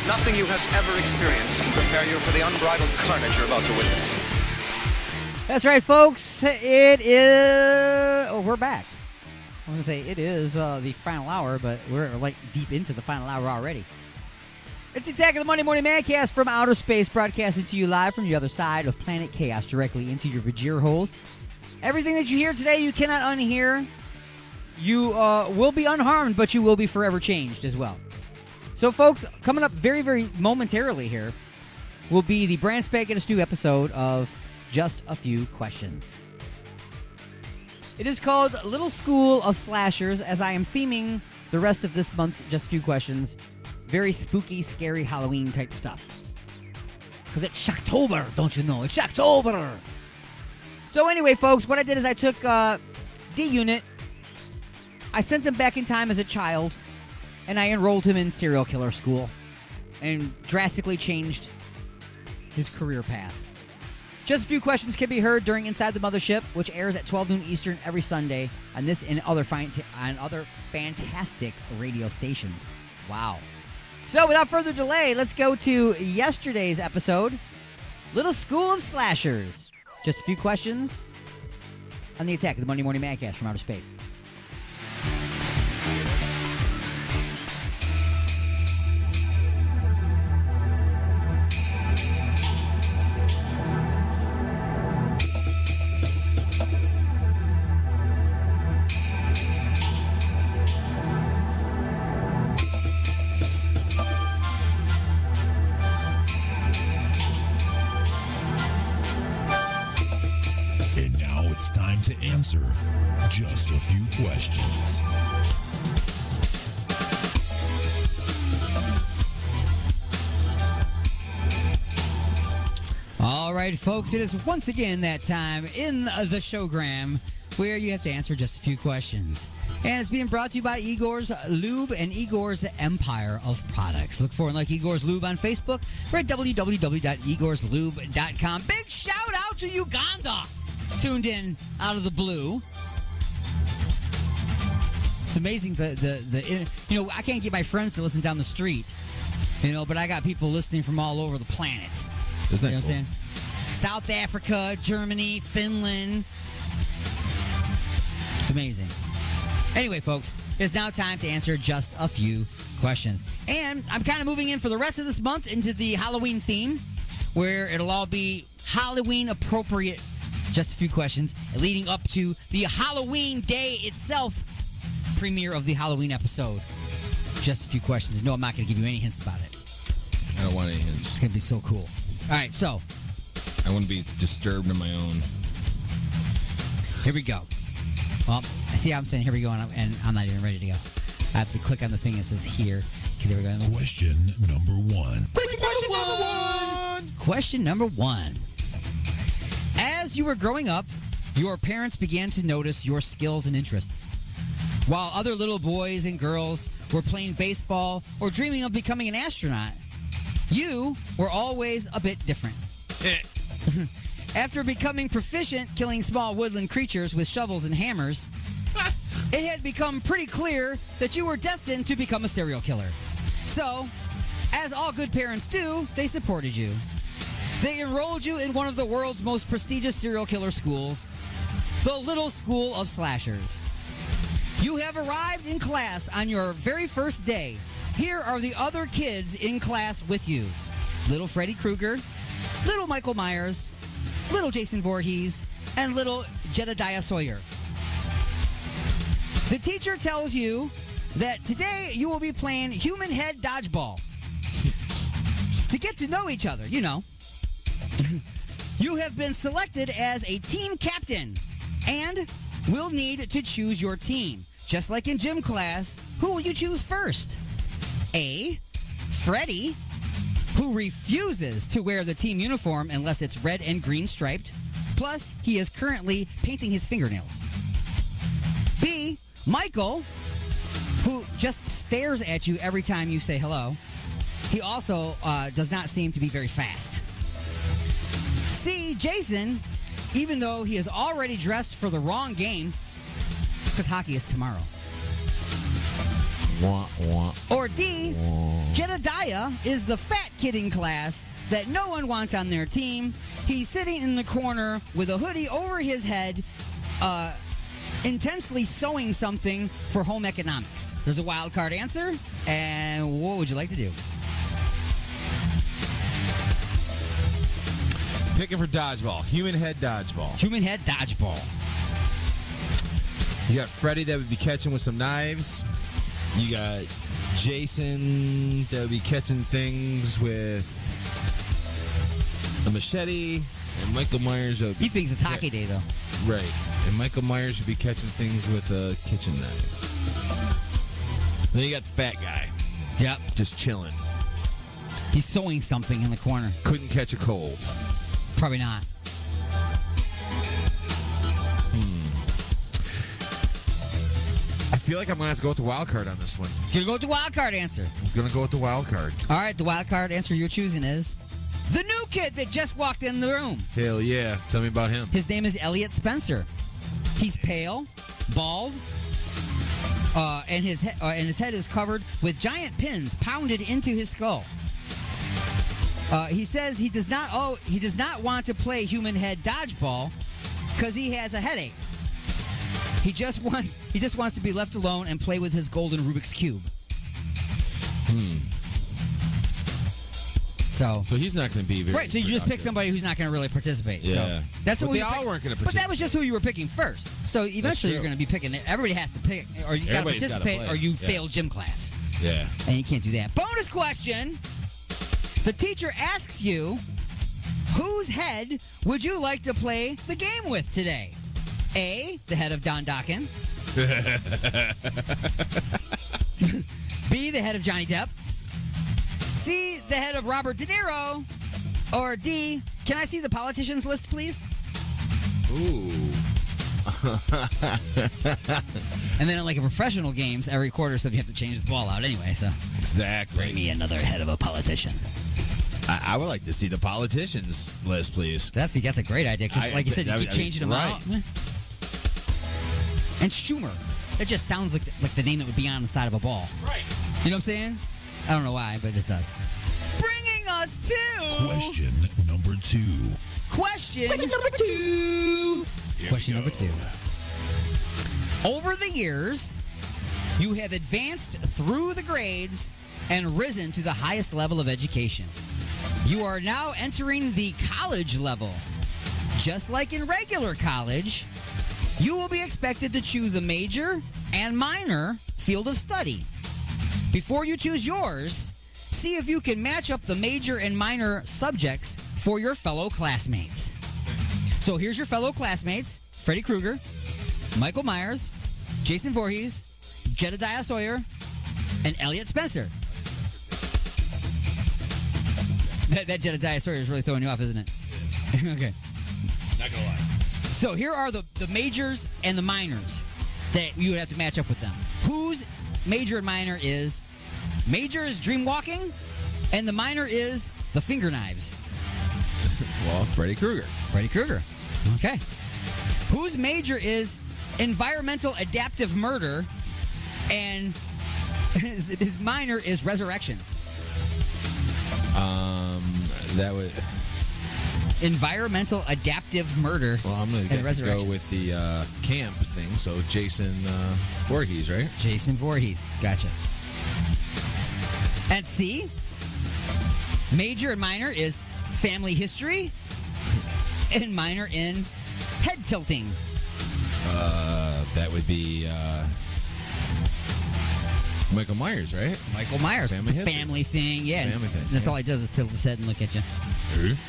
Nothing you have ever experienced can prepare you for the unbridled carnage you're about to witness. That's right, folks. It is. Oh, we're back. I was going to say it is the final hour, but we're like deep into the final hour already. It's Attack of the Monday Morning Madcast from outer space, broadcasting to you live from the other side of planet Chaos, directly into your Vajir holes. Everything that you hear today, you cannot unhear. You will be unharmed, but you will be forever changed as well. So, folks, coming up very, very momentarily here will be the brand spanking new episode of Just a Few Questions. It is called Little School of Slashers, as I am theming the rest of this month's Just a Few Questions. Very spooky, scary Halloween type stuff. Because it's Shocktober, don't you know? It's Shocktober! So anyway, folks, what I did is I took D-Unit, I sent him back in time as a child, and I enrolled him in serial killer school and drastically changed his career path. Just a Few Questions can be heard during Inside the Mothership, which airs at 12 noon Eastern every Sunday on this and other fantastic radio stations. Wow. So without further delay, let's go to yesterday's episode, Little School of Slashers. Just a few questions on the attack of the Monday Morning Madcast from outer space. To answer just a few questions. All right, folks, it is once again that time in the showgram where you have to answer just a few questions. And it's being brought to you by Igor's Lube and Igor's Empire of Products. Look for and like Igor's Lube on Facebook or at www.igorslube.com. Big shout out to Uganda! Tuned in out of the blue. It's amazing I can't get my friends to listen down the street, but I got people listening from all over the planet. Isn't that cool? What I'm saying? South Africa, Germany, Finland. It's amazing. Anyway, folks, it's now time to answer just a few questions. And I'm kind of moving in for the rest of this month into the Halloween theme, where it'll all be Halloween appropriate. Just a few questions leading up to the Halloween day itself, premiere of the Halloween episode. Just a few questions. No, I'm not going to give you any hints about it. I don't want any hints. It's going to be so cool. All right, so. I want to be disturbed in my own. Here we go. Well, see how I'm saying here we go, and I'm not even ready to go. I have to click on the thing that says here. Okay, there we go. Question number one. Question number one. As you were growing up, your parents began to notice your skills and interests. While other little boys and girls were playing baseball or dreaming of becoming an astronaut, you were always a bit different. After becoming proficient killing small woodland creatures with shovels and hammers, it had become pretty clear that you were destined to become a serial killer. So, as all good parents do, they supported you. They enrolled you in one of the world's most prestigious serial killer schools, the Little School of Slashers. You have arrived in class on your very first day. Here are the other kids in class with you. Little Freddy Krueger, little Michael Myers, little Jason Voorhees, and little Jedediah Sawyer. The teacher tells you that today you will be playing human head dodgeball. To get to know each other, You have been selected as a team captain and will need to choose your team. Just like in gym class, who will you choose first? A, Freddy, who refuses to wear the team uniform unless it's red and green striped. Plus, he is currently painting his fingernails. B, Michael, who just stares at you every time you say hello. He also does not seem to be very fast. C, Jason, even though he is already dressed for the wrong game, because hockey is tomorrow. Wah, wah. Or D, Jedediah is the fat kid in class that no one wants on their team. He's sitting in the corner with a hoodie over his head, intensely sewing something for home economics. There's a wild card answer, and what would you like to do? Picking for dodgeball. Human head dodgeball. Human head dodgeball. You got Freddy that would be catching with some knives. You got Jason that would be catching things with a machete. And Michael Myers would be... He thinks it's hockey day, though. Right. And Michael Myers would be catching things with a kitchen knife. Then you got the fat guy. Yep. Just chilling. He's sewing something in the corner. Couldn't catch a cold. Probably not. I feel like I'm going to have to go with the wild card on this one. You're going to go with the wild card answer. I'm going to go with the wild card. All right, the wild card answer you're choosing is the new kid that just walked in the room. Hell yeah. Tell me about him. His name is Elliot Spencer. He's pale, bald, and his head is covered with giant pins pounded into his skull. He says he does not want to play human head dodgeball because he has a headache. He just wants to be left alone and play with his golden Rubik's Cube. So he's not going to be very right. So you just pick somebody who's not going to really participate. Yeah. So that's But what they all weren't going to But that was just who you were picking first. So eventually you're true. going to be picking. Everybody has to pick, or you got to Everybody's gotta participate, play. or you Yeah. fail gym class. Yeah. And you can't do that. Bonus question. The teacher asks you, whose head would you like to play the game with today? A, the head of Don Dokken. B, the head of Johnny Depp. C, the head of Robert De Niro. Or D, can I see the politicians list, please? Ooh. And then like in professional games, every quarter, so you have to change the ball out anyway, so. Exactly. Bring me another head of a politician. I would like to see the politicians list, please. I think that's a great idea, because like you said, you keep changing them right. out. And Schumer. That just sounds like the name that would be on the side of a ball. Right. You know what I'm saying? I don't know why, but it just does. Bringing us to... Question number 2. Question number 2. Question number 2. Over the years, you have advanced through the grades and risen to the highest level of education. You are now entering the college level. Just like in regular college, you will be expected to choose a major and minor field of study. Before you choose yours, see if you can match up the major and minor subjects for your fellow classmates. So here's your fellow classmates: Freddy Krueger, Michael Myers, Jason Voorhees, Jedediah Sawyer, and Elliot Spencer. That Jedediah Sawyer is really throwing you off, isn't it? Okay. Not gonna lie. So here are the majors and the minors that you would have to match up with them. Whose major and minor is? Major is dream walking, and the minor is the finger knives. Well, Freddy Krueger. Freddy Krueger. Okay. Whose major is environmental adaptive murder, and his minor is resurrection. That would... Environmental adaptive murder. Well, I'm going to go with the camp thing. So Jason Voorhees, right? Jason Voorhees. Gotcha. And C, major and minor is family history, and minor in head tilting. That would be Michael Myers, right? Michael Myers. Family history. Family thing, yeah. Family thing, That's yeah. all he does is tilt his head and look at you.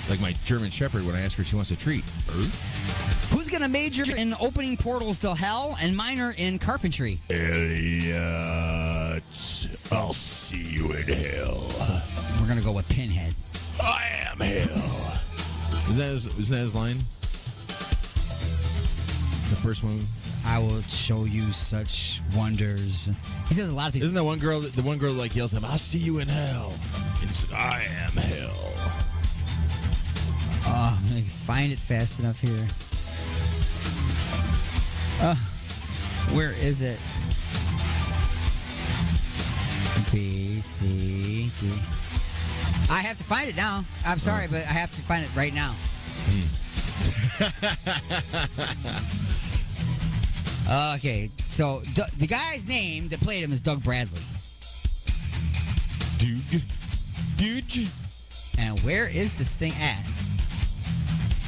Like my German Shepherd when I ask her if she wants a treat. Who's going to major in opening portals to hell and minor in carpentry? Elliot, I'll see you in hell. So we're going to go with Pinhead. I am hell. Isn't that his line? The first one? I will show you such wonders. He says a lot of things. Isn't that one girl, the one girl like yells at him, I'll see you in hell. And he said, I am hell. Oh, let me find it fast enough here. Where is it? B, C, D. I have to find it now. I'm sorry, but I have to find it right now. Okay, so the guy's name that played him is Doug Bradley. Dude. And where is this thing at?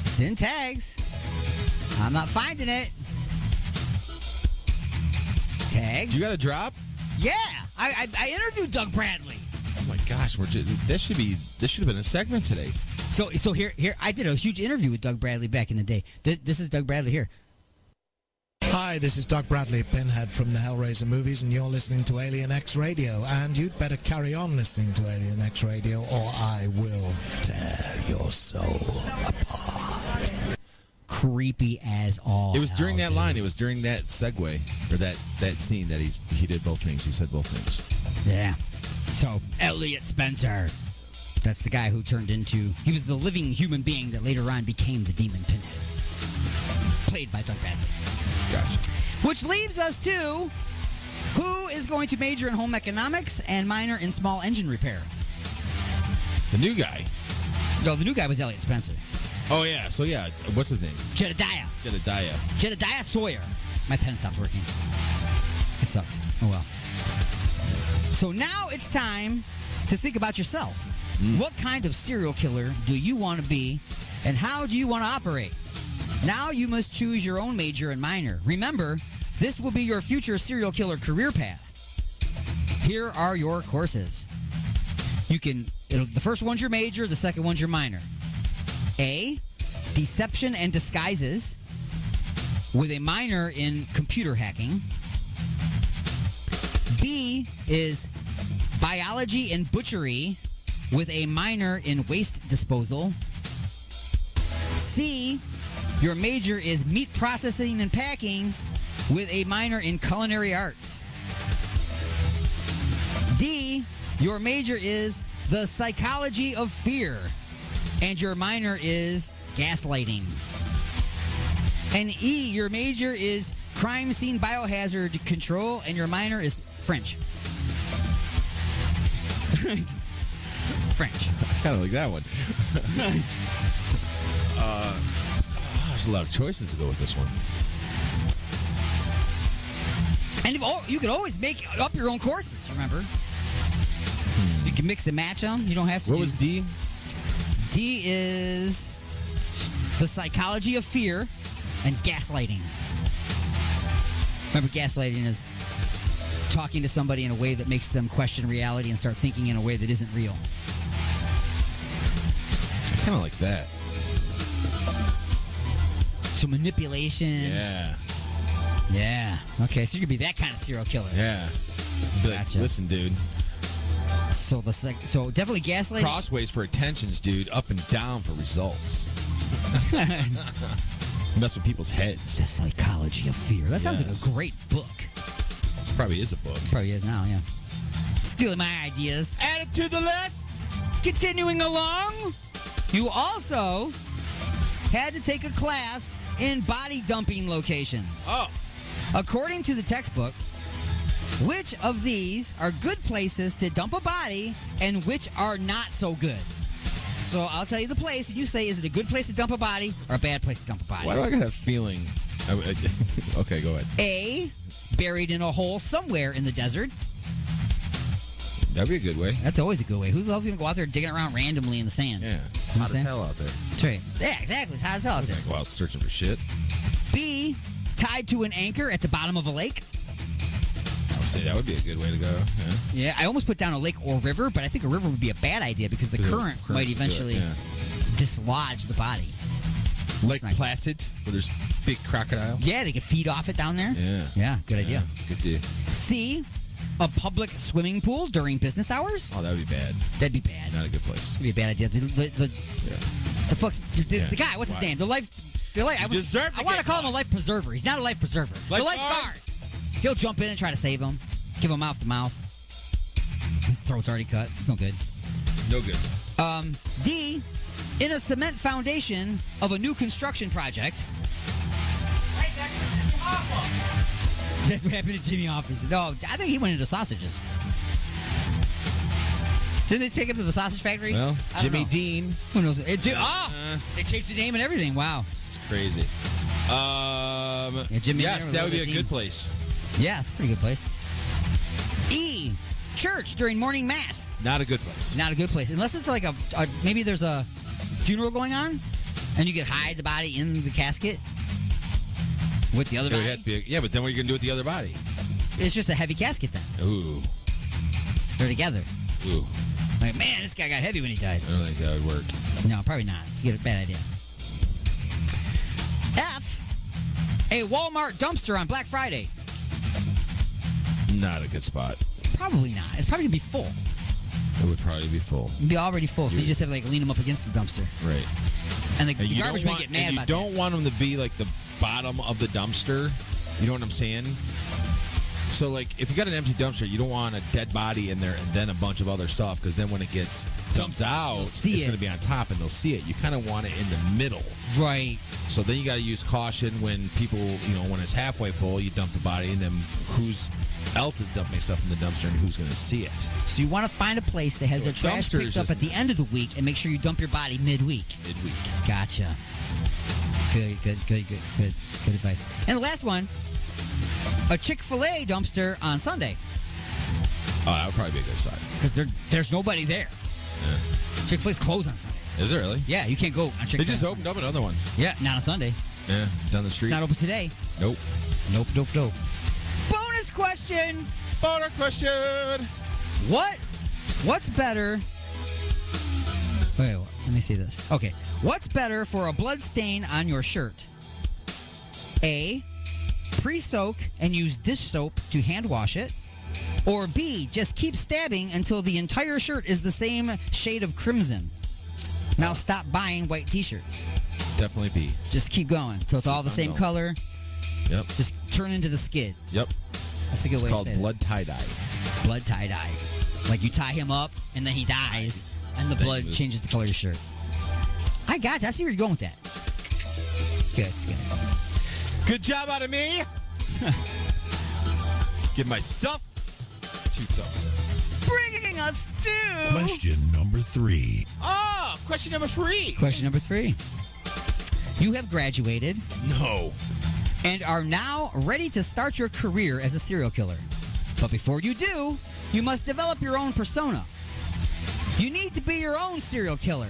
It's in tags. I'm not finding it. Tags. You got a drop? Yeah, I interviewed Doug Bradley. Oh my gosh, this should have been a segment today. So here I did a huge interview with Doug Bradley back in the day. This is Doug Bradley here. Hi, this is Doug Bradley, Pinhead from the Hellraiser movies, and you're listening to Alien X Radio. And you'd better carry on listening to Alien X Radio, or I will tear your soul apart. Creepy as all. It was during that dude. line. It was during that segue or that scene that he did both things. He said both things. Yeah. So Elliot Spencer. That's the guy who turned into. He was the living human being that later on became the demon Pinhead. Played by Doug Bradley. Gotcha. Which leaves us to who is going to major in home economics and minor in small engine repair. The new guy. No, the new guy was Elliot Spencer. Oh yeah. So yeah, what's his name? Jedediah Sawyer. My pen stopped working. It sucks. Oh well. So now it's time to think about yourself. What kind of serial killer do you want to be, and how do you want to operate? Now you must choose your own major and minor. Remember, this will be your future serial killer career path. Here are your courses. The first one's your major, the second one's your minor. A, deception and disguises, with a minor in computer hacking. B is biology and butchery, with a minor in waste disposal. C, your major is meat processing and packing, with a minor in culinary arts. D, your major is the psychology of fear, and your minor is gaslighting. And E, your major is crime scene biohazard control, and your minor is French. French. I kind of like that one. There's a lot of choices to go with this one. And you can always make up your own courses, remember? You can mix and match them. You don't have to. What was D? D is the psychology of fear and gaslighting. Remember, gaslighting is talking to somebody in a way that makes them question reality and start thinking in a way that isn't real. I kind of like that. So manipulation. Yeah. Yeah. Okay, so you could be that kind of serial killer. Yeah. Gotcha. Listen, dude. So definitely gaslighting. Crossways for attentions, dude. Up and down for results. Mess with people's heads. The psychology of fear. That sounds like a great book. This probably is a book. Probably is now, yeah. Stealing my ideas. Add it to the list. Continuing along, you also had to take a class in body dumping locations. Oh. According to the textbook, which of these are good places to dump a body and which are not so good? So I'll tell you the place, and you say, is it a good place to dump a body or a bad place to dump a body? Why do I got a feeling? Okay, go ahead. A, buried in a hole somewhere in the desert. That'd be a good way. That's always a good way. Who the hell's going to go out there digging around randomly in the sand? Yeah, it's hot as hell out there. That's right. Yeah, exactly. It's hot as hell out there. Go out searching for shit. B, tied to an anchor at the bottom of a lake. I would say that would be a good way to go. Yeah, I almost put down a lake or river, but I think a river would be a bad idea because the current might eventually dislodge the body. Lake Placid, where there's big crocodile. Yeah, they could feed off it down there. Yeah. Yeah, good idea. Good deal. C, a public swimming pool during business hours. Oh, that would be bad. That'd be bad. Not a good place. That'd be a bad idea. The guy, what's his name? I want to call him a life preserver. He's not a life preserver. The lifeguard. He'll jump in and try to save him. Give him mouth to mouth. His throat's already cut. It's no good. No good. D, in a cement foundation of a new construction project. That's what happened to Jimmy Hoffa. No, I think he went into sausages. Didn't they take him to the sausage factory? Well, Jimmy Dean. Who knows? They changed the name and everything. Wow. It's crazy. Jimmy yes, that would be a good place. Yeah, it's a pretty good place. E, church during morning mass. Not a good place. Not a good place. Unless it's like maybe there's a funeral going on and you could hide the body in the casket with the other body. Yeah, but then what are you going to do with the other body? it's just a heavy casket then. Ooh. They're together. Ooh. Like, man, this guy got heavy when he died. I don't think that would work. No, probably not. It's a bad idea. F. A Walmart dumpster on Black Friday. Not a good spot. Probably not. It's probably going to be full. It would probably be full. It'd be already full, so you just have to like lean them up against the dumpster. Right. And the you garbage don't men want, get mad and you about don't that. want them to be like the bottom of the dumpster. You know what I'm saying? So, like, if you got an empty dumpster, you don't want a dead body in there and then a bunch of other stuff, because then when it gets dumped out, it's going to be on top and they'll see it. You kind of want it in the middle. Right. So then you got to use caution when people, when it's halfway full, you dump the body, and then who's else is dumping stuff in the dumpster and who's going to see it. So you want to find a place that has their trash dumpsters picked up at the end of the week and make sure you dump your body midweek. Gotcha. Good advice. And the last one, a Chick-fil-A dumpster on Sunday. Oh, that would probably be a good side. Because there's nobody there. Yeah. Chick-fil-A's closed on Sunday. Is it really? Yeah, you can't go on Chick-fil-A. They just opened up another one. Yeah, not on Sunday. Yeah, down the street. It's not open today. Nope. Nope. Bonus question. What's better? Wait, let me see this. Okay. What's better for a blood stain on your shirt? A, pre-soak and use dish soap to hand wash it. Or B, just keep stabbing until the entire shirt is the same shade of crimson. Now stop buying white t-shirts. Definitely B. Just keep going until it's all the same color. Yep. Just turn into the skid. Yep. That's a good way to say it. It's called blood tie-dye. Blood tie-dye. Like you tie him up and then he dies and the blood changes the color of your shirt. I got you. I see where you're going with that. Good. Good job out of me. Give myself 2 thumbs up. Bringing us to Question number 3. Oh, question number 3. Question number 3. You have graduated. No. And are now ready to start your career as a serial killer. But before you do, you must develop your own persona. You need to be your own serial killer.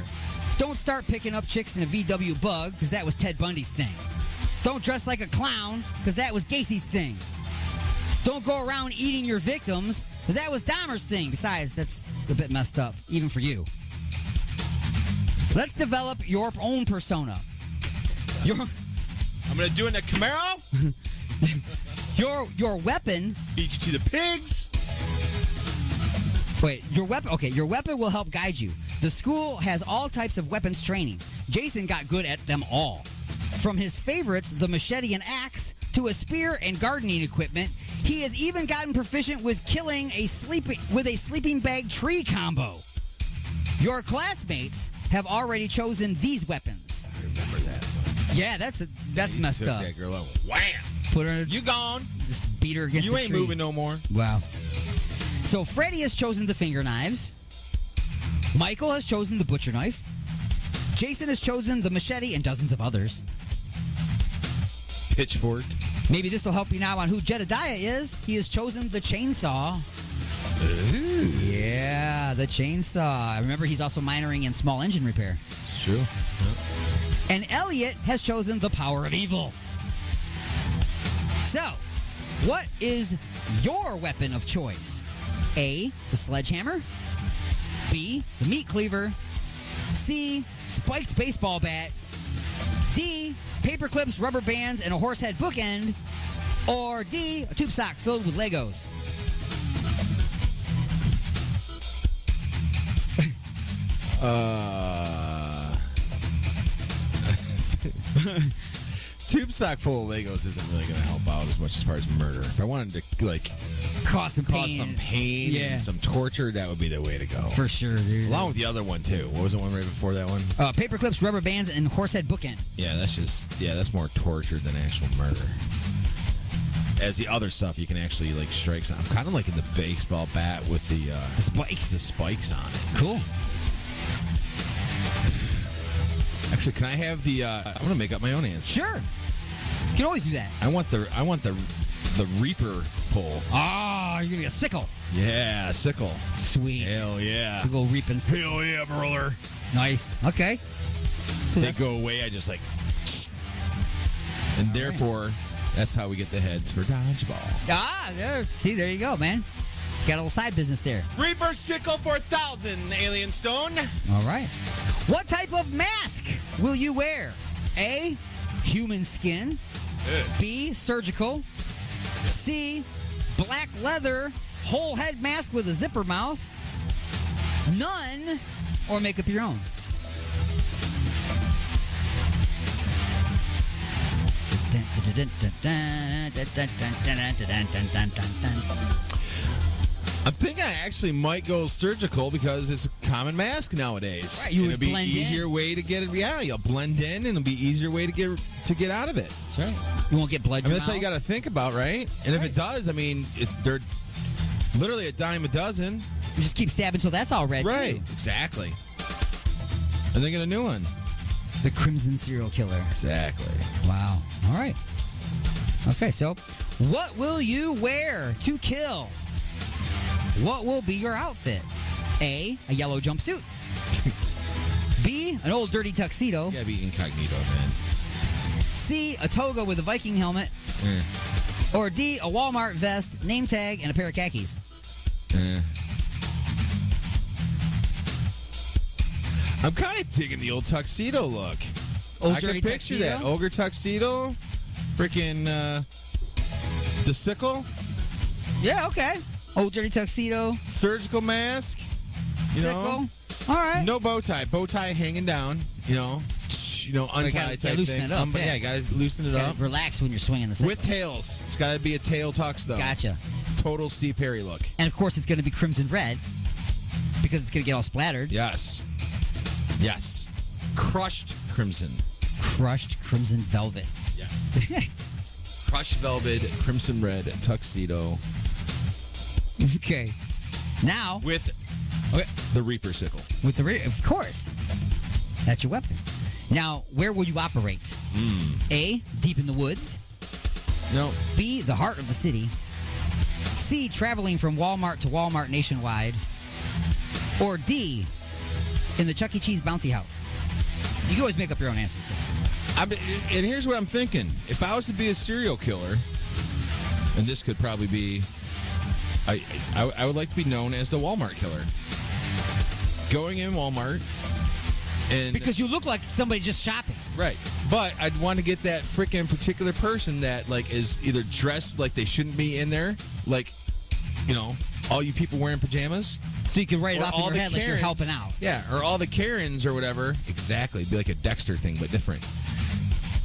Don't start picking up chicks in a VW Bug, because that was Ted Bundy's thing. Don't dress like a clown, because that was Gacy's thing. Don't go around eating your victims, because that was Dahmer's thing. Besides, that's a bit messed up, even for you. Let's develop your own persona. I'm going to do it in a Camaro. Your weapon... Beat you to the pigs. Wait, your weapon... Okay, your weapon will help guide you. The school has all types of weapons training. Jason got good at them all. From his favorites, the machete and axe, to a spear and gardening equipment, he has even gotten proficient with killing a sleeping bag tree combo. Your classmates have already chosen these weapons. I remember that. Yeah, that's messed up. That girl up. Wham! Put her. You gone? Just beat her against the You tree. ain't moving no more. Wow. So Freddy has chosen the finger knives. Michael has chosen the butcher knife. Jason has chosen the machete and dozens of others. Pitchfork. Maybe this will help you now on who Jedediah is. He has chosen the chainsaw. Ooh. Yeah, the chainsaw. Remember, he's also minoring in small engine repair. True. Yep. And Elliot has chosen the power of evil. So, what is your weapon of choice? A, the sledgehammer. B, the meat cleaver. C, spiked baseball bat. D, paper clips, rubber bands, and a horse head bookend. Or D, a tube sock filled with Legos. Tube sock full of Legos isn't really going to help out as much as far as murder. If I wanted to, like, cause some pain and some torture, that would be the way to go. For sure, dude. Along with the other one, too. What was the one right before that one? Paper clips, rubber bands, and horsehead bookend. Yeah, that's more torture than actual murder. As the other stuff, you can actually, like, strike some. I'm kind of like in the baseball bat with the spikes. The spikes on it. Cool. Actually, can I have the? I'm gonna make up my own answer. Sure. You can always do that. I want the Reaper pull. Ah, you're gonna get a sickle. Yeah, sickle. Sweet. Hell yeah. You go reaping. Hell yeah, brother. Nice. Okay. So they go away. I just like, and therefore, That's how we get the heads for dodgeball. Ah, there you go, man. It's got a little side business there. Reaper Sickle for 1,000, Alien Stone. All right. What type of mask will you wear? A, human skin. B, surgical. C, black leather, whole head mask with a zipper mouth. None, or make up your own. I'm thinking I actually might go surgical because it's a common mask nowadays. Right, you would it'll be blend easier in. way to get it. Yeah, you'll blend in, and it'll be easier way to get out of it. That's right. You won't get blood. I mean, that's how you got to think about, right? And if it does, I mean, they're literally a dime a dozen. You just keep stabbing until that's all red, right? too. Exactly. And they get a new one. The Crimson Serial Killer. Exactly. Wow. All right. Okay, so what will you wear to kill? What will be your outfit? A yellow jumpsuit. B, an old dirty tuxedo. You gotta be incognito, man. C, a toga with a Viking helmet. Or D, a Walmart vest, name tag, and a pair of khakis. I'm kind of digging the old tuxedo look. Old I can dirty picture tuxedo? that. Ogre tuxedo. Freaking the sickle. Yeah, okay. Old dirty tuxedo. Surgical mask. You Sickle. know? All right. No bow tie. Bow tie hanging down. You know, untie gotta type loosen thing. it up, yeah, got to loosen it up. Relax when you're swinging the sickle. With tails. It's got to be a tail tux, though. Gotcha. Total Steve Perry look. And, of course, it's going to be crimson red because it's going to get all splattered. Yes. Yes. Crushed crimson. Crushed crimson velvet. Yes. Crushed velvet, crimson red tuxedo. Okay. Now. With the Reaper sickle. With the of course. That's your weapon. Now, where will you operate? A, deep in the woods. No. B, the heart of the city. C, traveling from Walmart to Walmart nationwide. Or D, in the Chuck E. Cheese bouncy house. You can always make up your own answers. And here's what I'm thinking. If I was to be a serial killer, and this could probably be, I would like to be known as the Walmart killer. Going in Walmart, and because you look like somebody just shopping. Right. But I'd want to get that freaking particular person that like is either dressed like they shouldn't be in there, like, all you people wearing pajamas. So you can write it Or off in all your the head like you're Karens. helping out. Yeah, or all the Karens or whatever. Exactly. It'd be like a Dexter thing, but different.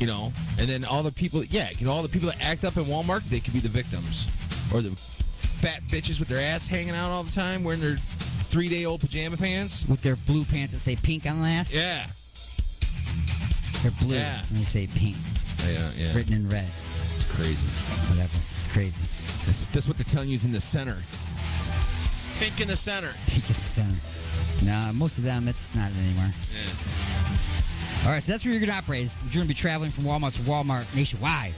And then all the people, all the people that act up in Walmart, they could be the victims. Or the fat bitches with their ass hanging out all the time, wearing their 3-day-old pajama pants. With their blue pants that say pink on the ass? Yeah. They're blue. Yeah. And they say pink. Yeah. Written in red. It's crazy. Whatever. It's crazy. That's what they're telling you is in the center. It's pink in the center. Pink in the center. Nah, most of them, it's not anymore. Yeah. All right, so that's where you're going to operate. You're going to be traveling from Walmart to Walmart nationwide.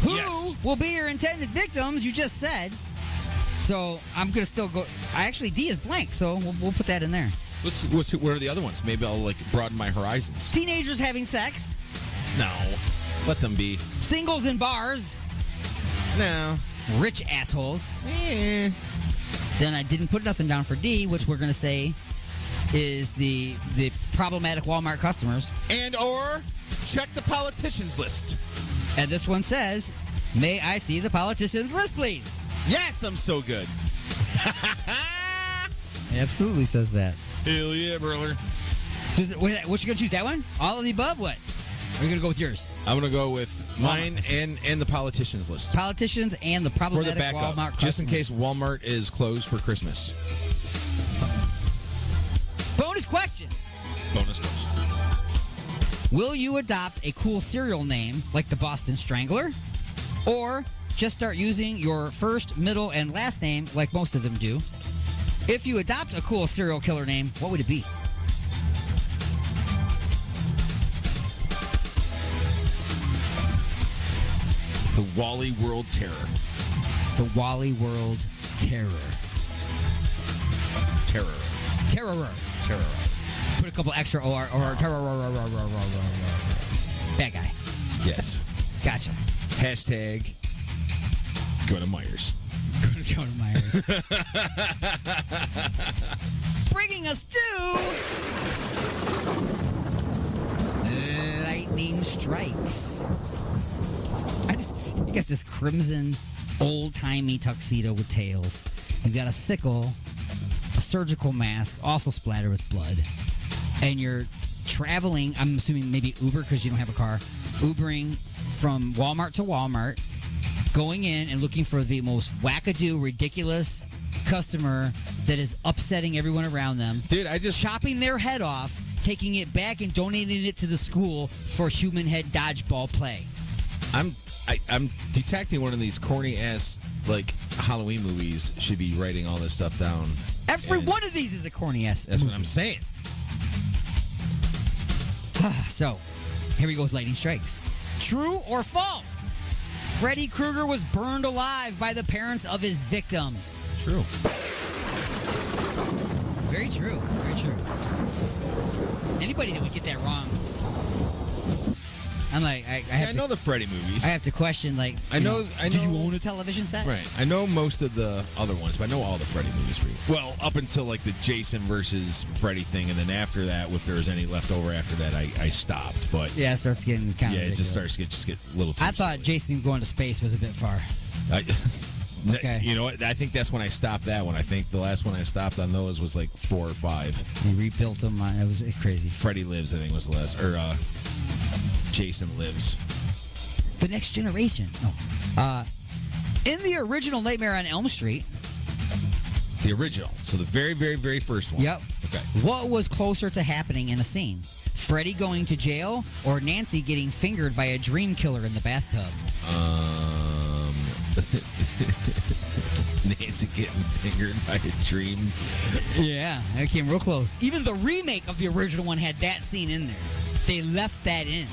Who will be your intended victims? You just said. So I'm going to still go. D is blank, so we'll put that in there. What are the other ones? Maybe I'll broaden my horizons. Teenagers having sex. No. Let them be. Singles in bars. No. Rich assholes. Then I didn't put nothing down for D, which we're going to say is the problematic Walmart customers. And or check the politicians list. And this one says, may I see the politicians list, please? Yes, I'm so good. It absolutely says that. Hell yeah, brother. So what you going to choose, that one? All of the above? What? Or are you going to go with yours? I'm going to go with mine and the politicians list. Politicians and the problematic for the backup, Walmart just in customers. case Walmart is closed for Christmas. Bonus question. Bonus question. Will you adopt a cool cereal name like the Boston Strangler? Or just start using your first, middle, and last name like most of them do? If you adopt a cool serial killer name, what would it be? The Wally World Terror. The Wally World Terror. Terror. Terror. Terror. Put a couple extra or terror. Bad guy. Yes. Gotcha. Hashtag go to Myers. Go to Myers. Bringing us to lightning strikes. You got this crimson, old-timey tuxedo with tails. You got a sickle, a surgical mask, also splattered with blood, and you're traveling. I'm assuming maybe Uber because you don't have a car. Ubering from Walmart to Walmart, going in and looking for the most wackadoo, ridiculous customer that is upsetting everyone around them. Dude, I just chopping their head off, taking it back and donating it to the school for human head dodgeball play. I'm detecting one of these corny ass like Halloween movies should be writing all this stuff down. Every one of these is a corny ass. That's what I'm saying. So, here we go with lightning strikes. True or false? Freddy Krueger was burned alive by the parents of his victims. True. Very true. Very true. Anybody that would get that wrong, I'm like, I know the Freddy movies. I have to question, like, I know. Do you own a television set? Right. I know most of the other ones, but I know all the Freddy movies. Well, up until like the Jason versus Freddy thing, and then after that, if there was any left over after that, I stopped. But yeah, it starts getting kind of ridiculous. It just starts to get a little too I thought Jason going to space was a bit far. Okay. You know what? I think that's when I stopped that one. I think the last one I stopped on those was like 4 or 5. You rebuilt them. It was crazy. Freddy Lives, I think, was the last. Or Jason Lives. The Next Generation. No. In the original Nightmare on Elm Street. The original. So the very, very, very first one. Yep. Okay. What was closer to happening in a scene? Freddy going to jail or Nancy getting fingered by a dream killer in the bathtub? Nancy getting fingered by a dream. Yeah, that came real close. Even the remake of the original one had that scene in there. They left that in.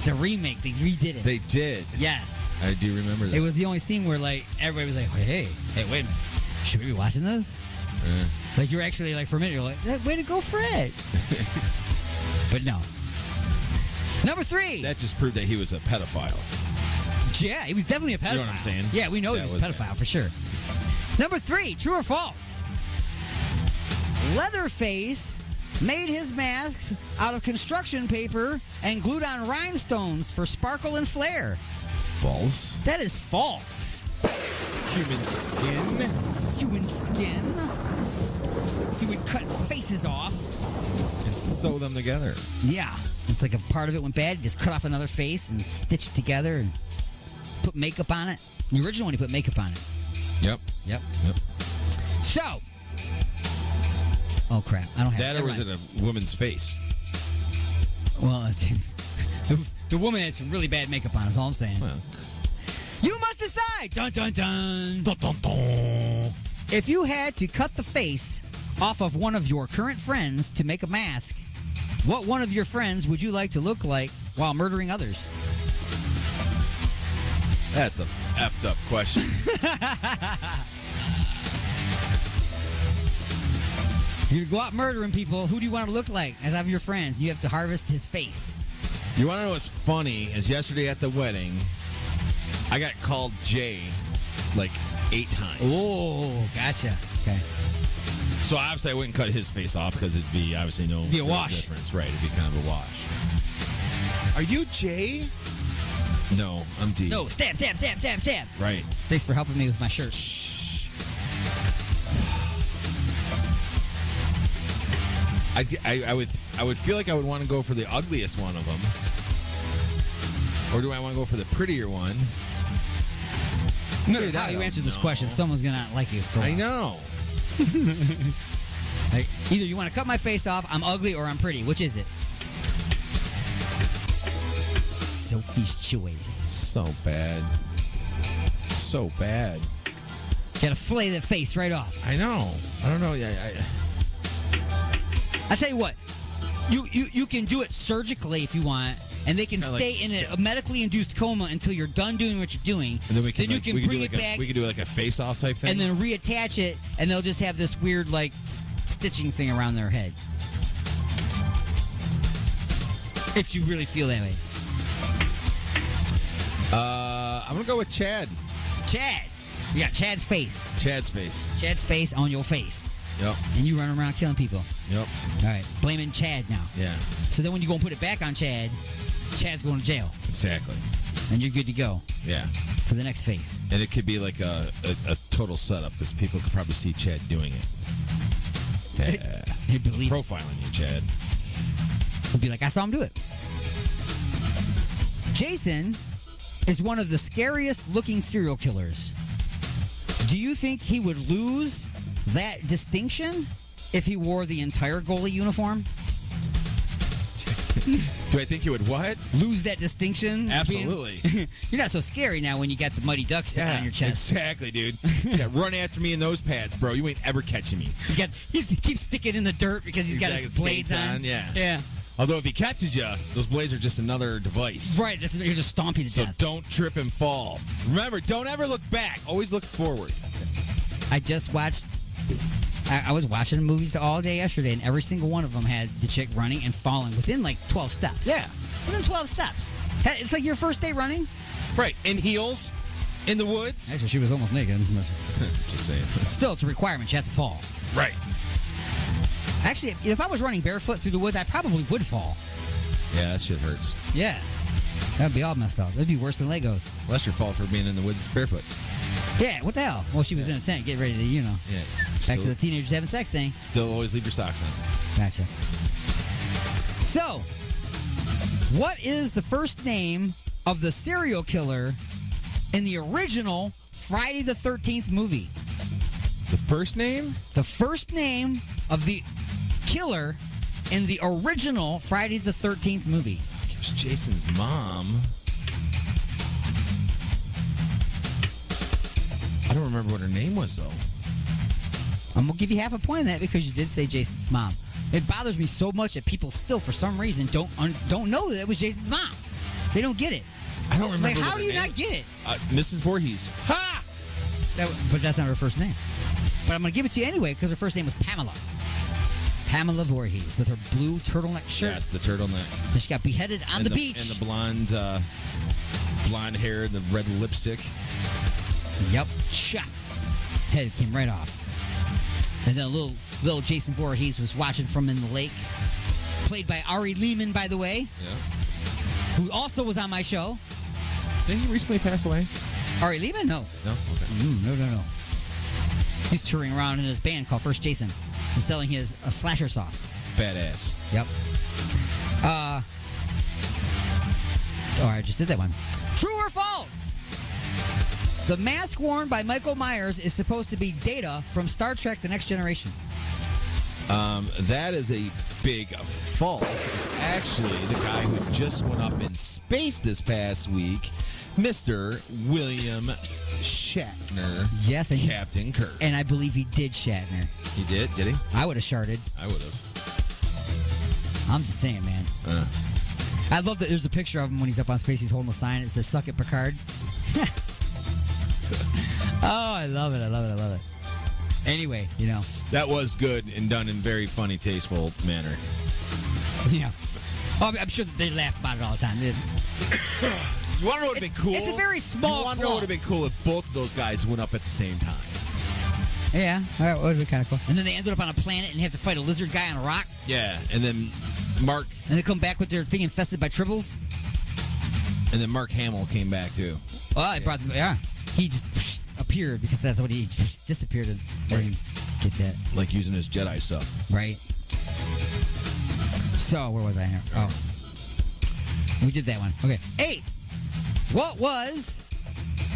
The remake, they redid it. They did. Yes. I do remember that. It was the only scene where like everybody was like, hey, wait a minute. Should we be watching this? Like you're actually like for a minute you're like, way to go, Fred. But no. Number 3. That just proved that he was a pedophile. Yeah, he was definitely a pedophile. You know what I'm saying? Yeah, we know he was a pedophile for sure. Number 3, true or false? Leatherface made his masks out of construction paper and glued on rhinestones for sparkle and flair. False. That is false. Human skin. Human skin. He would cut faces off and sew them together. Yeah. It's like a part of it went bad, he just cut off another face and stitched it together and put makeup on it. The original one, he put makeup on it. Yep. So. Oh, crap. I don't have that. Or was it a woman's face? Well, the woman had some really bad makeup on, is all I'm saying. Well. You must decide. Dun, dun, dun. Dun, dun, dun. If you had to cut the face off of one of your current friends to make a mask, what one of your friends would you like to look like while murdering others? That's a effed up question. You go out murdering people. Who do you want to look like as of your friends? You have to harvest his face. You want to know what's funny? Is yesterday at the wedding, I got called Jay like 8 times. Oh, gotcha. Okay. So obviously I wouldn't cut his face off because it'd be obviously no be a wash. Difference. Right, it'd be kind of a wash. Are you Jay? No, I'm D. No, stab. Right. Thanks for helping me with my shirt. I would feel like I would want to go for the ugliest one of them, or do I want to go for the prettier one? No, how you answer this question, someone's gonna not like you. I know. Like, either you want to cut my face off, I'm ugly, or I'm pretty. Which is it? Sophie's choice. So bad. So bad. Gotta flay the face right off. I know. I don't know. I tell you what, you can do it surgically if you want, and they can stay in a medically induced coma until you're done doing what you're doing. And then we can, you can bring it back. We can do like a face-off type thing, and then reattach it, and they'll just have this weird like stitching thing around their head. If you really feel that way. I'm going to go with Chad. Chad. You got Chad's face. Chad's face. Chad's face on your face. Yep. And you run around killing people. Yep. All right. Blaming Chad now. Yeah. So then when you go and put it back on Chad, Chad's going to jail. Exactly. And you're good to go. Yeah. To the next phase. And it could be like a total setup because people could probably see Chad doing it. They believe profiling you, Chad. He'll be like, I saw him do it. Jason is one of the scariest looking serial killers. Do you think he would lose that distinction if he wore the entire goalie uniform? Do I think he would what? Lose that distinction? Absolutely. You're not so scary now when you got the Mighty Ducks on your chest. Exactly, dude. Yeah, run after me in those pads, bro. You ain't ever catching me. He keeps sticking in the dirt because he's got his blades on. Yeah. Yeah. Although if he catches you, those blades are just another device. Right. You're just stomping to death. So don't trip and fall. Remember, don't ever look back. Always look forward. I just watched... I was watching movies all day yesterday, and every single one of them had the chick running and falling within like 12 steps. Yeah. Within 12 steps. It's like your first day running. Right. In heels. In the woods. Actually, she was almost naked. Just saying. Still, it's a requirement. You have to fall. Right. Actually, if I was running barefoot through the woods, I probably would fall. Yeah, that shit hurts. Yeah. That'd be all messed up. That'd be worse than Legos. Well, that's your fault for being in the woods barefoot. Yeah, what the hell? Well, she was in a tent, getting ready to, Yeah. back to the teenagers having sex thing. Still always leave your socks on. Gotcha. So, what is the first name of the serial killer in the original Friday the 13th movie? The first name? The first name of the killer in the original Friday the 13th movie. It was Jason's mom. I don't remember what her name was, though. I'm going to give you half a point on that because you did say Jason's mom. It bothers me so much that people still, for some reason, don't know that it was Jason's mom. They don't get it. I don't remember. Like, what how her do you name not get it? Mrs. Voorhees. Ha! But that's not her first name. But I'm going to give it to you anyway because her first name was Pamela. Pamela Voorhees with her blue turtleneck shirt. Yes, the turtleneck. And she got beheaded on the beach. And the blonde hair and the red lipstick. Yep. Shot. Head came right off. And then little Jason Voorhees was watching from in the lake. Played by Ari Lehman, by the way. Yeah. Who also was on my show. Didn't he recently pass away? Ari Lehman? No. No? Okay. No. He's touring around in his band called First Jason and selling his slasher sauce. Badass. Yep. I just did that one. True or false? The mask worn by Michael Myers is supposed to be Data from Star Trek The Next Generation. That is a big false. It's actually the guy who just went up in space this past week, Mr. William Shatner. Yes, and Captain Kirk. And I believe he did Shatner. He did he? I would have sharded. I would have. I'm just saying, man. I love that there's a picture of him when he's up on space. He's holding a sign. It says, "Suck it, Picard." Oh, I love it. Anyway, That was good and done in very funny, tasteful manner. Yeah. Oh, I'm sure that they laugh about it all the time. You want to know what would have been cool? It's a very small You want to know what would have been cool if both of those guys went up at the same time? Yeah, that would have been kind of cool. And then they ended up on a planet and have to fight a lizard guy on a rock. Yeah, and then Mark... And they come back with their thing infested by tribbles. And then Mark Hamill came back, too. Oh, I brought them... Yeah. He just appeared because that's what he disappeared. Right. Get that. Like using his Jedi stuff. Right. So, where was I here? Oh. We did that one. Okay. 8. What was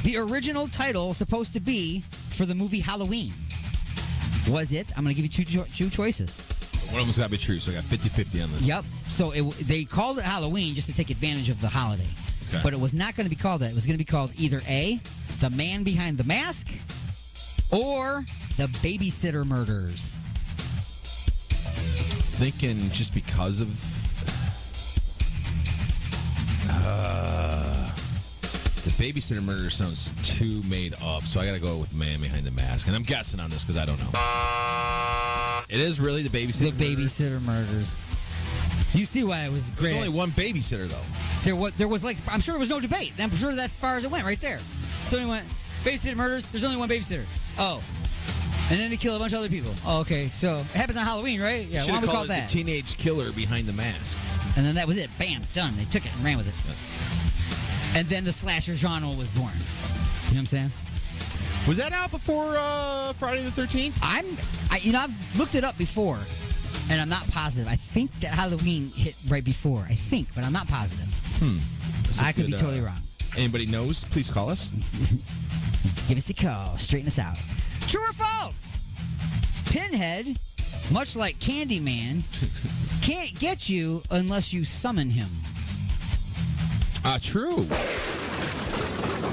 the original title supposed to be for the movie Halloween? Was it? I'm going to give you two choices. One of them's got to be true, so I got 50-50 on this. Yep. So they called it Halloween just to take advantage of the holiday. Okay. But it was not going to be called that. It was going to be called either A, The Man Behind the Mask, or The Babysitter Murders. Thinking just because of... the Babysitter Murder sounds too made up, so I gotta go with The Man Behind the Mask. And I'm guessing on this because I don't know. It is really The Babysitter Murders? The Babysitter Murders. You see why it was great. There's only one babysitter, though. There was like, I'm sure there was no debate. I'm sure that's as far as it went right there. So he went, babysitter murders, there's only one babysitter. Oh. And then they kill a bunch of other people. Oh, okay. So it happens on Halloween, right? Yeah, why don't we call it that? The teenage killer behind the mask. And then that was it. Bam, done. They took it and ran with it. And then the slasher genre was born. You know what I'm saying? Was that out before Friday the 13th? I've looked it up before, and I'm not positive. I think that Halloween hit right before. I think, but I'm not positive. I could be totally wrong. Anybody knows? Please call us. Give us a call. Straighten us out. True or false? Pinhead, much like Candyman, can't get you unless you summon him. True.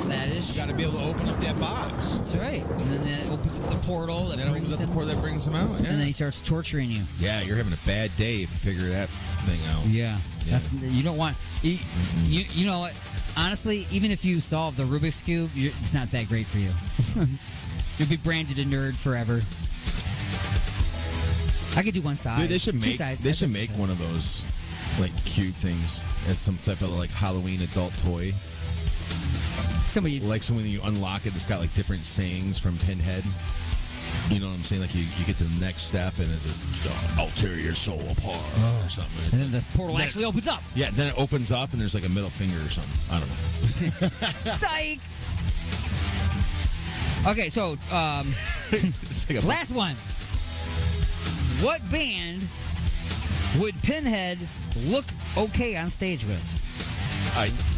That is You got to be able to open up that box. That's right. And then that opens up the portal that brings him out. Yeah. And then he starts torturing you. Yeah, you're having a bad day if you figure that thing out. Yeah. That's, you don't want... You know what? Honestly, even if you solve the Rubik's Cube, it's not that great for you. You'll be branded a nerd forever. I could do one side. Dude, they should two make sides. they should make one of those like cube things as some type of like Halloween adult toy. Like when you unlock it, it's got like different sayings from Pinhead. You know what I'm saying? Like you get to the next step and it's I'll tear your soul apart or something. And then the portal actually opens up. Yeah, then it opens up and there's like a middle finger or something. I don't know. Psych! Okay, so last one. What band would Pinhead look okay on stage with?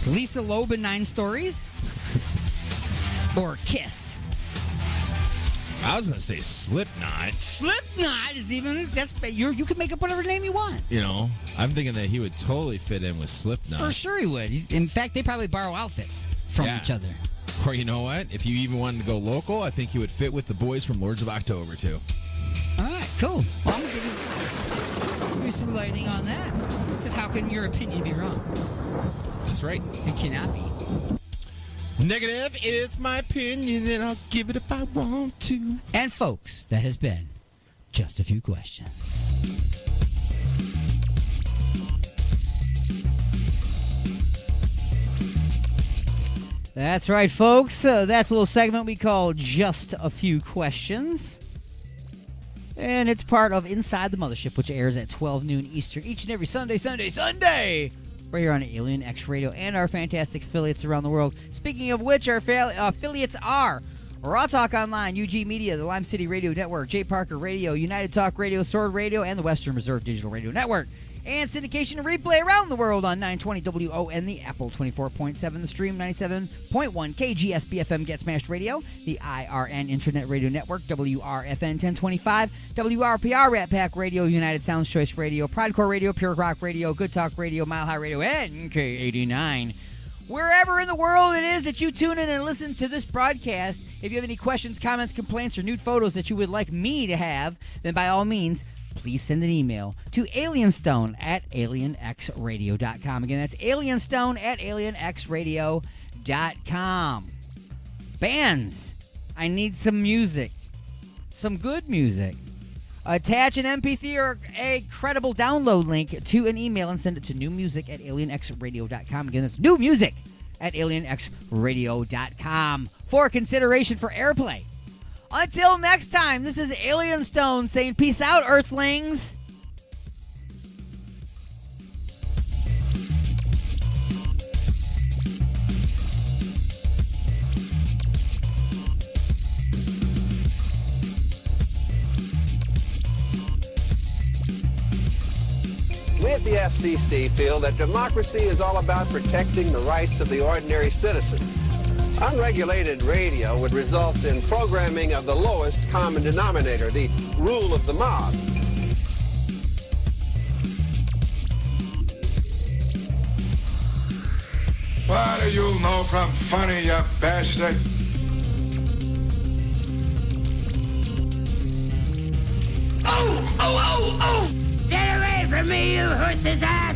Lisa Loeb and 9 Stories? Or Kiss? I was gonna say Slipknot. Slipknot is you can make up whatever name you want. You know, I'm thinking that he would totally fit in with Slipknot. For sure he would. In fact, they probably borrow outfits from each other. Or you know what? If you even wanted to go local, I think he would fit with the boys from Lords of October too. All right, cool. Well, I'm going to give you some lighting on that. Because how can your opinion be wrong? That's right. It cannot be. Negative is my opinion, and I'll give it if I want to. And folks, that has been Just a Few Questions. That's right, folks. That's a little segment we call Just a Few Questions. And it's part of Inside the Mothership, which airs at 12 noon Eastern each and every Sunday, right here on Alien X Radio and our fantastic affiliates around the world. Speaking of which, our affiliates are Raw Talk Online, UG Media, the Lime City Radio Network, J. Parker Radio, United Talk Radio, Sword Radio, and the Western Reserve Digital Radio Network. And syndication and replay around the world on 920 WON, the Apple 24.7, the Stream 97.1, KGSB-FM Get Smashed Radio, the IRN Internet Radio Network, WRFN 1025, WRPR Rat Pack Radio, United Sounds Choice Radio, Proudcore Radio, Pure Rock Radio, Good Talk Radio, Mile High Radio, and K89. Wherever in the world it is that you tune in and listen to this broadcast, if you have any questions, comments, complaints, or nude photos that you would like me to have, then by all means, please send an email to alienstone@alienxradio.com. Again, that's alienstone@alienxradio.com. Bands, I need some music. Some good music. Attach an MP3 or a credible download link to an email and send it to newmusic@alienxradio.com. Again, that's newmusic@alienxradio.com for consideration for airplay. Until next time, this is Alien Stone saying peace out, Earthlings. We at the FCC feel that democracy is all about protecting the rights of the ordinary citizen. Unregulated radio would result in programming of the lowest common denominator, the rule of the mob. What do you know from funny, you bastard? Oh! Get away from me, you horse's ass!